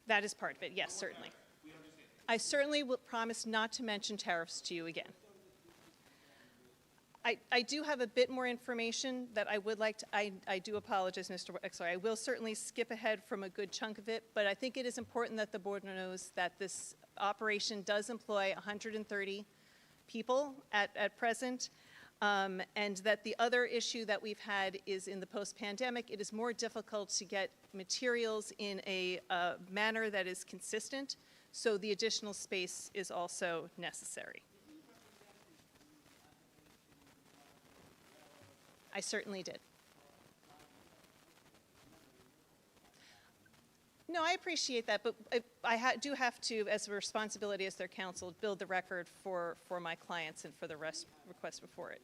That is part of it, yes, certainly. I certainly will promise not to mention tariffs to you again. I do have a bit more information that I would like to, I do apologize, Mr. Wexler. I will certainly skip ahead from a good chunk of it, but I think it is important that the board knows that this operation does employ 130 people at present, and that the other issue that we've had is in the post-pandemic, it is more difficult to get materials in a manner that is consistent, so the additional space is also necessary. I certainly did. No, I appreciate that, but do have to, as a responsibility as their counsel, build the record for my clients and for the rest requests before it.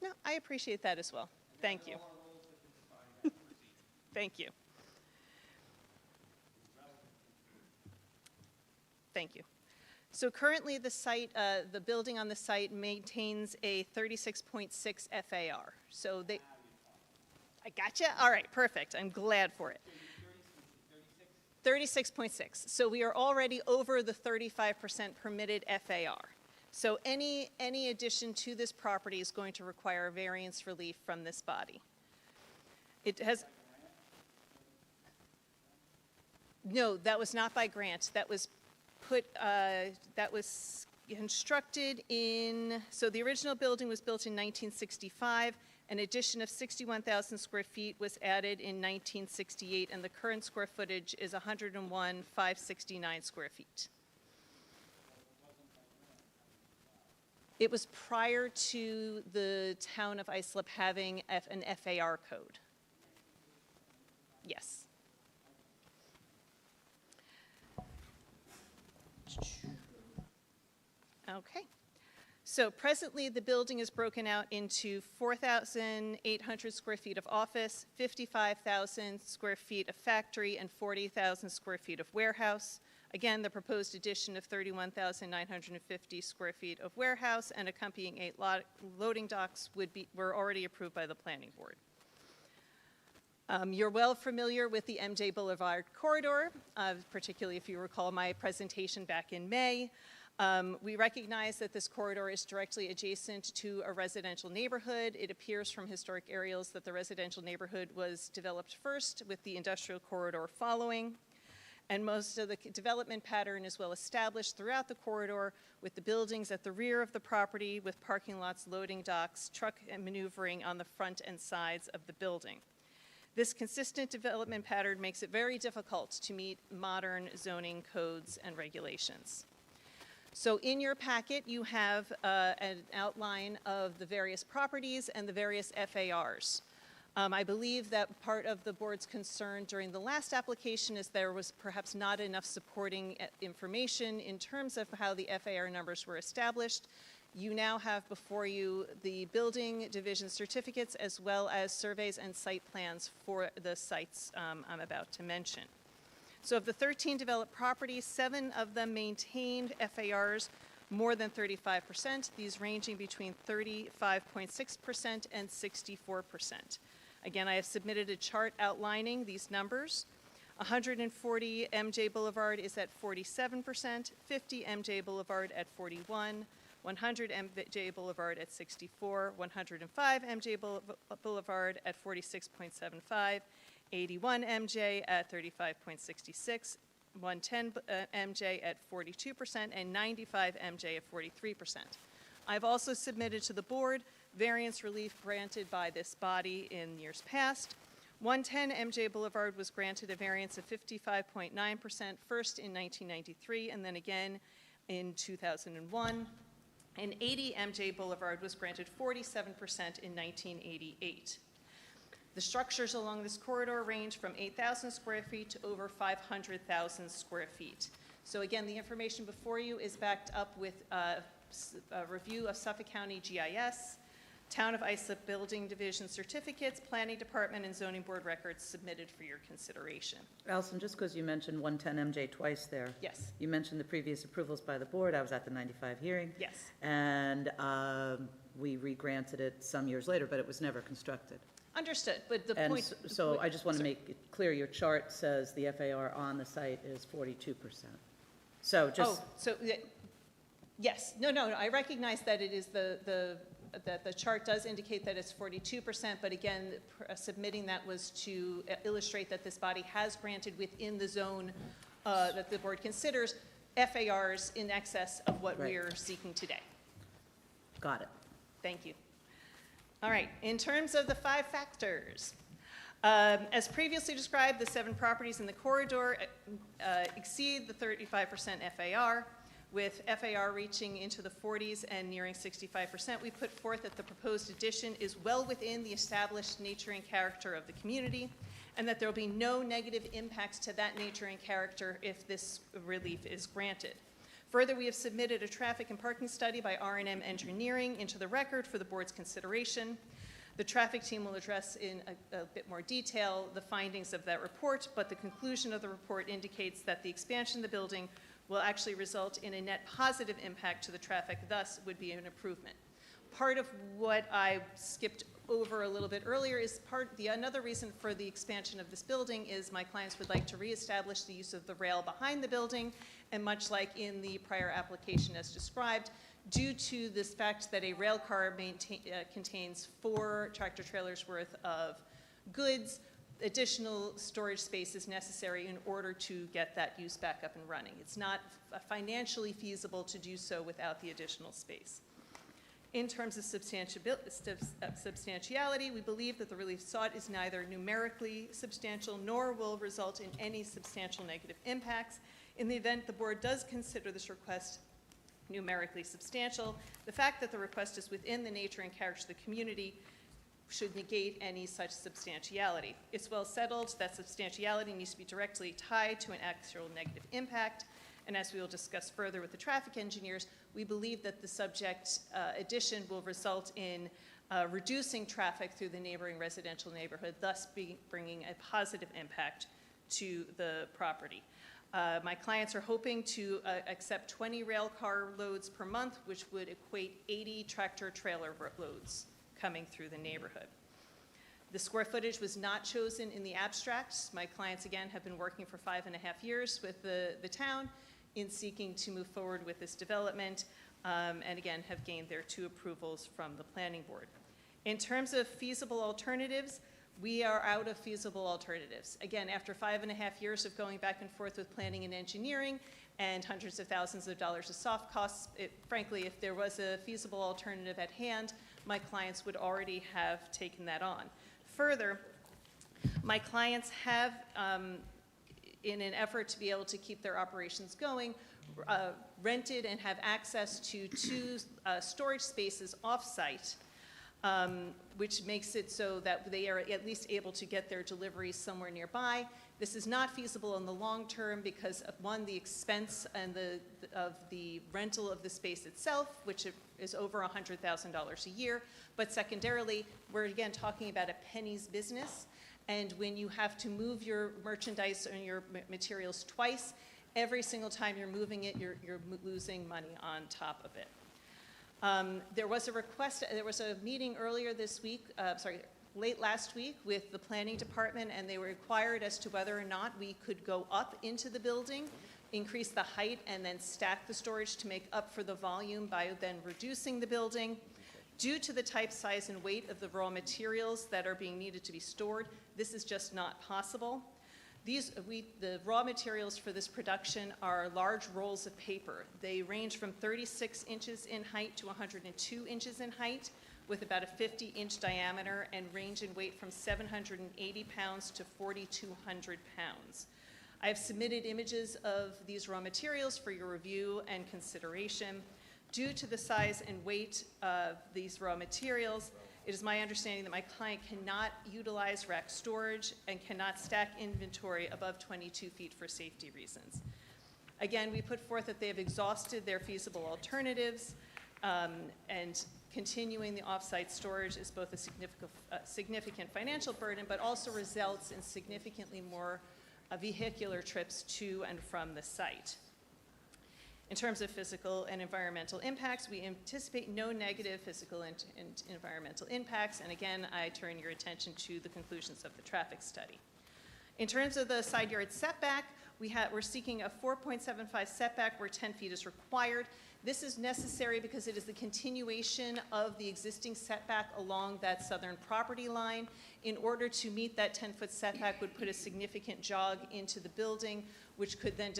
No, I appreciate that as well. Thank you. Thank you. Thank you. So currently, the site, the building on the site maintains a 36.6 FAR. So they, I gotcha. All right, perfect. I'm glad for it. 36.6. So we are already over the 35% permitted FAR. So any addition to this property is going to require variance relief from this body. It has. No, that was not by grant. That was that was constructed in, so the original building was built in 1965. An addition of 61,000 square feet was added in 1968, and the current square footage is 101,569 square feet. It was prior to the town of Islip having an FAR code. Yes. Okay. So presently, the building is broken out into 4,800 square feet of office, 55,000 square feet of factory, and 40,000 square feet of warehouse. Again, the proposed addition of 31,950 square feet of warehouse and accompanying 8 loading docks were already approved by the planning board. You're well familiar with the MJ Boulevard corridor, particularly if you recall my presentation back in May. We recognize that this corridor is directly adjacent to a residential neighborhood. It appears from historic aerials that the residential neighborhood was developed first, with the industrial corridor following. And most of the development pattern is well established throughout the corridor, with the buildings at the rear of the property, with parking lots, loading docks, truck and maneuvering on the front and sides of the building. This consistent development pattern makes it very difficult to meet modern zoning codes and regulations. So in your packet, you have an outline of the various properties and the various FARs. I believe that part of the board's concern during the last application is there was perhaps not enough supporting information in terms of how the FAR numbers were established. You now have before you the building division certificates as well as surveys and site plans for the sites I'm about to mention. So of the 13 developed properties, 7 of them maintained FARs more than 35%, these ranging between 35.6% and 64%. Again, I have submitted a chart outlining these numbers. 140 MJ Boulevard is at 47%, 50 MJ Boulevard at 41%, 100 MJ Boulevard at 64%, 105 MJ Boulevard at 46.75%, 81 MJ at 35.66%, 110 MJ at 42%, and 95 MJ at 43%. I've also submitted to the board variance relief granted by this body in years past. 110 MJ Boulevard was granted a variance of 55.9% first in 1993 and then again in 2001. And 80 MJ Boulevard was granted 47% in 1988. The structures along this corridor range from 8,000 square feet to over 500,000 square feet. So again, the information before you is backed up with a review of Suffolk County GIS, Town of Islip Building Division certificates, Planning Department, and Zoning Board records submitted for your consideration. Allison, just because you mentioned 110 MJ twice there. Yes. You mentioned the previous approvals by the board. I was at the 95 hearing. Yes. And we re-granted it some years later, but it was never constructed. Understood, but the And point. so I just want to make it clear, your chart says the FAR on the site is 42%. So just. Oh, so, yes, no, I recognize that it is that the chart does indicate that it's 42%, but again, submitting that was to illustrate that this body has granted within the zone that the board considers FARs in excess of what Right. we're seeking today. Got it. Thank you. All right, in terms of the 5 factors, as previously described, the 7 properties in the corridor exceed the 35% FAR. With FAR reaching into the 40s and nearing 65%, we put forth that the proposed addition is well within the established nature and character of the community, and that there will be no negative impacts to that nature and character if this relief is granted. Further, we have submitted a traffic and parking study by R&M Engineering into the record for the board's consideration. The traffic team will address in a bit more detail the findings of that report, but the conclusion of the report indicates that the expansion of the building will actually result in a net positive impact to the traffic, thus would be an improvement. Part of what I skipped over a little bit earlier is another reason for the expansion of this building is my clients would like to reestablish the use of the rail behind the building, and much like in the prior application as described, due to this fact that a rail car contains 4 tractor trailers worth of goods, additional storage space is necessary in order to get that use back up and running. It's not financially feasible to do so without the additional space. In terms of substantiality, we believe that the relief sought is neither numerically substantial nor will result in any substantial negative impacts. In the event the board does consider this request numerically substantial, the fact that the request is within the nature and character of the community should negate any such substantiality. It's well settled that substantiality needs to be directly tied to an actual negative impact, and as we will discuss further with the traffic engineers, we believe that the subject addition will result in reducing traffic through the neighboring residential neighborhood, thus bringing a positive impact to the property. My clients are hoping to accept 20 rail car loads per month, which would equate 80 tractor trailer loads coming through the neighborhood. The square footage was not chosen in the abstract. My clients, again, have been working for 5.5 years with the town in seeking to move forward with this development, and again, have gained their 2 approvals from the planning board. In terms of feasible alternatives, we are out of feasible alternatives. Again, after 5.5 years of going back and forth with planning and engineering and hundreds of thousands of dollars of soft costs, frankly, if there was a feasible alternative at hand, my clients would already have taken that on. Further, my clients have, in an effort to be able to keep their operations going, rented and have access to 2 storage spaces off-site, which makes it so that they are at least able to get their deliveries somewhere nearby. This is not feasible in the long term because of, 1, the expense and of the rental of the space itself, which is over $100,000 a year, but secondarily, we're again talking about a penny's business, and when you have to move your merchandise and your materials twice, every single time you're moving it, you're losing money on top of it. There was a meeting earlier this week, late last week with the planning department, and they were inquired as to whether or not we could go up into the building, increase the height, and then stack the storage to make up for the volume by then reducing the building. Due to the type, size, and weight of the raw materials that are being needed to be stored, this is just not possible. The raw materials for this production are large rolls of paper. They range from 36 inches in height to 102 inches in height, with about a 50-inch diameter, and range in weight from 780 pounds to 4,200 pounds. I have submitted images of these raw materials for your review and consideration. Due to the size and weight of these raw materials, it is my understanding that my client cannot utilize rack storage and cannot stack inventory above 22 feet for safety reasons. Again, we put forth that they have exhausted their feasible alternatives, and continuing the off-site storage is both a significant financial burden, but also results in significantly more vehicular trips to and from the site. In terms of physical and environmental impacts, we anticipate no negative physical and environmental impacts, and again, I turn your attention to the conclusions of the traffic study. In terms of the side yard setback, we're seeking a 4.75 setback where 10 feet is required. This is necessary because it is the continuation of the existing setback along that southern property line. In order to meet that 10-foot setback would put a significant jog into the building, which could then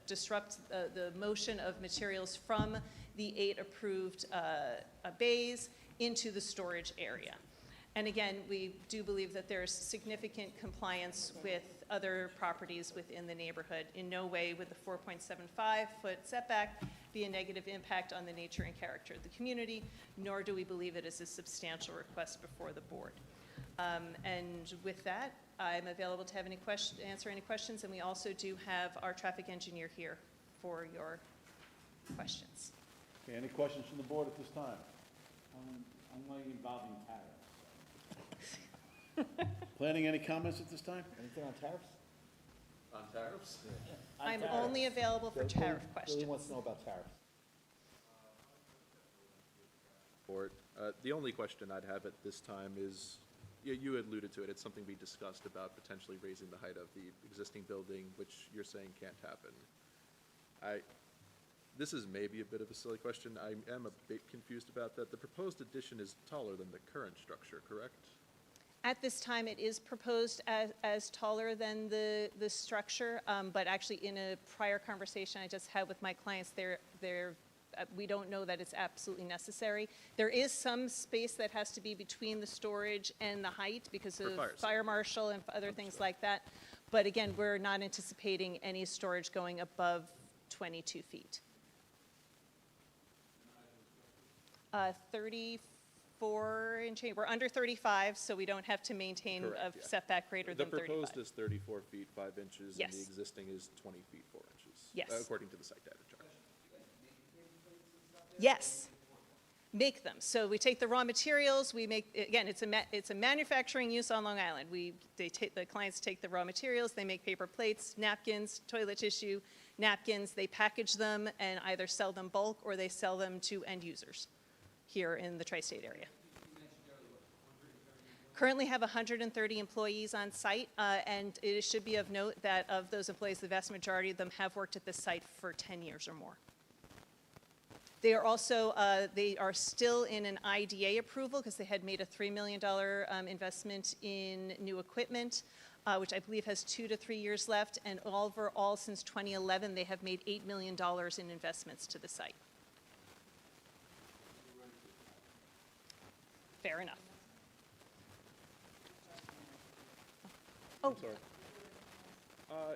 disrupt the motion of materials from the 8 approved bays into the storage area. And again, we do believe that there's significant compliance with other properties within the neighborhood. In no way would the 4.75-foot setback be a negative impact on the nature and character of the community, nor do we believe it is a substantial request before the board. And with that, I'm available to have answer any questions, and we also do have our traffic engineer here for your questions. Okay, any questions from the board at this time? Only involving tariffs. Planning, any comments at this time? Anything on tariffs? On tariffs? I'm only available for tariff questions. Billy wants to know about tariffs. The only question I'd have at this time is, you alluded to it, it's something we discussed about potentially raising the height of the existing building, which you're saying can't happen. This is maybe a bit of a silly question. I am a bit confused about that. The proposed addition is taller than the current structure, correct? At this time, it is proposed as taller than the structure, but actually in a prior conversation I just had with my clients, we don't know that it's absolutely necessary. There is some space that has to be between the storage and the height because of fire marshal and other things like that. But again, we're not anticipating any storage going above 22 feet. 34 and change. We're under 35, so we don't have to maintain Correct, a yeah. setback greater than 35. The proposed is 34 feet, 5 inches, and Yes. the existing is 20 feet, 4 inches. Yes. According to the site data chart. Yes, make them. So we take the raw materials, we make, again, it's a manufacturing use on Long Island. The clients take the raw materials, they make paper plates, napkins, toilet tissue, napkins, they package them and either sell them bulk or they sell them to end users here in the tri-state area. Currently have 130 employees on site, and it should be of note that of those employees, the vast majority of them have worked at this site for 10 years or more. They are also, they are still in an IDA approval because they had made a $3 million investment in new equipment, which I believe has 2 to 3 years left. And overall, since 2011, they have made $8 million in investments to the site. Fair enough. I'm sorry.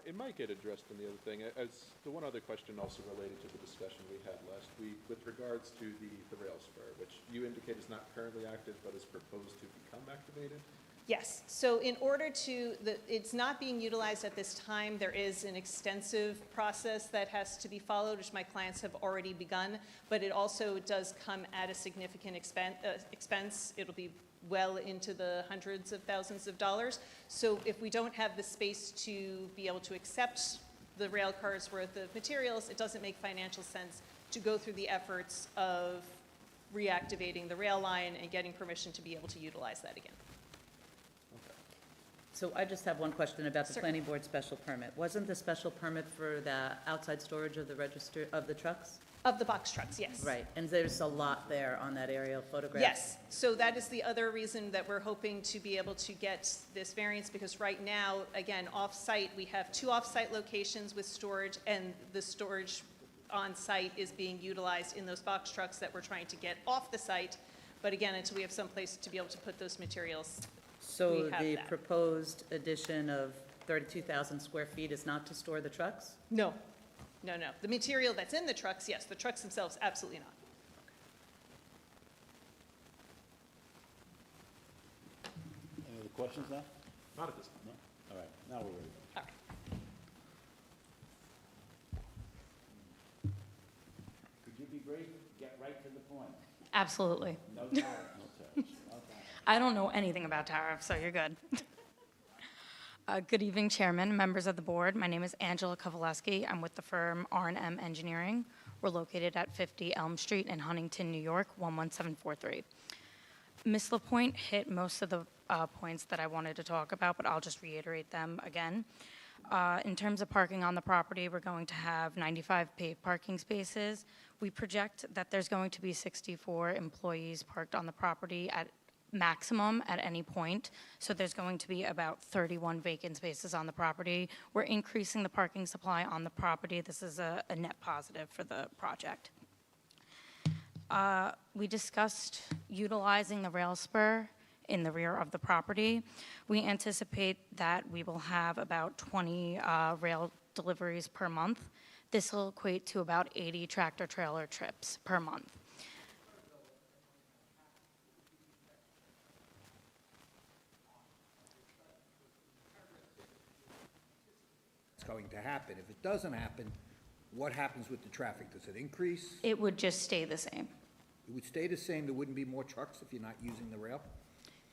It might get addressed in the other thing. As the one other question also related to the discussion we had last week with regards to the rail spur, which you indicate is not currently active but is proposed to become activated. Yes, so in order to, it's not being utilized at this time. There is an extensive process that has to be followed, which my clients have already begun, but it also does come at a significant expense. It'll be well into the hundreds of thousands of dollars. So if we don't have the space to be able to accept the rail car's worth of materials, it doesn't make financial sense to go through the efforts of reactivating the rail line and getting permission to be able to utilize that again. So I just have one question about the Sure. planning board special permit. Wasn't the special permit for the outside storage of the register, of the trucks? Of the box trucks, yes. Right, and there's a lot there on that aerial photograph. Yes, so that is the other reason that we're hoping to be able to get this variance, because right now, again, off-site, we have 2 off-site locations with storage, and the storage on-site is being utilized in those box trucks that we're trying to get off the site. But again, until we have some place to be able to put those materials, So we have the that. proposed addition of 32,000 square feet is not to store the trucks? No, no, no. The material that's in the trucks, yes, the trucks themselves, absolutely not. Any other questions now? Not at this time. No? All right, now we're ready. All right. Could you be brief? Get right to the point. Absolutely. No tariffs. No tariffs. Okay. I don't know anything about tariffs, so you're good. Good evening, Chairman, members of the board. My name is Angela Kovaleski. I'm with the firm R&M Engineering. We're located at 50 Elm Street in Huntington, New York, 11743. Ms. LaPointe hit most of the points that I wanted to talk about, but I'll just reiterate them again. In terms of parking on the property, we're going to have 95 paid parking spaces. We project that there's going to be 64 employees parked on the property at maximum at any point. So there's going to be about 31 vacant spaces on the property. We're increasing the parking supply on the property. This is a net positive for the project. We discussed utilizing the rail spur in the rear of the property. We anticipate that we will have about 20 rail deliveries per month. This will equate to about 80 tractor-trailer trips per month. It's going to happen. If it doesn't happen, what happens with the traffic? Does it increase? It would just stay the same. It would stay the same, there wouldn't be more trucks if you're not using the rail?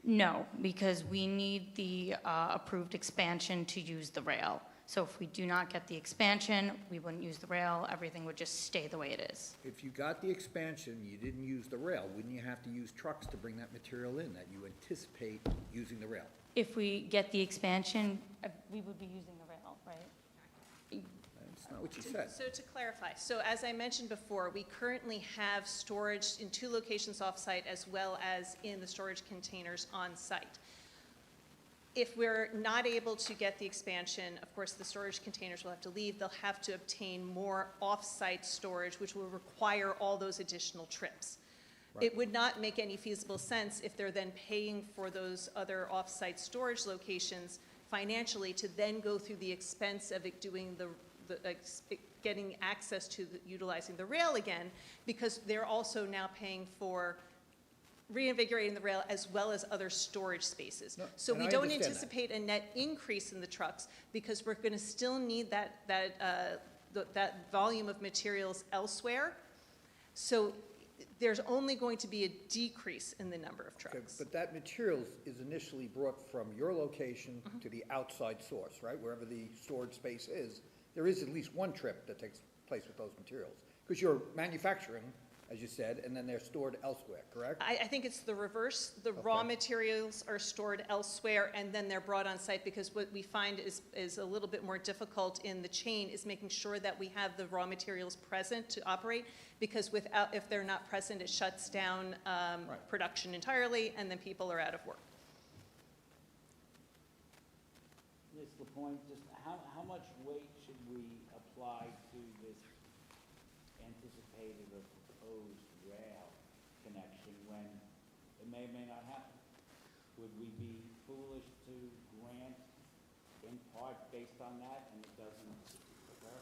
No, because we need the approved expansion to use the rail. So if we do not get the expansion, we wouldn't use the rail, everything would just stay the way it is. If you got the expansion, you didn't use the rail, wouldn't you have to use trucks to bring that material in, that you anticipate using the rail? If we get the expansion, we would be using the rail, right? That's not what you said. So to clarify, so as I mentioned before, we currently have storage in 2 locations off-site as well as in the storage containers on-site. If we're not able to get the expansion, of course, the storage containers will have to leave. They'll have to obtain more off-site storage, which will require all those additional trips. Right. It would not make any feasible sense if they're then paying for those other off-site storage locations financially to then go through the expense of it doing getting access to utilizing the rail again, because they're also now paying for reinvigorating the rail as well as other storage spaces. No, So and we I don't understand that. anticipate a net increase in the trucks because we're going to still need that volume of materials elsewhere. So there's only going to be a decrease in the number of Okay, trucks. but that material is initially brought from your location to the outside source, right? Wherever the storage space is, there is at least one trip that takes place with those materials. Because you're manufacturing, as you said, and then they're stored elsewhere, correct? I think it's the reverse. The raw materials are stored elsewhere and then they're brought on site because what we find is a little bit more difficult in the chain is making sure that we have the raw materials present to operate, because if they're not present, it shuts down production entirely and then people are out of work. Ms. Lapointe, just how much weight should we apply to this anticipated or proposed rail connection when it may or may not happen? Would we be foolish to grant in part based on that and it doesn't occur?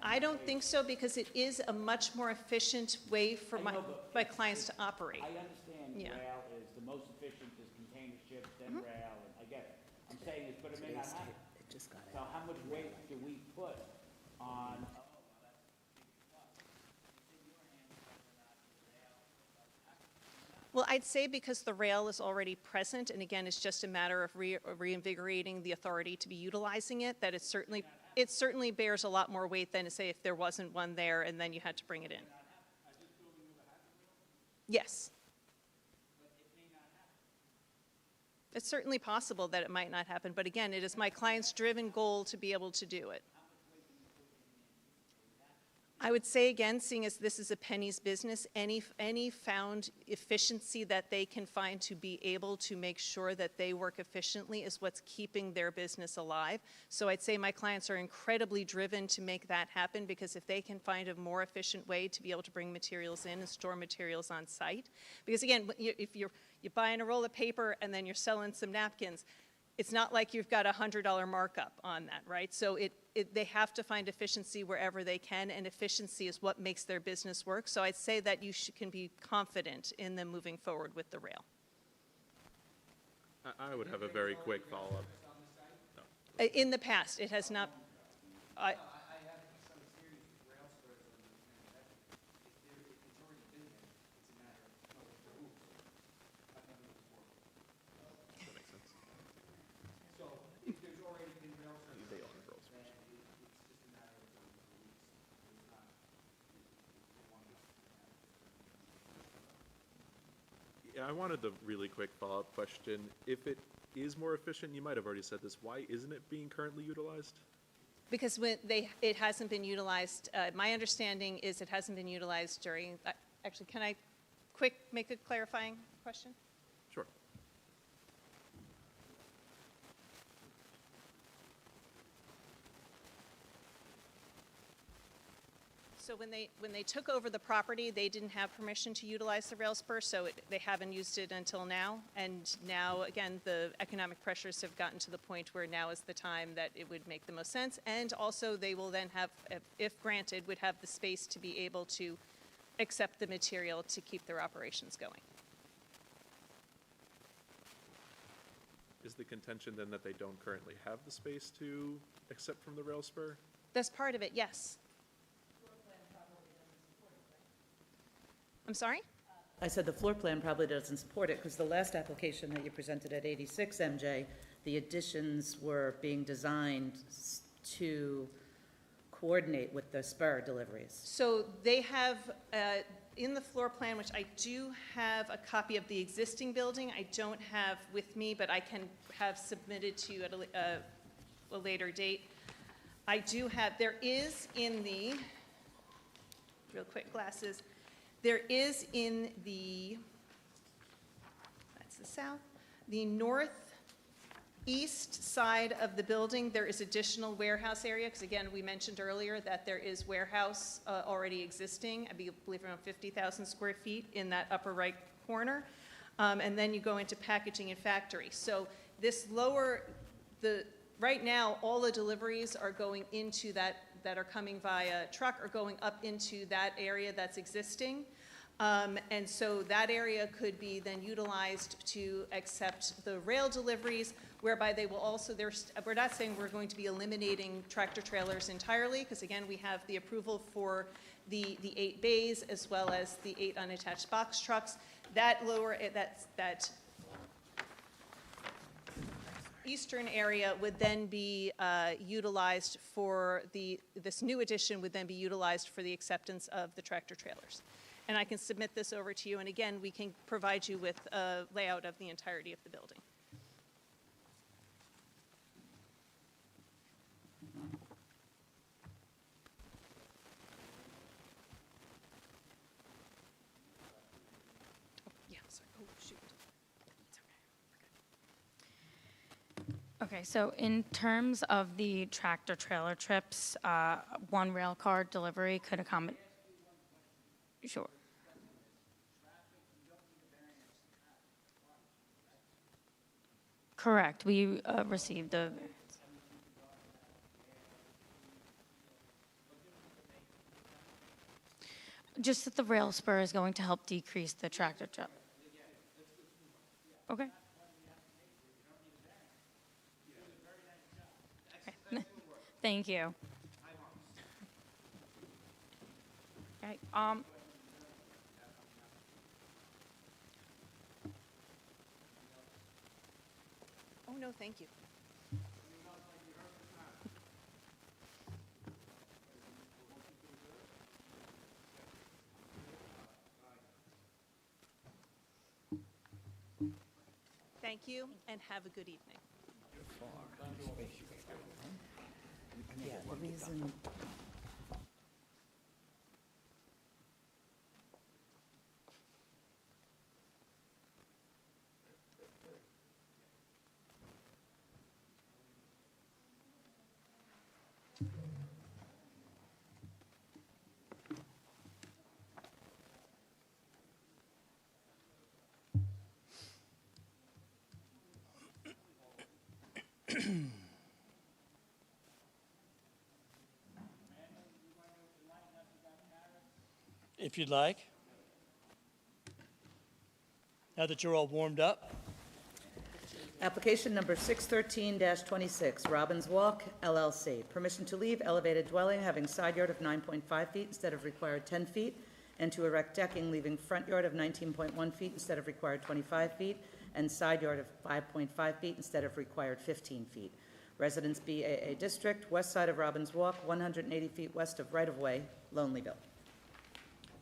I don't think so, because it is a much more efficient way for my clients to operate. I understand Yeah. rail is the most efficient, is container ships, then rail, and I get it. I'm saying this, but it may not happen. So how much weight do we put on? Well, I'd say because the rail is already present, and again, it's just a matter of reinvigorating the authority to be utilizing it, that it certainly bears a lot more weight than to say if there wasn't one there and then you had to bring it in. Yes. It's certainly possible that it might not happen, but again, it is my client's driven goal to be able to do it. I would say again, seeing as this is a penny's business, any found efficiency that they can find to be able to make sure that they work efficiently is what's keeping their business alive. So I'd say my clients are incredibly driven to make that happen, because if they can find a more efficient way to be able to bring materials in and store materials on site, because again, if you're buying a roll of paper and then you're selling some napkins, it's not like you've got a $100 markup on that, right? So they have to find efficiency wherever they can, and efficiency is what makes their business work. So I'd say that you can be confident in them moving forward with the rail. I would have a very quick follow-up. In the past, it has not. I have some experience with rail stores on this manufacturing. If it's already been there, it's a matter of the rules. I've done it before. That makes sense. So if there's already been rail stores, They own rail then it's just a matter of the rules. It's not, it's one of Yeah, I wanted a really quick follow-up question. If it is more efficient, you might have already said this, why isn't it being currently utilized? Because it hasn't been utilized, my understanding is it hasn't been utilized during, actually, can I make a clarifying question? Sure. So when they took over the property, they didn't have permission to utilize the rail spur, so they haven't used it until now. And now, again, the economic pressures have gotten to the point where now is the time that it would make the most sense. And also, they will then have, if granted, would have the space to be able to accept the material to keep their operations going. Is the contention then that they don't currently have the space to accept from the rail spur? That's part of it, yes. I'm sorry? I said the floor plan probably doesn't support it, because the last application that you presented at 86 MJ, the additions were being designed to coordinate with the spur deliveries. So they have, in the floor plan, which I do have a copy of the existing building, I don't have with me, but I can have submitted to you at a later date. I do have, there is in the, real quick glasses, there is in the, that's the south, the northeast side of the building, there is additional warehouse area, because again, we mentioned earlier that there is warehouse already existing, I believe around 50,000 square feet in that upper right corner. And then you go into packaging and factory. So this lower, right now, all the deliveries are going into that are coming via truck are going up into that area that's existing. And so that area could be then utilized to accept the rail deliveries, whereby they will also, we're not saying we're going to be eliminating tractor trailers entirely, because again, we have the approval for the 8 bays as well as the 8 unattached box trucks. That eastern area would then be utilized for this new addition would then be utilized for the acceptance of the tractor trailers. And I can submit this over to you, and again, we can provide you with a layout of the entirety of the building. Yeah, sorry. Oh, shoot. It's okay. Okay, so in terms of the tractor trailer trips, one rail car delivery could accommodate. Sure. Correct, we received a. Just that the rail spur is going to help decrease the tractor trailer. Okay. Okay. Thank you. Okay, Oh, no, thank you. Thank you, and have a good evening. Yeah, the reason. If you'd like. Now that you're all warmed up. Application number 613-26, Robbins Walk LLC. Permission to leave elevated dwelling having side yard of 9.5 feet instead of required 10 feet, and to erect decking leaving front yard of 19.1 feet instead of required 25 feet, and side yard of 5.5 feet instead of required 15 feet. Residence BAA District, west side of Robbins Walk, 180 feet west of right-of-way, Lonelyville.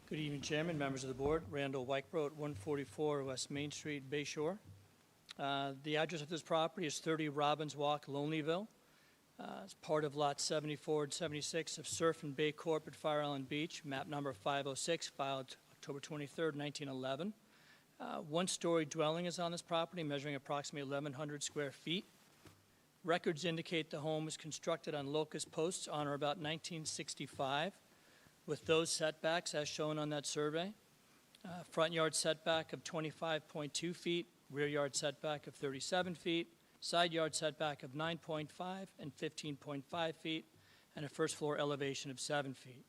Good evening, Chairman, members of the board. Randall Weichbrodt, 144 West Main Street, Bay Shore. The address of this property is 30 Robbins Walk, Lonelyville. It's part of Lot 74 and 76 of Surf and Bay Corp. At Fire Island Beach, map number 506, filed October 23rd, 1911. One-story dwelling is on this property, measuring approximately 1,100 square feet. Records indicate the home was constructed on locust posts on or about 1965. with those setbacks as shown on that survey. Front yard setback of 25.2 feet, rear yard setback of 37 feet, side yard setback of 9.5 and 15.5 feet, and a first floor elevation of 7 feet.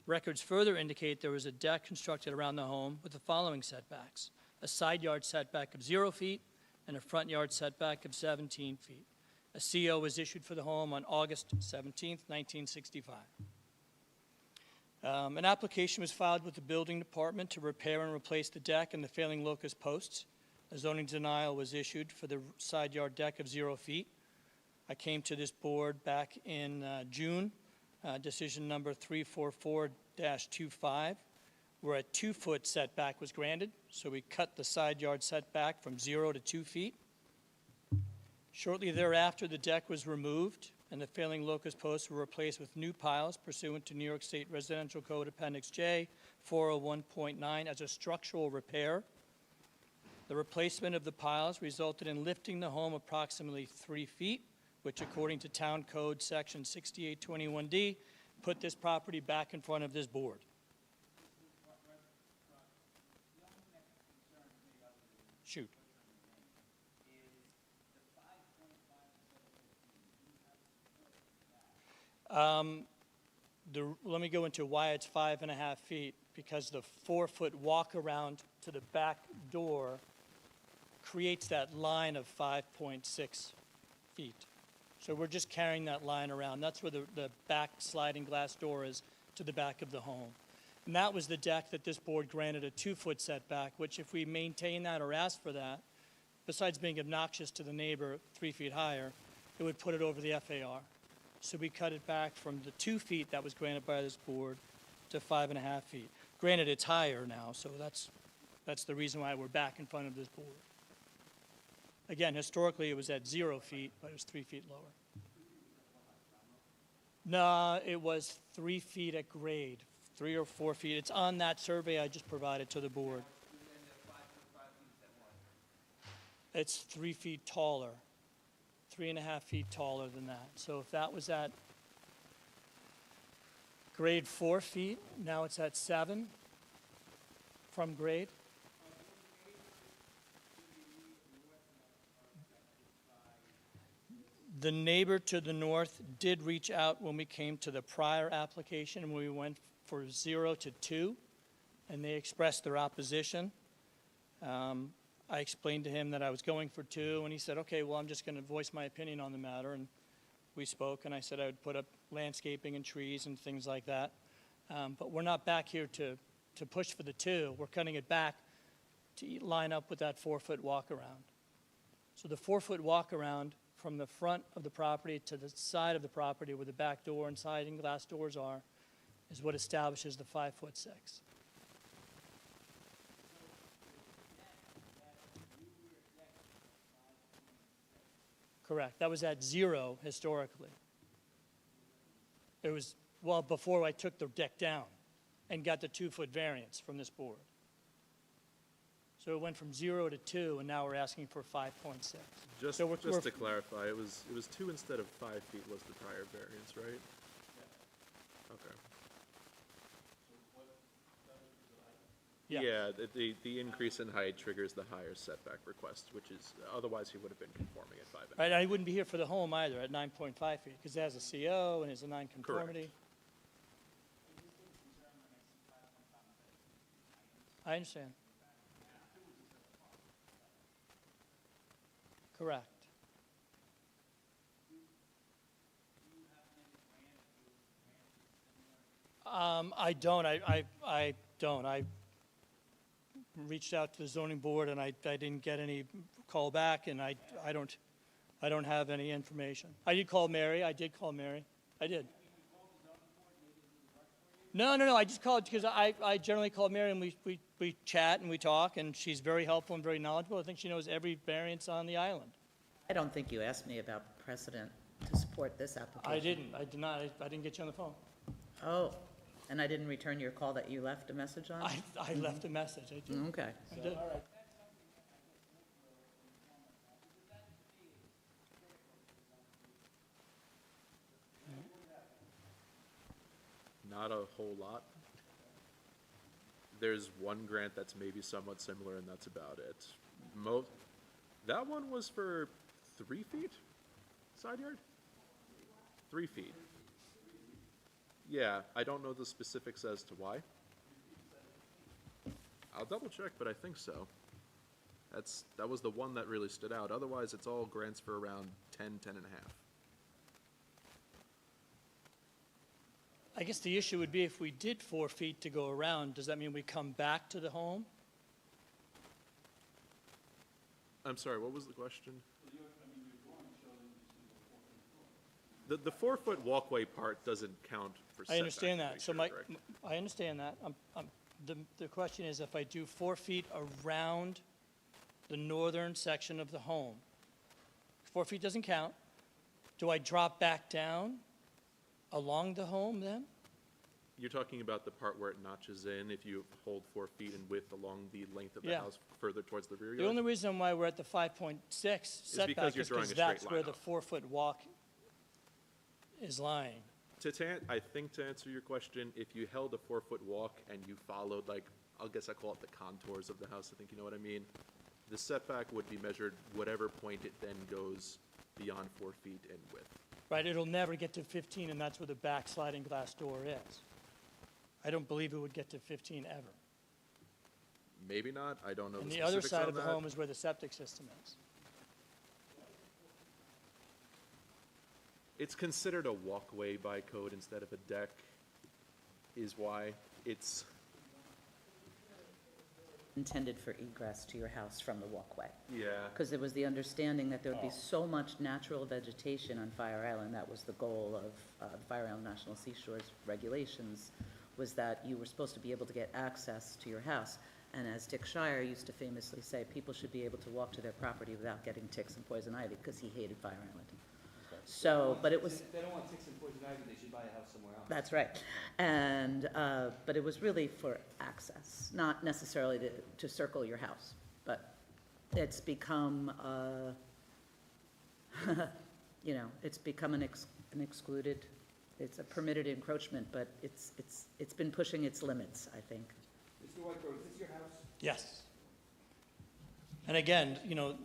Records further indicate there was a deck constructed around the home with the following setbacks: a side yard setback of 0 feet and a front yard setback of 17 feet. A CO was issued for the home on August 17, 1965. An application was filed with the building department to repair and replace the deck and the failing locust posts. A zoning denial was issued for the side yard deck of 0 feet. I came to this board back in June, decision number 344-25, where a 2-foot setback was granted. So we cut the side yard setback from 0 to 2 feet. Shortly thereafter, the deck was removed and the failing locust posts were replaced with new piles pursuant to New York State Residential Code Appendix J 401.9 as a structural repair. The replacement of the piles resulted in lifting the home approximately 3 feet, which according to Town Code Section 6821D, put this property back in front of this board. Shoot. Let me go into why it's 5.5 feet, because the 4-foot walk around to the back door creates that line of 5.6 feet. So we're just carrying that line around. That's where the back sliding glass door is to the back of the home. And that was the deck that this board granted a 2-foot setback, which if we maintain that or ask for that, besides being obnoxious to the neighbor 3 feet higher, it would put it over the FAR. So we cut it back from the 2 feet that was granted by this board to 5.5 feet. Granted, it's higher now, so that's the reason why we're back in front of this board. Again, historically, it was at 0 feet, but it was 3 feet lower. No, it was 3 feet at grade, 3 or 4 feet. It's on that survey I just provided to the board. It's 3 feet taller, 3.5 feet taller than that. So if that was at grade 4 feet, now it's at 7 from grade. The neighbor to the north did reach out when we came to the prior application, and we went for 0 to 2, and they expressed their opposition. I explained to him that I was going for 2, and he said, okay, well, I'm just going to voice my opinion on the matter, and we spoke, and I said I would put up landscaping and trees and things like that. But we're not back here to push for the 2. We're cutting it back to line up with that 4-foot walk around. So the 4-foot walk around from the front of the property to the side of the property where the back door and sliding glass doors are is what establishes the 5'6". Correct. That was at 0 historically. It was, well, before I took the deck down and got the 2-foot variance from this board. So it went from 0 to 2, and now we're asking for 5.6. Just So we're to clarify, it was 2 instead of 5 feet was the prior variance, right? Okay. Yeah. Yeah, the increase in height triggers the higher setback request, which is, otherwise he would have been conforming at 5.5. Right, I wouldn't be here for the home either at 9.5 feet, because it has a CO and it's a nonconformity. I understand. Correct. I don't. I don't. I reached out to the zoning board and I didn't get any call back, and I don't have any information. I did call Mary. I did call Mary. I did. No. I just called because I generally call Mary, and we chat and we talk, and she's very helpful and very knowledgeable. I think she knows every variance on the island. I don't think you asked me about precedent to support this application. I didn't. I did not. I didn't get you on the phone. Oh, and I didn't return your call that you left a message on? I left a message. I did. Okay. I did. not a whole lot. There's one grant that's maybe somewhat similar, and that's about it. That one was for 3 feet side yard? 3 feet. Yeah, I don't know the specifics as to why. I'll double check, but I think so. That was the one that really stood out. Otherwise, it's all grants for around 10, 10 and a half. I guess the issue would be if we did 4 feet to go around, does that mean we come back to the home? I'm sorry, what was the question? The 4-foot walkway part doesn't count for setback. I understand that. So to be correct. I understand that. The question is, if I do 4 feet around the northern section of the home, 4 feet doesn't count. Do I drop back down along the home then? You're talking about the part where it notches in if you hold 4 feet in width along the length of the Yeah. house further towards the rear The yard? only reason why we're at the 5.6 setback you're is drawing because a straight that's where line the up. 4-foot walk is lying. I think to answer your question, if you held a 4-foot walk and you followed, like, I guess I call it the contours of the house, I think you know what I mean. The setback would be measured whatever point it then goes beyond 4 feet in width. Right, it'll never get to 15, and that's where the back sliding glass door is. I don't believe it would get to 15 ever. Maybe not, I don't know the And the specifics other side on of the that. home is where the septic system is. It's considered a walkway by code instead of a deck, is why it's, Intended for egress to your house from the walkway. yeah. Because there was the understanding that there would be so much natural vegetation on Fire Island. That was the goal of the Fire Island National Seashore's regulations, was that you were supposed to be able to get access to your house. And as Dick Shire used to famously say, people should be able to walk to their property without getting ticks and poison ivy, because he hated Fire Island. So, but it was, If they don't want ticks and poison ivy, they should buy a house somewhere else. that's right. And, but it was really for access, not necessarily to circle your house. But it's become, you know, it's become an excluded, it's a permitted encroachment, but it's been pushing its limits, I think. Mr. Whitebrook, is this your house? Yes. And again, you know,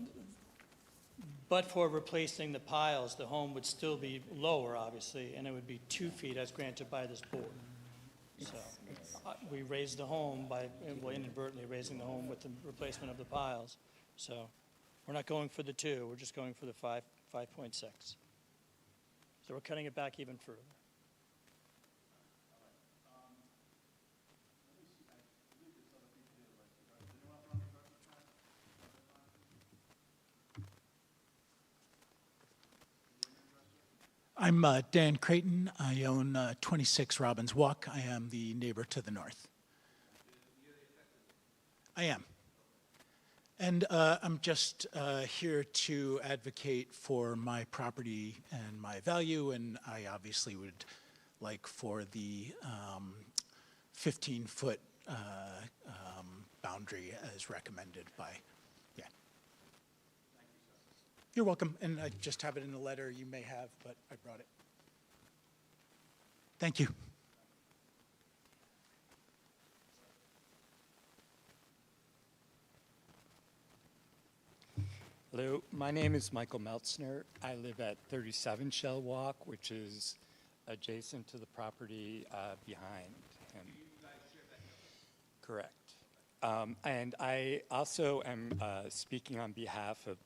but for replacing the piles, the home would still be lower, obviously, and it would be 2 feet as granted by this board. So we raised the home by, well, inadvertently raising the home with the replacement of the piles. So we're not going for the 2, we're just going for the 5.6. So we're cutting it back even further. I'm Dan Creighton. I own 26 Robbins Walk. I am the neighbor to the north. I am. And I'm just here to advocate for my property and my value, and I obviously would like for the 15-foot boundary as recommended by, yeah. You're welcome, and I just have it in the letter you may have, but I brought it. Thank you. Hello, my name is Michael Meltzner. I live at 37 Shell Walk, which is adjacent to the property behind him. Correct. And I also am speaking on behalf of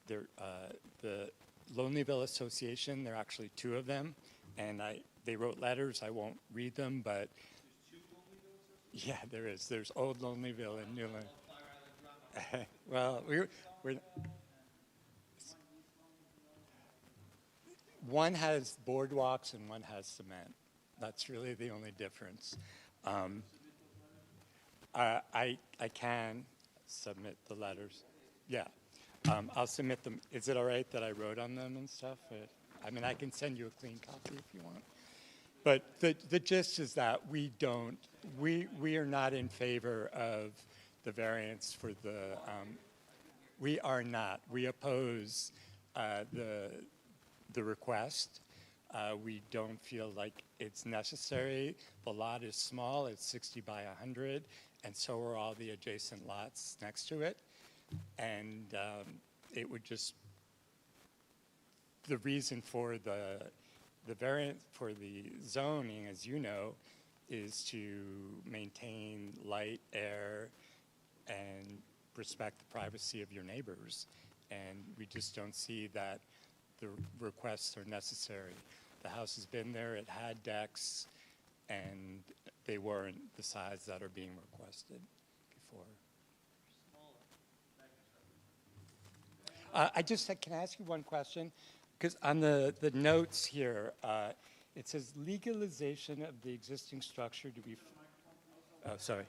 the Lonelyville Association. There are actually 2 of them, and they wrote letters. I won't read them, but yeah, there is. There's Old Lonelyville and New Lonelyville. Well, we're one has boardwalks and one has cement. That's really the only difference. I can submit the letters. Yeah, I'll submit them. Is it all right that I wrote on them and stuff? I mean, I can send you a clean copy if you want. But the gist is that we are not in favor of the variance for the, we are not. We oppose the request. We don't feel like it's necessary. The lot is small, it's 60 by 100, and so are all the adjacent lots next to it. And it would just, the reason for the variant for the zoning, as you know, is to maintain light, air, and respect the privacy of your neighbors. And we just don't see that the requests are necessary. The house has been there, it had decks, and they weren't the size that are being requested before. Can I ask you one question? Because on the notes here, it says legalization of the existing structure to be, oh, sorry.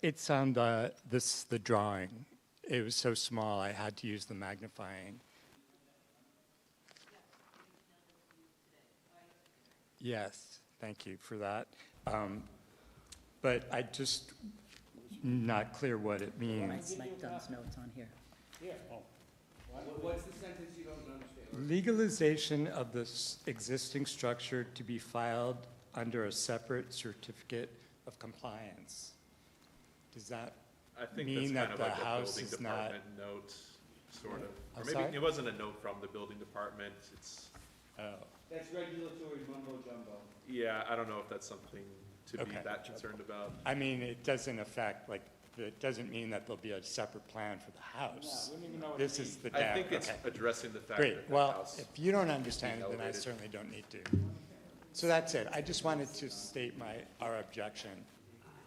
It's on the drawing. It was so small, I had to use the magnifying. Yes, thank you for that. But I just not clear what it means. Mike Dunn's notes on here. Yeah. Oh. What's the sentence you don't understand? Legalization of this existing structure to be filed under a separate certificate of compliance. Does that I think mean that's that kind of the like a house building is not? department note, sort of. I'm Or maybe sorry? it wasn't a note from the building department, it's, Oh, That's regulatory mumbo jumbo. yeah, I don't know if that's something to be Okay. that concerned about. I mean, it doesn't affect, like, it doesn't mean that there'll be a separate plan for the house. No, we don't even know what This it is the I deck. think it's Okay. addressing the fact Great, that the well, house. if you don't understand it, then I elevated. certainly don't need to. So that's it. I just wanted to state our objection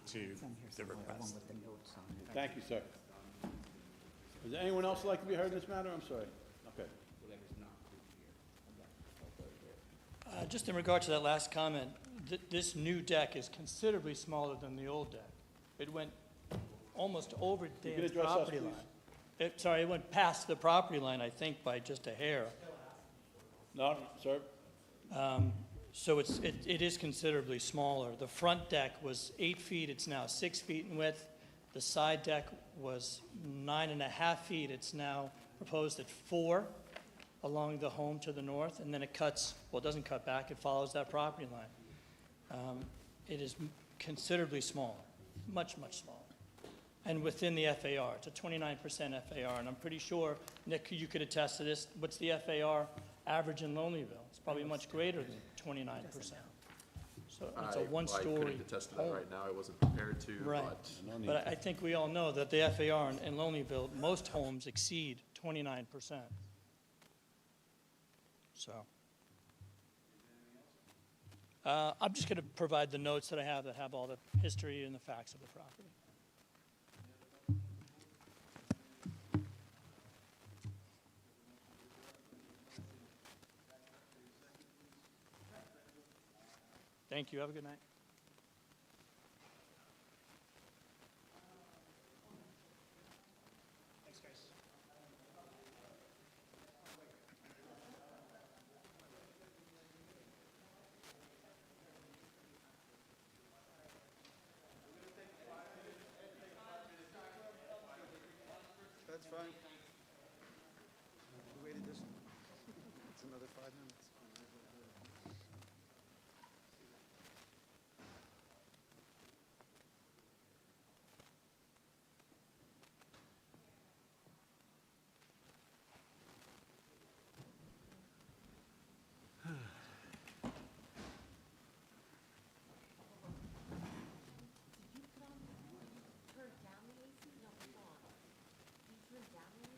to the request. Thank you, sir. Is there anyone else like to be heard in this matter? I'm sorry. Okay. Just in regard to that last comment, this new deck is considerably smaller than the old deck. It went almost over You can Dan's address us, property please. line. Sorry, it went past the property line, I think, by just a hair. No, sir? So it is considerably smaller. The front deck was 8 feet, it's now 6 feet in width. The side deck was 9.5 feet, it's now proposed at 4 along the home to the north, and then it cuts, well, it doesn't cut back, it follows that property line. It is considerably smaller, much, much smaller. And within the FAR, it's a 29% FAR, and I'm pretty sure, Nick, you could attest to this, what's the FAR average in Lonelyville? It's probably much greater than 29%. So it's a I one-story couldn't attest to that home. right now, I wasn't prepared to, Right. But I think we all know that the FAR in Lonelyville, most homes exceed 29%. So. I'm just going to provide the notes that I have that have all the history and the facts of the property. Thank you. Have a good night. Thanks, guys. That's fine. We waited this, it's another 5 minutes. Turn down the AC? No, it's on. You turn down the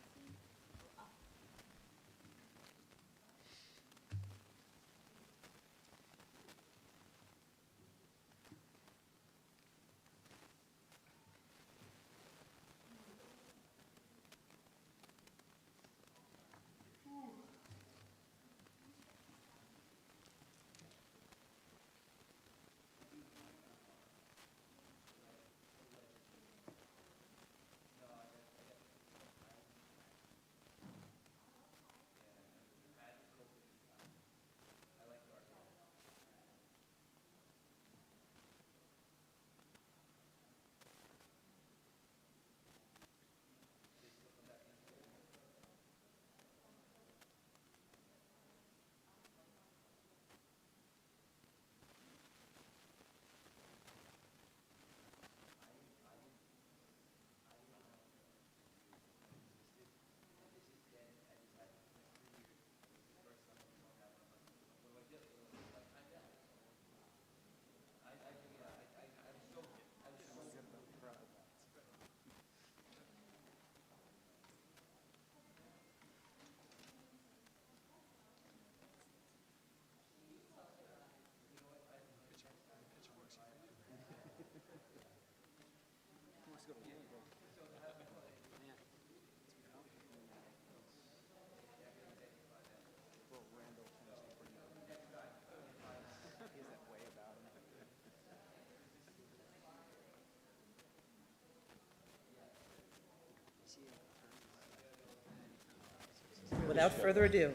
without further ado.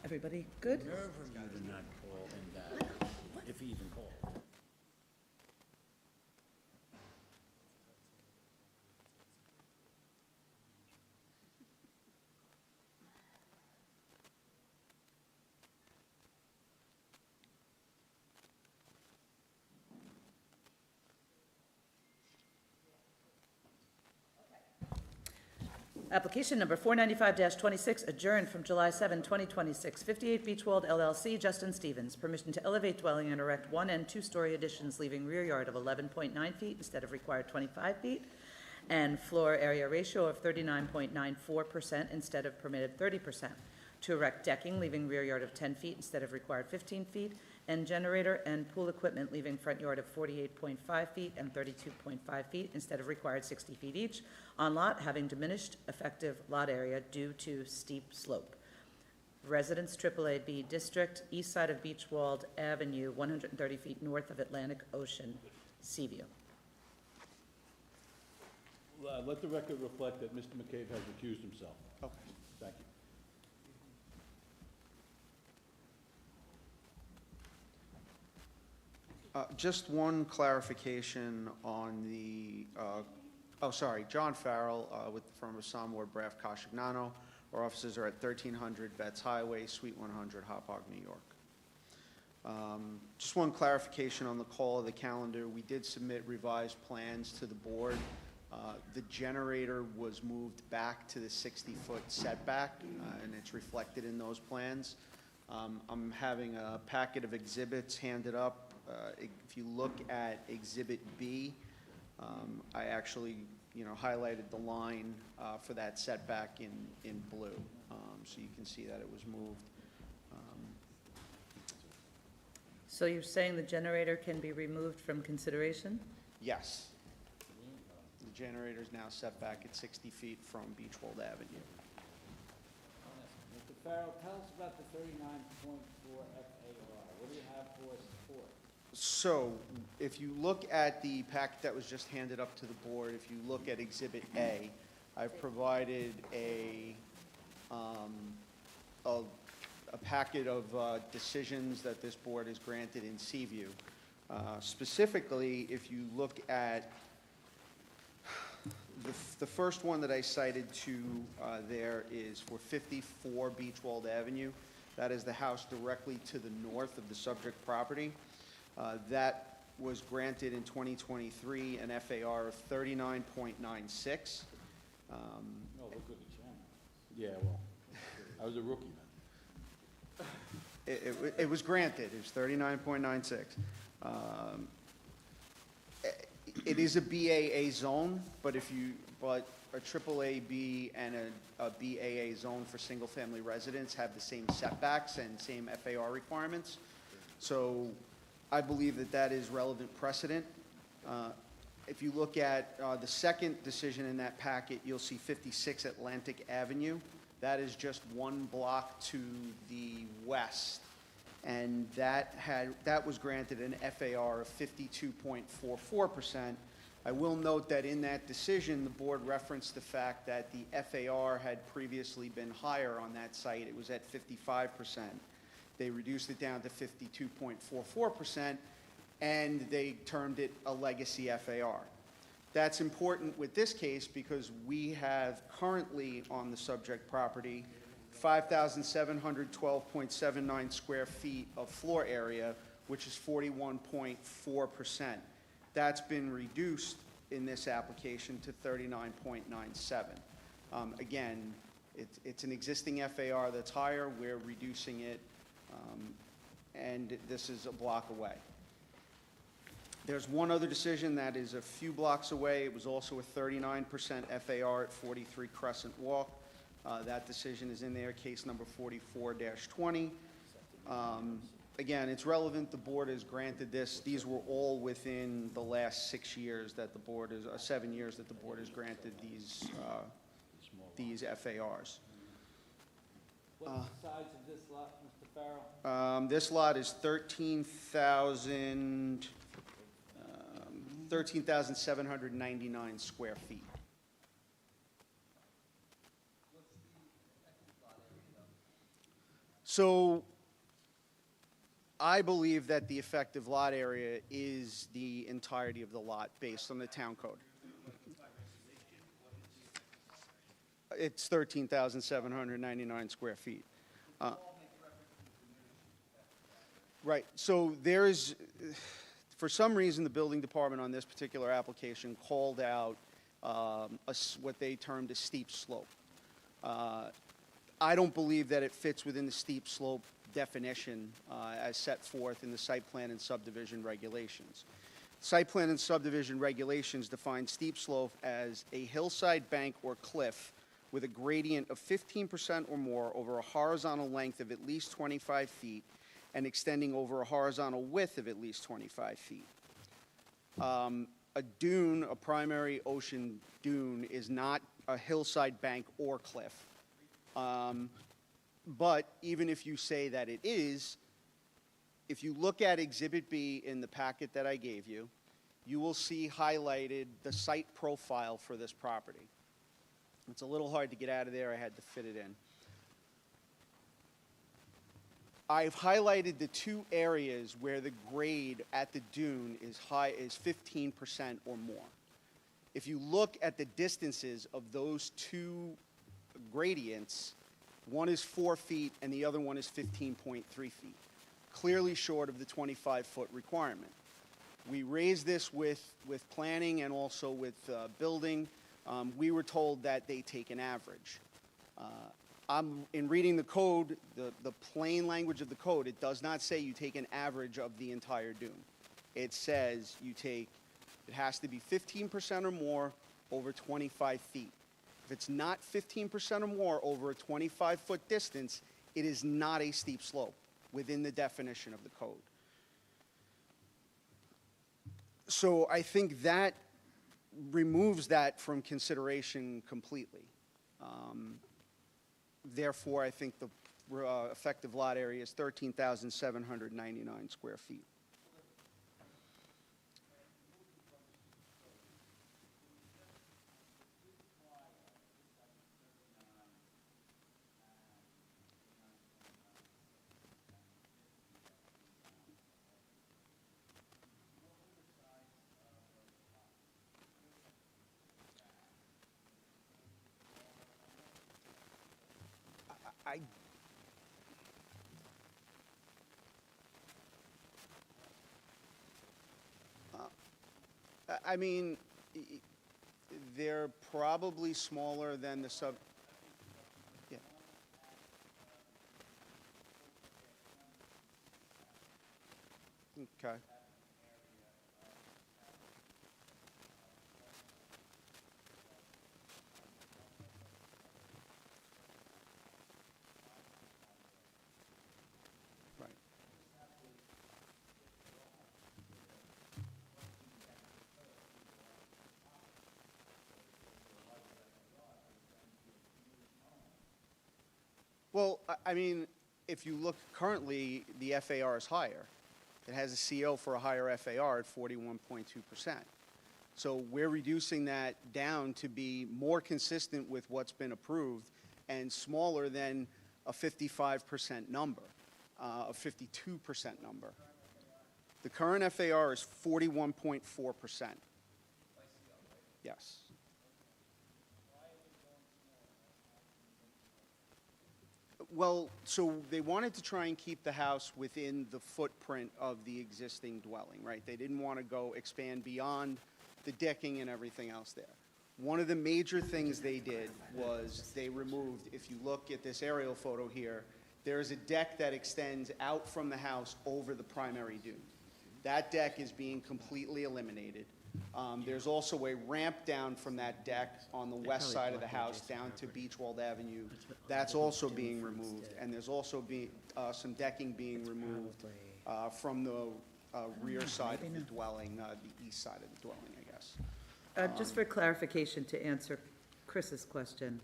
Everybody good? Nerve of you to not call him back, if he even called. Application number 495-26, adjourned from July 7, 2026. 58 Beechwold LLC, Justin Stevens. Permission to elevate dwelling and erect one- and two-story additions, leaving rear yard of 11.9 feet instead of required 25 feet, and floor area ratio of 39.94% instead of permitted 30%. To erect decking, leaving rear yard of 10 feet instead of required 15 feet, and generator and pool equipment, leaving front yard of 48.5 feet and 32.5 feet instead of required 60 feet each, on lot having diminished effective lot area due to steep slope. Residence AAA-B District, east side of Beechwold Avenue, 130 feet north of Atlantic Ocean, Seaview. Let the record reflect that Mr. McCabe has recused himself. Okay. Thank you. Just one clarification on the, John Farrell with the firm of Somewhere, Braff, Coscignano. Our offices are at 1300 Betts Highway, Suite 100, Hauppauge, New York. Just one clarification on the call of the calendar. We did submit revised plans to the board. The generator was moved back to the 60-foot setback, and it's reflected in those plans. I'm having a packet of exhibits handed up. If you look at Exhibit B, I actually, highlighted the line for that setback in blue, so you can see that it was moved. So you're saying the generator can be removed from consideration? Yes. The generator is now set back at 60 feet from Beechwold Avenue. Mr. Farrell, tell us about the 39.4 FAR. What do you have for support? So, if you look at the packet that was just handed up to the board, if you look at Exhibit A, I've provided a packet of decisions that this board has granted in Seaview. Specifically, if you look at the first one that I cited to there is for 54 Beechwold Avenue. That is the house directly to the north of the subject property. That was granted in 2023 an FAR of 39.96. No, look at the channel. Yeah, well, I was a rookie then. It was granted, it was 39.96. It is a BAA zone, but a AAA-B and a BAA zone for single-family residents have the same setbacks and same FAR requirements. So I believe that that is relevant precedent. If you look at the second decision in that packet, you'll see 56 Atlantic Avenue. That is just one block to the west. And that was granted an FAR of 52.44%. I will note that in that decision, the board referenced the fact that the FAR had previously been higher on that site. It was at 55%. They reduced it down to 52.44%, and they termed it a legacy FAR. That's important with this case because we have currently on the subject property 5,712.79 square feet of floor area, which is 41.4%. That's been reduced in this application to 39.97. Again, it's an existing FAR that's higher. We're reducing it, and this is a block away. There's one other decision that is a few blocks away. It was also a 39% FAR at 43 Crescent Walk. That decision is in there, case number 44-20. Again, it's relevant. The board has granted this. These were all within the last 6 years that the board is, 7 years that the board has granted these FARs. What's the size of this lot, Mr. Farrell? This lot is 13,799 square feet. What's the So I believe that the effective lot area is the entirety of the lot based on the town code. It's 13,799 square feet. Right, so there's, for some reason, the building department on this particular application called out what they termed a steep slope. I don't believe that it fits within the steep slope definition as set forth in the site plan and subdivision regulations. Site plan and subdivision regulations define steep slope as a hillside bank or cliff with a gradient of 15% or more over a horizontal length of at least 25 feet and extending over a horizontal width of at least 25 feet. A dune, a primary ocean dune, is not a hillside bank or cliff. But even if you say that it is, if you look at Exhibit B in the packet that I gave you, you will see highlighted the site profile for this property. It's a little hard to get out of there. I had to fit it in. I've highlighted the two areas where the grade at the dune is 15% or more. If you look at the distances of those two gradients, one is 4 feet and the other one is 15.3 feet, clearly short of the 25-foot requirement. We raised this with planning and also with building. We were told that they take an average. In reading the code, the plain language of the code, it does not say you take an average of the entire dune. It says it has to be 15% or more over 25 feet. If it's not 15% or more over a 25-foot distance, it is not a steep slope within the definition of the code. So I think that removes that from consideration completely. Therefore, I think the effective lot area is 13,799 square feet. I mean, they're probably smaller than the sub. Yeah. Okay. Well, I mean, if you look currently, the FAR is higher. It has a CO for a higher FAR at 41.2%. So we're reducing that down to be more consistent with what's been approved and smaller than a 55% number, a 52% number. The current FAR is 41.4%. Yes. Well, so they wanted to try and keep the house within the footprint of the existing dwelling, right? They didn't want to go expand beyond the decking and everything else there. One of the major things they did was they removed, if you look at this aerial photo here, there is a deck that extends out from the house over the primary dune. That deck is being completely eliminated. There's also a ramp down from that deck on the west side of the house down to Beachwald Avenue. That's also being removed, and there's also some decking being removed from the rear side of the dwelling, the east side of the dwelling, I guess. Just for clarification, to answer Chris's question,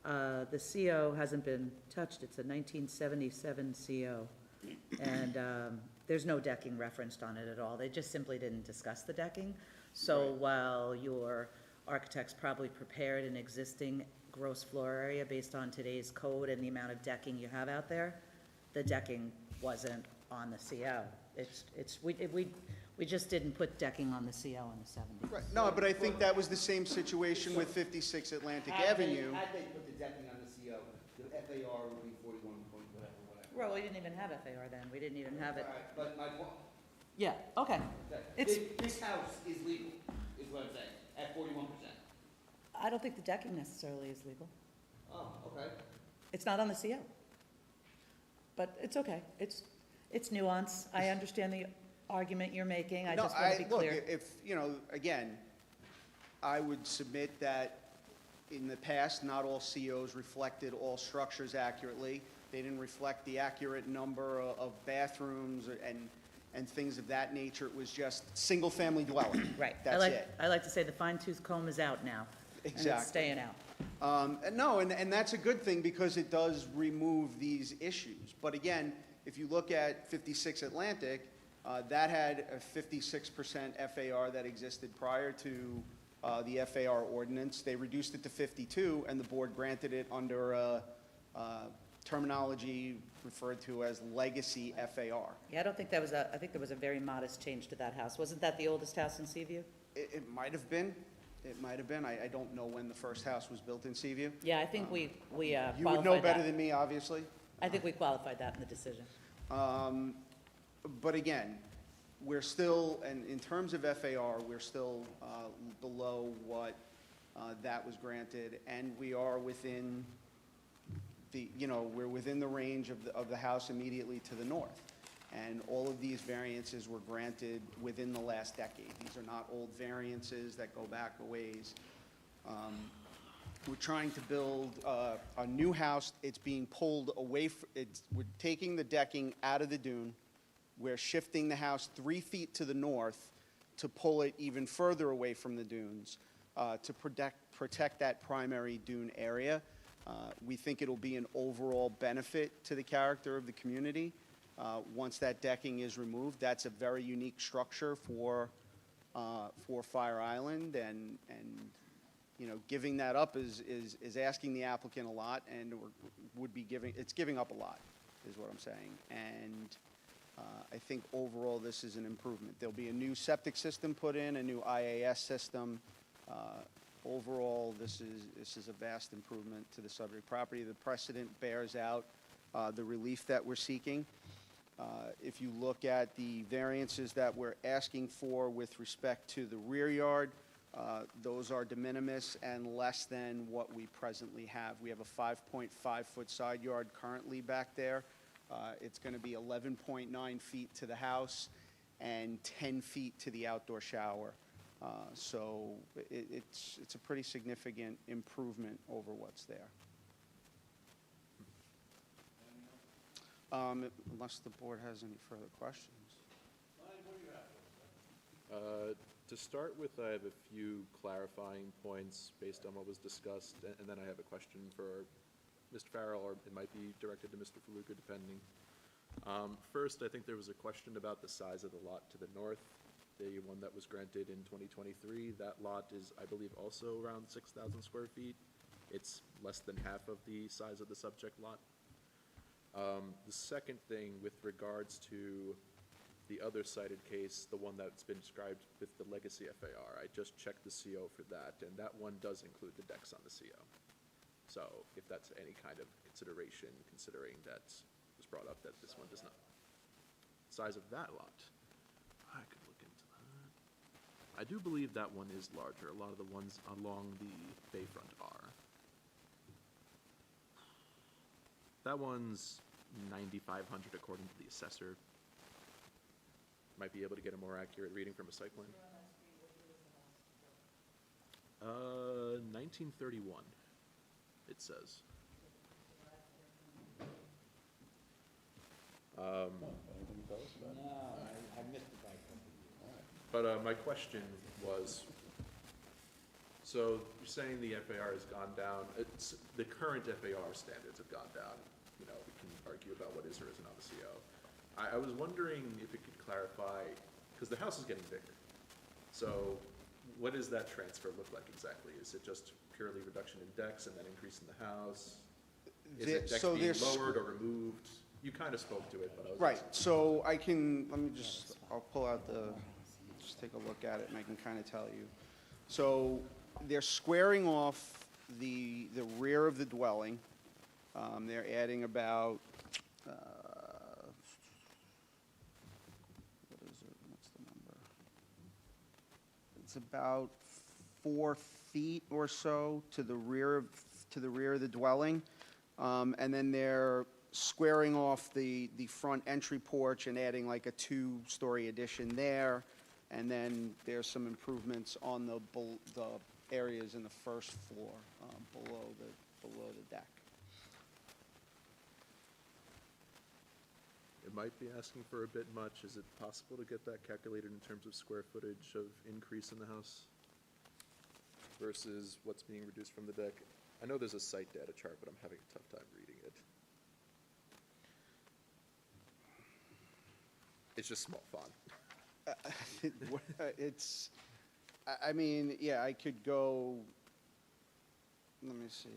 the CO hasn't been touched. It's a 1977 CO, and there's no decking referenced on it at all. They just simply didn't discuss the decking. So while your architects probably prepared an existing gross floor area based on today's code and the amount of decking you have out there, the decking wasn't on the CO. We just didn't put decking on the CO in the 70s. Right, no, but I think that was the same situation with 56 Atlantic Avenue. Had they put the decking on the CO, the FAR would be 41 point whatever. Well, we didn't even have FAR then. We didn't even have it. All right, but my point, Yeah, okay. It's, this house is legal, is what I'm saying, at 41%. I don't think the decking necessarily is legal. Oh, okay. It's not on the CO. But it's okay. It's nuance. I understand the argument you're making. I No, just want to be clear. Look, if, you know, again, I would submit that in the past, not all COs reflected all structures accurately. They didn't reflect the accurate number of bathrooms and things of that nature. It was just single-family dwelling. Right. That's it. I like to say the fine-tooth comb is out now. And Exactly. it's staying out. No, and that's a good thing because it does remove these issues. But again, if you look at 56 Atlantic, that had a 56% FAR that existed prior to the FAR ordinance. They reduced it to 52, and the board granted it under terminology referred to as legacy FAR. Yeah, I think there was a very modest change to that house. Wasn't that the oldest house in Seaview? It might have been. It might have been. I don't know when the first house was built in Seaview. Yeah, I think we qualified You would know better that. than me, obviously. I think we qualified that in the decision. But again, we're still, and in terms of FAR, we're still below what that was granted, and we are within we're within the range of the house immediately to the north. And all of these variances were granted within the last decade. These are not old variances that go back a ways. We're trying to build a new house. It's being pulled away, we're taking the decking out of the dune. We're shifting the house 3 feet to the north to pull it even further away from the dunes to protect that primary dune area. We think it'll be an overall benefit to the character of the community. Once that decking is removed, that's a very unique structure for Fire Island, and you know, giving that up is asking the applicant a lot, and it's giving up a lot, is what I'm saying. And I think overall this is an improvement. There'll be a new septic system put in, a new IAS system. Overall, this is a vast improvement to the subject property. The precedent bears out the relief that we're seeking. If you look at the variances that we're asking for with respect to the rear yard, those are de minimis and less than what we presently have. We have a 5.5-foot side yard currently back there. It's going to be 11.9 feet to the house and 10 feet to the outdoor shower. So it's a pretty significant improvement over what's there. Unless the board has any further questions. To start with, I have a few clarifying points based on what was discussed, and then I have a question for Mr. Farrell, or it might be directed to Mr. Faluka, depending. First, I think there was a question about the size of the lot to the north, the one that was granted in 2023. That lot is, I believe, also around 6,000 square feet. It's less than half of the size of the subject lot. The second thing, with regards to the other cited case, the one that's been described with the legacy FAR, I just checked the CO for that, and that one does include the decks on the CO. So if that's any kind of consideration, considering that was brought up that this one does not. Size of that lot, I could look into that. I do believe that one is larger. A lot of the ones along the bayfront are. That one's 9,500 according to the assessor. Might be able to get a more accurate reading from a site plan. 1931, it says. Anything to tell us about it? No, I missed the bike. But my question was, so you're saying the FAR has gone down, the current FAR standards have gone down. You know, we can argue about what is or isn't on the CO. I was wondering if it could clarify, because the house is getting bigger. So what does that transfer look like exactly? Is it just purely reduction in decks and then increase in the house? Is it decks being lowered or removed? You kind of spoke to it, but I was. Right, so I can, I'll pull out just take a look at it and I can kind of tell you. So they're squaring off the rear of the dwelling. They're adding about, what is it, what's the number? It's about 4 feet or so to the rear of the dwelling. And then they're squaring off the front entry porch and adding like a 2-story addition there. And then there's some improvements on the areas in the first floor, below the deck. It might be asking for a bit much. Is it possible to get that calculated in terms of square footage of increase in the house versus what's being reduced from the deck? I know there's a site data chart, but I'm having a tough time reading it. It's just small font. It's, I mean, yeah, I could go, let me see.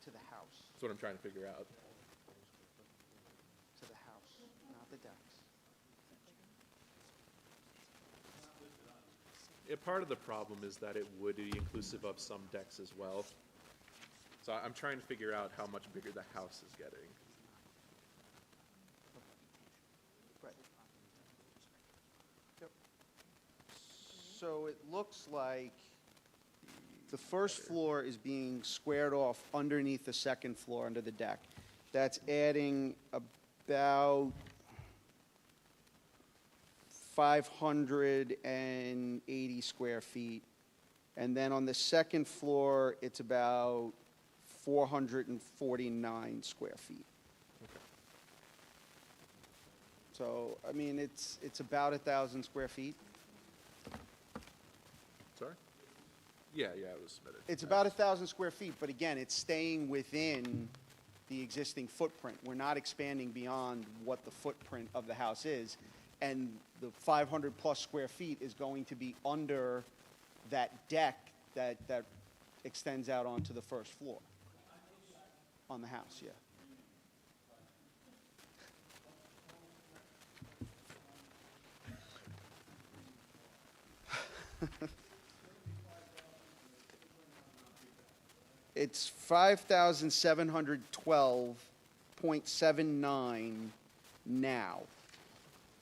To the house. That's what I'm trying to figure out. To the house, not the decks. Yeah, part of the problem is that it would be inclusive of some decks as well. So I'm trying to figure out how much bigger the house is getting. Right. Yep. So it looks like the first floor is being squared off underneath the second floor under the deck. That's adding about 580 square feet. And then on the second floor, it's about 449 square feet. So, I mean, it's about 1,000 square feet. Sorry? Yeah, it was submitted. It's about 1,000 square feet, but again, it's staying within the existing footprint. We're not expanding beyond what the footprint of the house is. And the 500-plus square feet is going to be under that deck that extends out onto the first floor on the house, yeah. It's 5,712.79 now.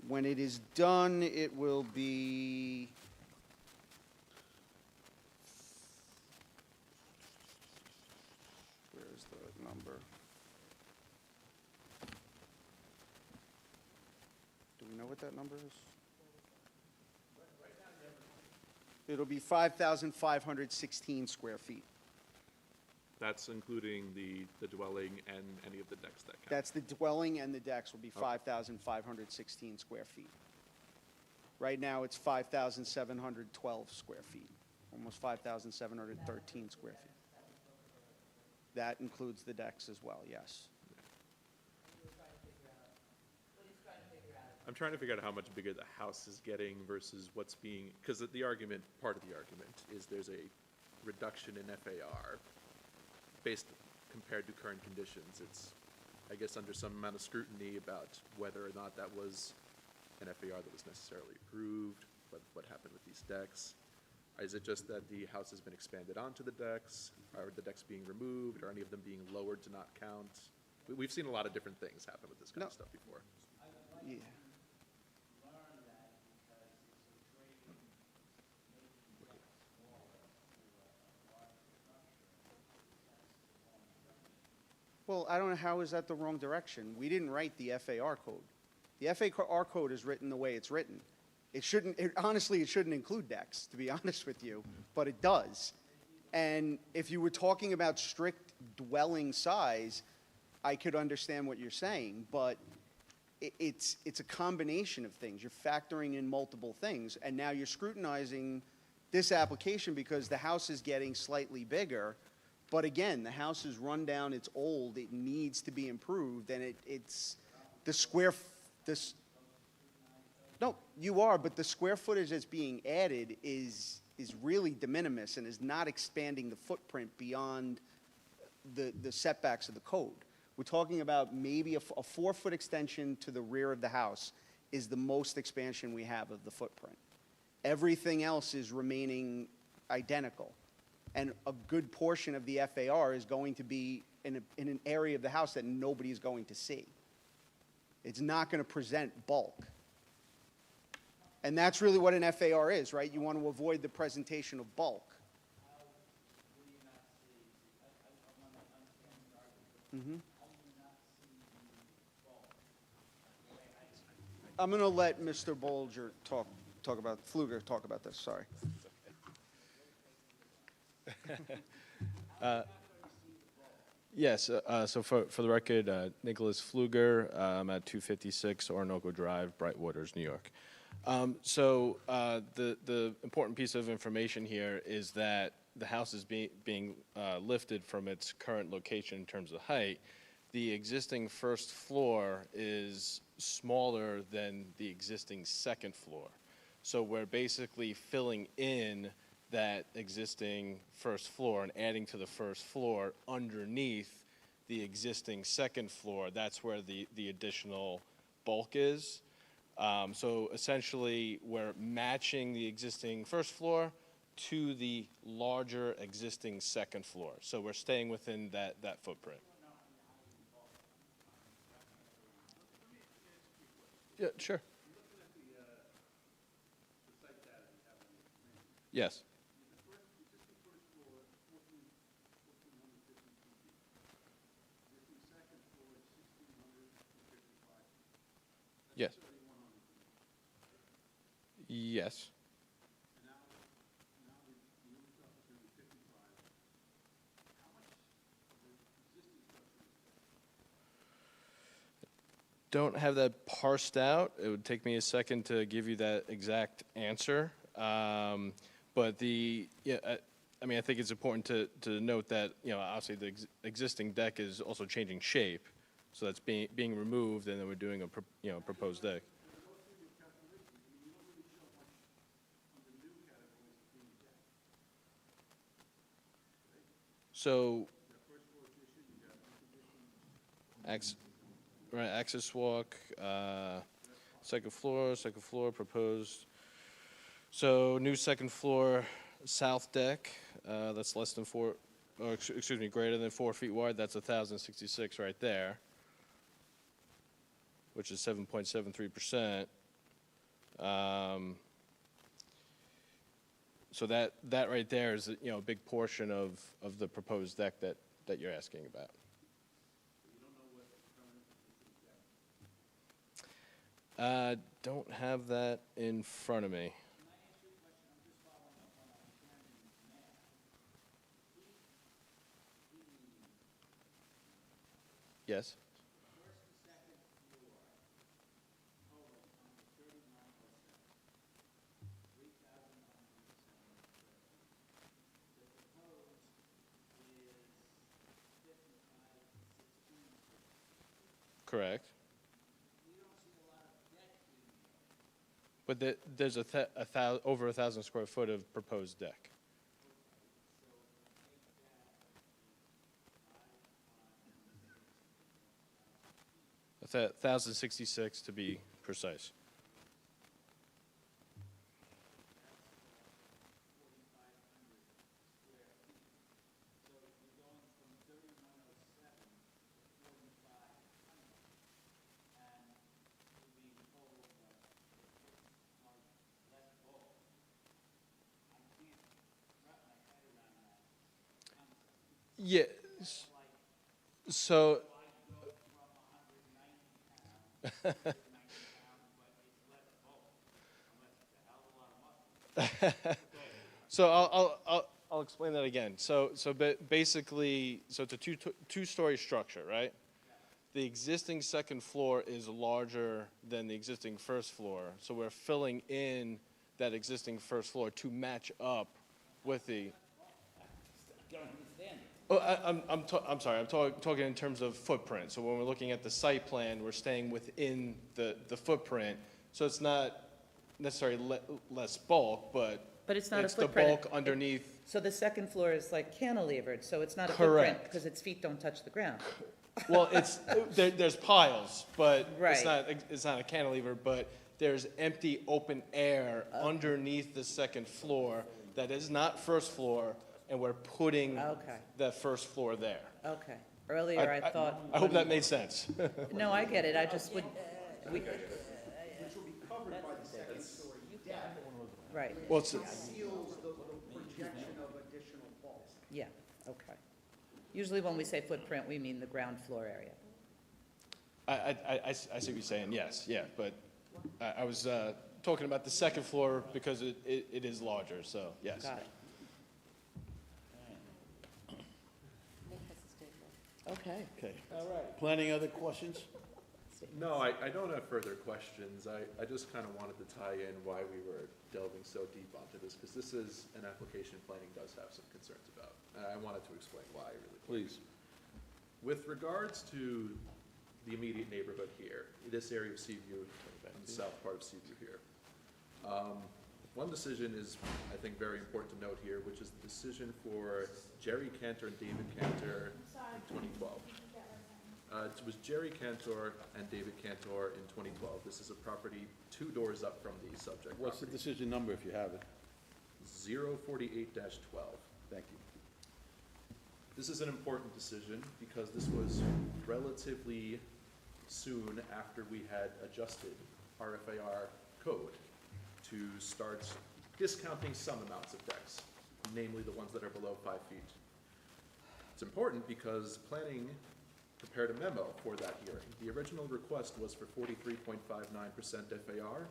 When it is done, it will be where's the number? Do we know what that number is? It'll be 5,516 square feet. That's including the dwelling and any of the decks that count. That's the dwelling, and the decks will be 5,516 square feet. Right now, it's 5,712 square feet, almost 5,713 square feet. That includes the decks as well, yes. I'm trying to figure out how much bigger the house is getting versus what's being, because the argument, part of the argument, is there's a reduction in FAR based compared to current conditions. It's, I guess, under some amount of scrutiny about whether or not that was an FAR that was necessarily approved, what happened with these decks. Is it just that the house has been expanded onto the decks? Are the decks being removed? Are any of them being lowered to not count? We've seen a lot of different things happen with this kind of stuff before. Yeah. Well, I don't know, how is that the wrong direction? We didn't write the FAR code. The FAR code is written the way it's written. Honestly, it shouldn't include decks, to be honest with you, but it does. And if you were talking about strict dwelling size, I could understand what you're saying, but it's a combination of things. You're factoring in multiple things, and now you're scrutinizing this application because the house is getting slightly bigger. But again, the house is run down, it's old, it needs to be improved, and it's the square, No, you are, but the square footage that's being added is really de minimis and is not expanding the footprint beyond the setbacks of the code. We're talking about maybe a 4-foot extension to the rear of the house is the most expansion we have of the footprint. Everything else is remaining identical. And a good portion of the FAR is going to be in an area of the house that nobody is going to see. It's not going to present bulk. And that's really what an FAR is, right? You want to avoid the presentation of bulk. Mhm. I'm going to let Mr. Bolger Pfluger talk about this, sorry. Yes, so for the record, Nicholas Pfluger, I'm at 256 Orinoco Drive, Brightwaters, New York. The important piece of information here is that the house is being lifted from its current location in terms of height. The existing first floor is smaller than the existing second floor. So we're basically filling in that existing first floor and adding to the first floor underneath the existing second floor. That's where the additional bulk is. So essentially, we're matching the existing first floor to the larger existing second floor. So we're staying within that footprint. Yeah, sure. Yes. Yes. Yes. Don't have that parsed out. It would take me a second to give you that exact answer. But I think it's important to note that, obviously the existing deck is also changing shape. So that's being removed, and then we're doing a proposed deck. So, access walk, second floor proposed. So new second floor south deck, that's less than greater than 4 feet wide. That's 1,066 right there, which is 7.73%. So that right there is a big portion of the proposed deck that you're asking about. Don't have that in front of me. Yes. Correct. But there's over 1,000 square foot of proposed deck. That's 1,066 to be precise. Yeah. So. So I'll explain that again. So basically, it's a two-story structure, right? The existing second floor is larger than the existing first floor, so we're filling in that existing first floor to match up with the. Oh, I'm sorry. I'm talking in terms of footprint. So when we're looking at the site plan, we're staying within the footprint. So it's not necessarily less bulk, but But it's not a it's the footprint. bulk underneath. So the second floor is like cantilevered, so it's not a Correct. footprint because its feet don't touch the ground. Well, there's piles, but Right. it's not a cantilever, but there's empty open air underneath the second floor that is not first floor, and we're putting Okay. the first floor there. Okay. Earlier I thought. I hope that made sense. No, I get it. I just would, we, Which will be covered by the second story deck. right, Well, it's, Seals the projection of additional bulk. yeah, okay. Usually when we say footprint, we mean the ground floor area. I see what you're saying, yes, yeah, but I was talking about the second floor because it is larger, so, yes. Got it. Okay. Okay. All right. Planning other questions? No, I don't have further questions. I just kind of wanted to tie in why we were delving so deep onto this, because this is an application planning does have some concerns about. And I wanted to explain why, really. Please. With regards to the immediate neighborhood here, this area of Seaview, and the south part of Seaview here, one decision is, I think, very important to note here, which is the decision for Jerry Cantor and David Cantor in 2012. It was Jerry Cantor and David Cantor in 2012. This is a property 2 doors up from the subject What's the property. decision number if you have it? 048-12. Thank you. This is an important decision because this was relatively soon after we had adjusted our FAR code to start discounting some amounts of decks, namely the ones that are below 5 feet. It's important because planning prepared a memo for that hearing. The original request was for 43.59% FAR,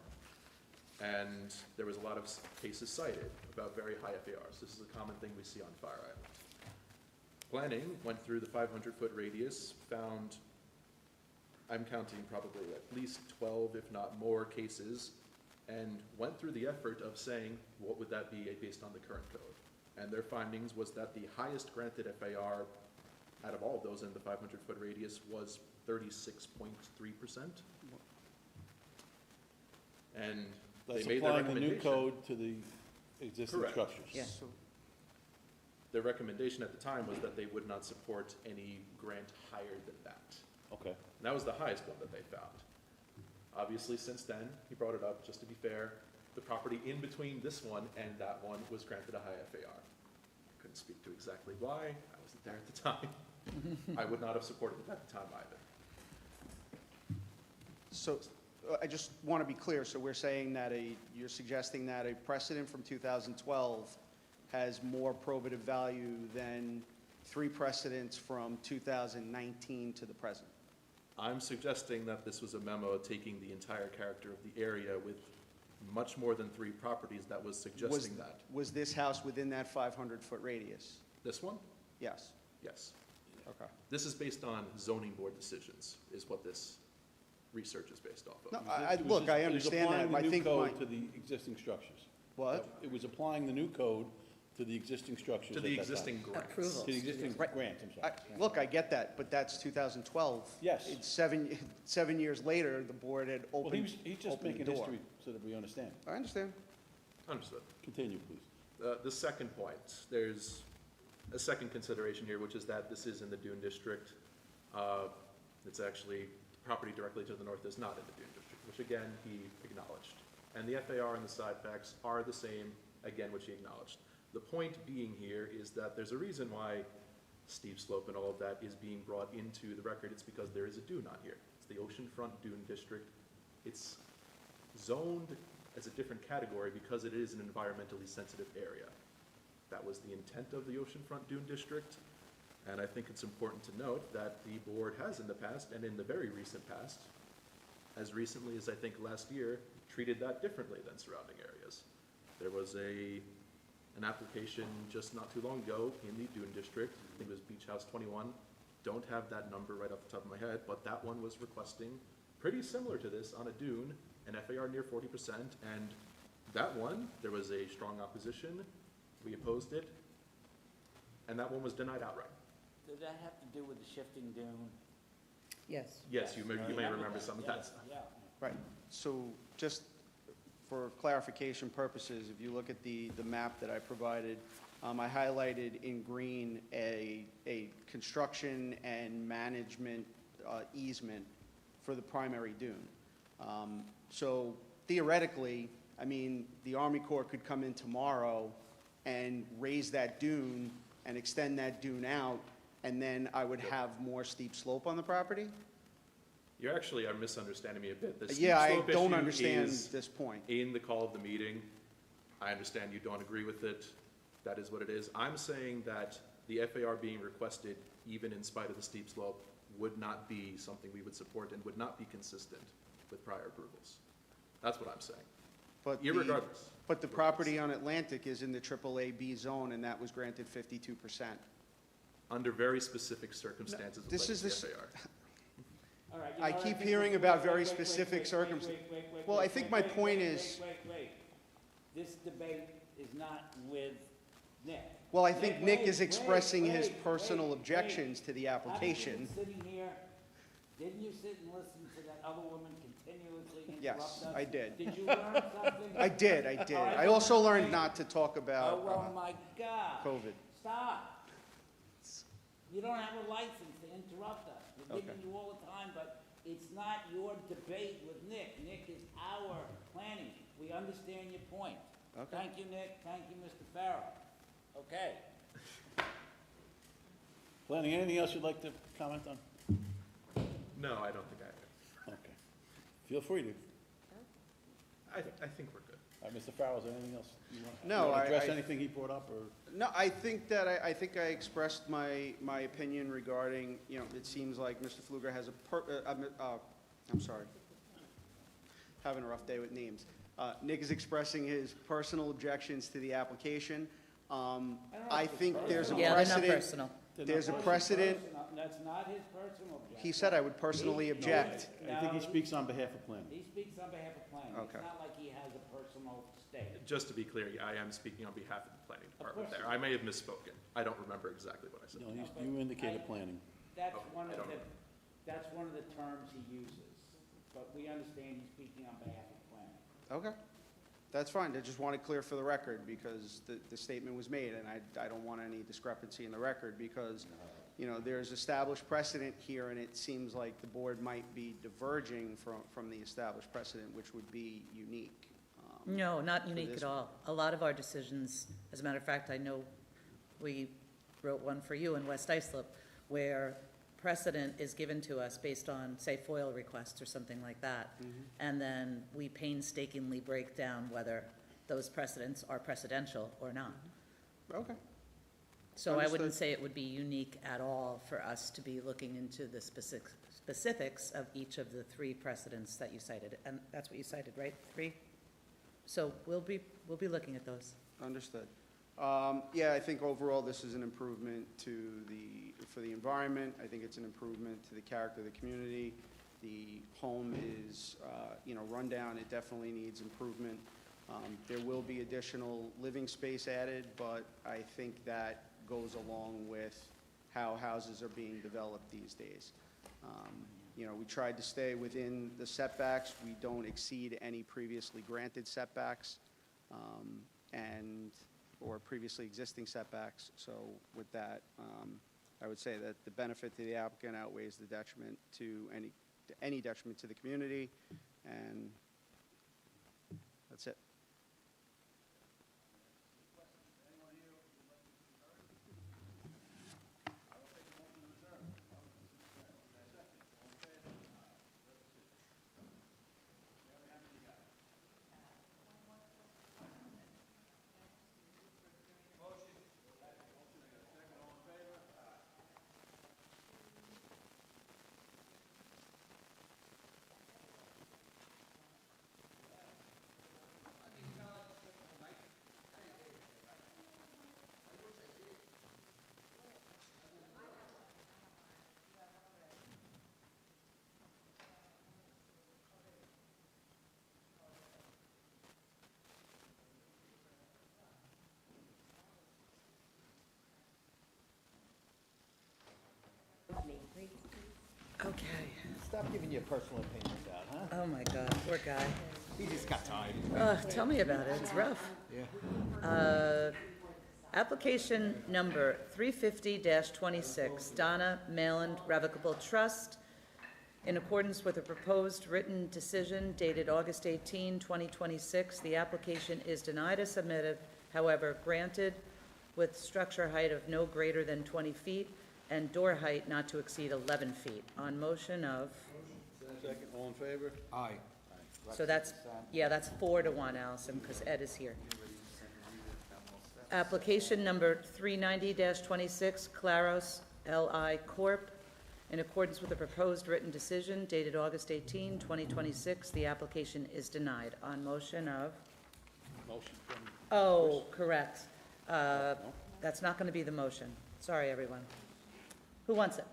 and there was a lot of cases cited about very high FARs. This is a common thing we see on Fire Island. Planning went through the 500-foot radius, found, I'm counting probably at least 12, if not more, cases, and went through the effort of saying, what would that be based on the current code? And their findings was that the highest granted FAR out of all of those in the 500-foot radius was 36.3%. And they That's made their applying the new recommendation. code to the existing Correct. structures. Yeah. Their recommendation at the time was that they would not support any grant higher than that. Okay. And that was the highest one that they found. Obviously, since then, he brought it up, just to be fair, the property in between this one and that one was granted a high FAR. Couldn't speak to exactly why, I wasn't there at the time. I would not have supported it at the time either. So I just want to be clear, so we're saying that you're suggesting that a precedent from 2012 has more probative value than 3 precedents from 2019 to the present? I'm suggesting that this was a memo taking the entire character of the area with much more than 3 properties that was suggesting that. Was this house within that 500-foot radius? This one? Yes. Yes. Okay. This is based on zoning board decisions, is what this research is based off of. No, It was look, I it was understand that. applying I the new think code to the existing structures. What? It was applying the new code to the existing structures To the at that time. existing grants. Approvals. To the existing Right. grants, I'm sorry. Look, I get that, but that's 2012. Yes. It's 7 years later, the board had Well, opened he's just opened the making door. history so that we understand. I understand. Understood. Continue, please. The second point, there's a second consideration here, which is that this is in the Dune District. It's actually, property directly to the north is not in the Dune District, which again, he acknowledged. And the FAR and the side facts are the same, again, which he acknowledged. The point being here is that there's a reason why steep slope and all of that is being brought into the record. It's because there is a dune on here. It's the Oceanfront Dune District. It's zoned as a different category because it is an environmentally sensitive area. That was the intent of the Oceanfront Dune District. And I think it's important to note that the board has in the past, and in the very recent past, as recently as I think last year, treated that differently than surrounding areas. There was an application just not too long ago in the Dune District, I think it was Beach House 21. Don't have that number right off the top of my head, but that one was requesting pretty similar to this on a dune, an FAR near 40%, and that one, there was a strong opposition. We opposed it, and that one was denied outright. Did that have to do with the shifting dune? Yes. Yes, you may remember some of that stuff. Yeah. Right. So just for clarification purposes, if you look at the map that I provided, I highlighted in green a construction and management easement for the primary dune. So theoretically, I mean, the Army Corps could come in tomorrow and raise that dune and extend that dune out, and then I would have more steep slope on the property? You actually are misunderstanding me a bit. The steep Yeah, I slope don't issue understand is this point. in the call of the meeting. I understand you don't agree with it. That is what it is. I'm saying that the FAR being requested, even in spite of the steep slope, would not be something we would support and would not be consistent with prior approvals. That's what I'm saying. But Irregardless. But the property on Atlantic is in the AAA-B zone, and that was granted 52%. Under very specific circumstances of This is legacy the FAR. All right, you I know what, keep think hearing wait, about wait, very wait, wait, specific wait, circumstances. wait, wait, Well, I wait, think wait, my wait, point wait, is, wait. This debate is not with Nick. well, I think Nick is wait, expressing his wait, personal wait. objections to the application. Haven't you been sitting here, didn't you sit and listen to that other woman continuously interrupt Yes, us? I did. Did you learn something? I did. All right, I also well, learned wait. not to talk about Oh, well, my God. COVID. Stop. You don't have a license to interrupt us. We're Okay. giving you all the time, but it's not your debate with Nick. Nick is our planning. We understand your point. Okay. Thank you, Nick. Thank you, Mr. Farrell. Okay. Planning, anything else you'd like to comment on? No, I don't think I have. Okay. Feel free to. I think we're good. All right, Mr. Farrell, is there anything else you want? No, you wanna I- address I- anything he brought up, or? No, I think that, I think I expressed my opinion regarding, you know, it seems like Mr. Fluger has I'm sorry. Having a rough day with names. Nick is expressing his personal objections to the application. I think there's a Yeah, they're not precedent. personal. There's a precedent. That's not his personal objection. He said I would personally object. I think he speaks on behalf of planning. He speaks on behalf of planning. Okay. It's not like he has a personal stake. Just to be clear, I am speaking on behalf of the planning department course there. you I may have misspoken. I don't remember exactly what I said. No, you indicated planning. That's Oh, one I of don't the, know. that's one of the terms he uses. But we understand he's speaking on behalf of planning. Okay. That's fine. I just want it clear for the record because the statement was made and I don't want any discrepancy in the record because, you know, there's established precedent here and it seems like the board might be diverging from the established precedent, which would be unique. No, not for unique this at all. A lot of our decisions, as a matter of fact, I know we wrote one for you in West Islip, where precedent is given to us based on, say, FOIL requests or something like that. And then we painstakingly break down whether those precedents are precedential or not. Okay. So I wouldn't Understood. say it would be unique at all for us to be looking into the specifics of each of the three precedents that you cited. And that's what you cited, right? 3? So we'll be looking at those. Understood. Yeah, I think overall this is an improvement for the environment. I think it's an improvement to the character of the community. The home is, you know, run down. It definitely needs improvement. There will be additional living space added, but I think that goes along with how houses are being developed these days. You know, we tried to stay within the setbacks. We don't exceed any previously granted setbacks. Or previously existing setbacks. So with that, I would say that the benefit to the applicant outweighs the detriment to any detriment to the community, and that's it. Okay. Stop giving your personal opinions out, huh? Oh, my God, poor guy. He just got time. Tell me about it, it's rough. Yeah. Application number 350-26, Donna Mayland Revocable Trust. In accordance with a proposed written decision dated August 18, 2026, the application is denied as submitted, however, granted with structure height of no greater than 20 feet and door height not to exceed 11 feet. On motion of, Second, all in favor? Aye. so that's, yeah, that's 4-1, Allison, because Ed is here. Application number 390-26, Claros L.I. Corp. In accordance with the proposed written decision dated August 18, 2026, the application is denied. On motion of, Motion from oh, correct. That's not going to be the motion. Sorry, everyone. Who wants it?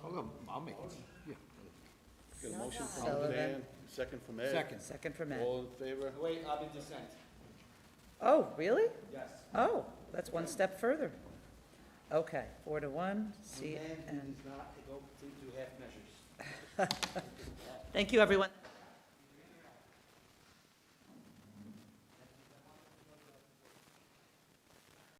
Hold on, I'll make it. Yeah. Get a motion from Sullivan. Dan, second from Ed. Second. Second from Ed. All in favor? Wait, I'm in dissent. Oh, really? Yes. Oh, that's one step further. Okay, 4-1, C, And and, does not go to half measures. thank you, everyone.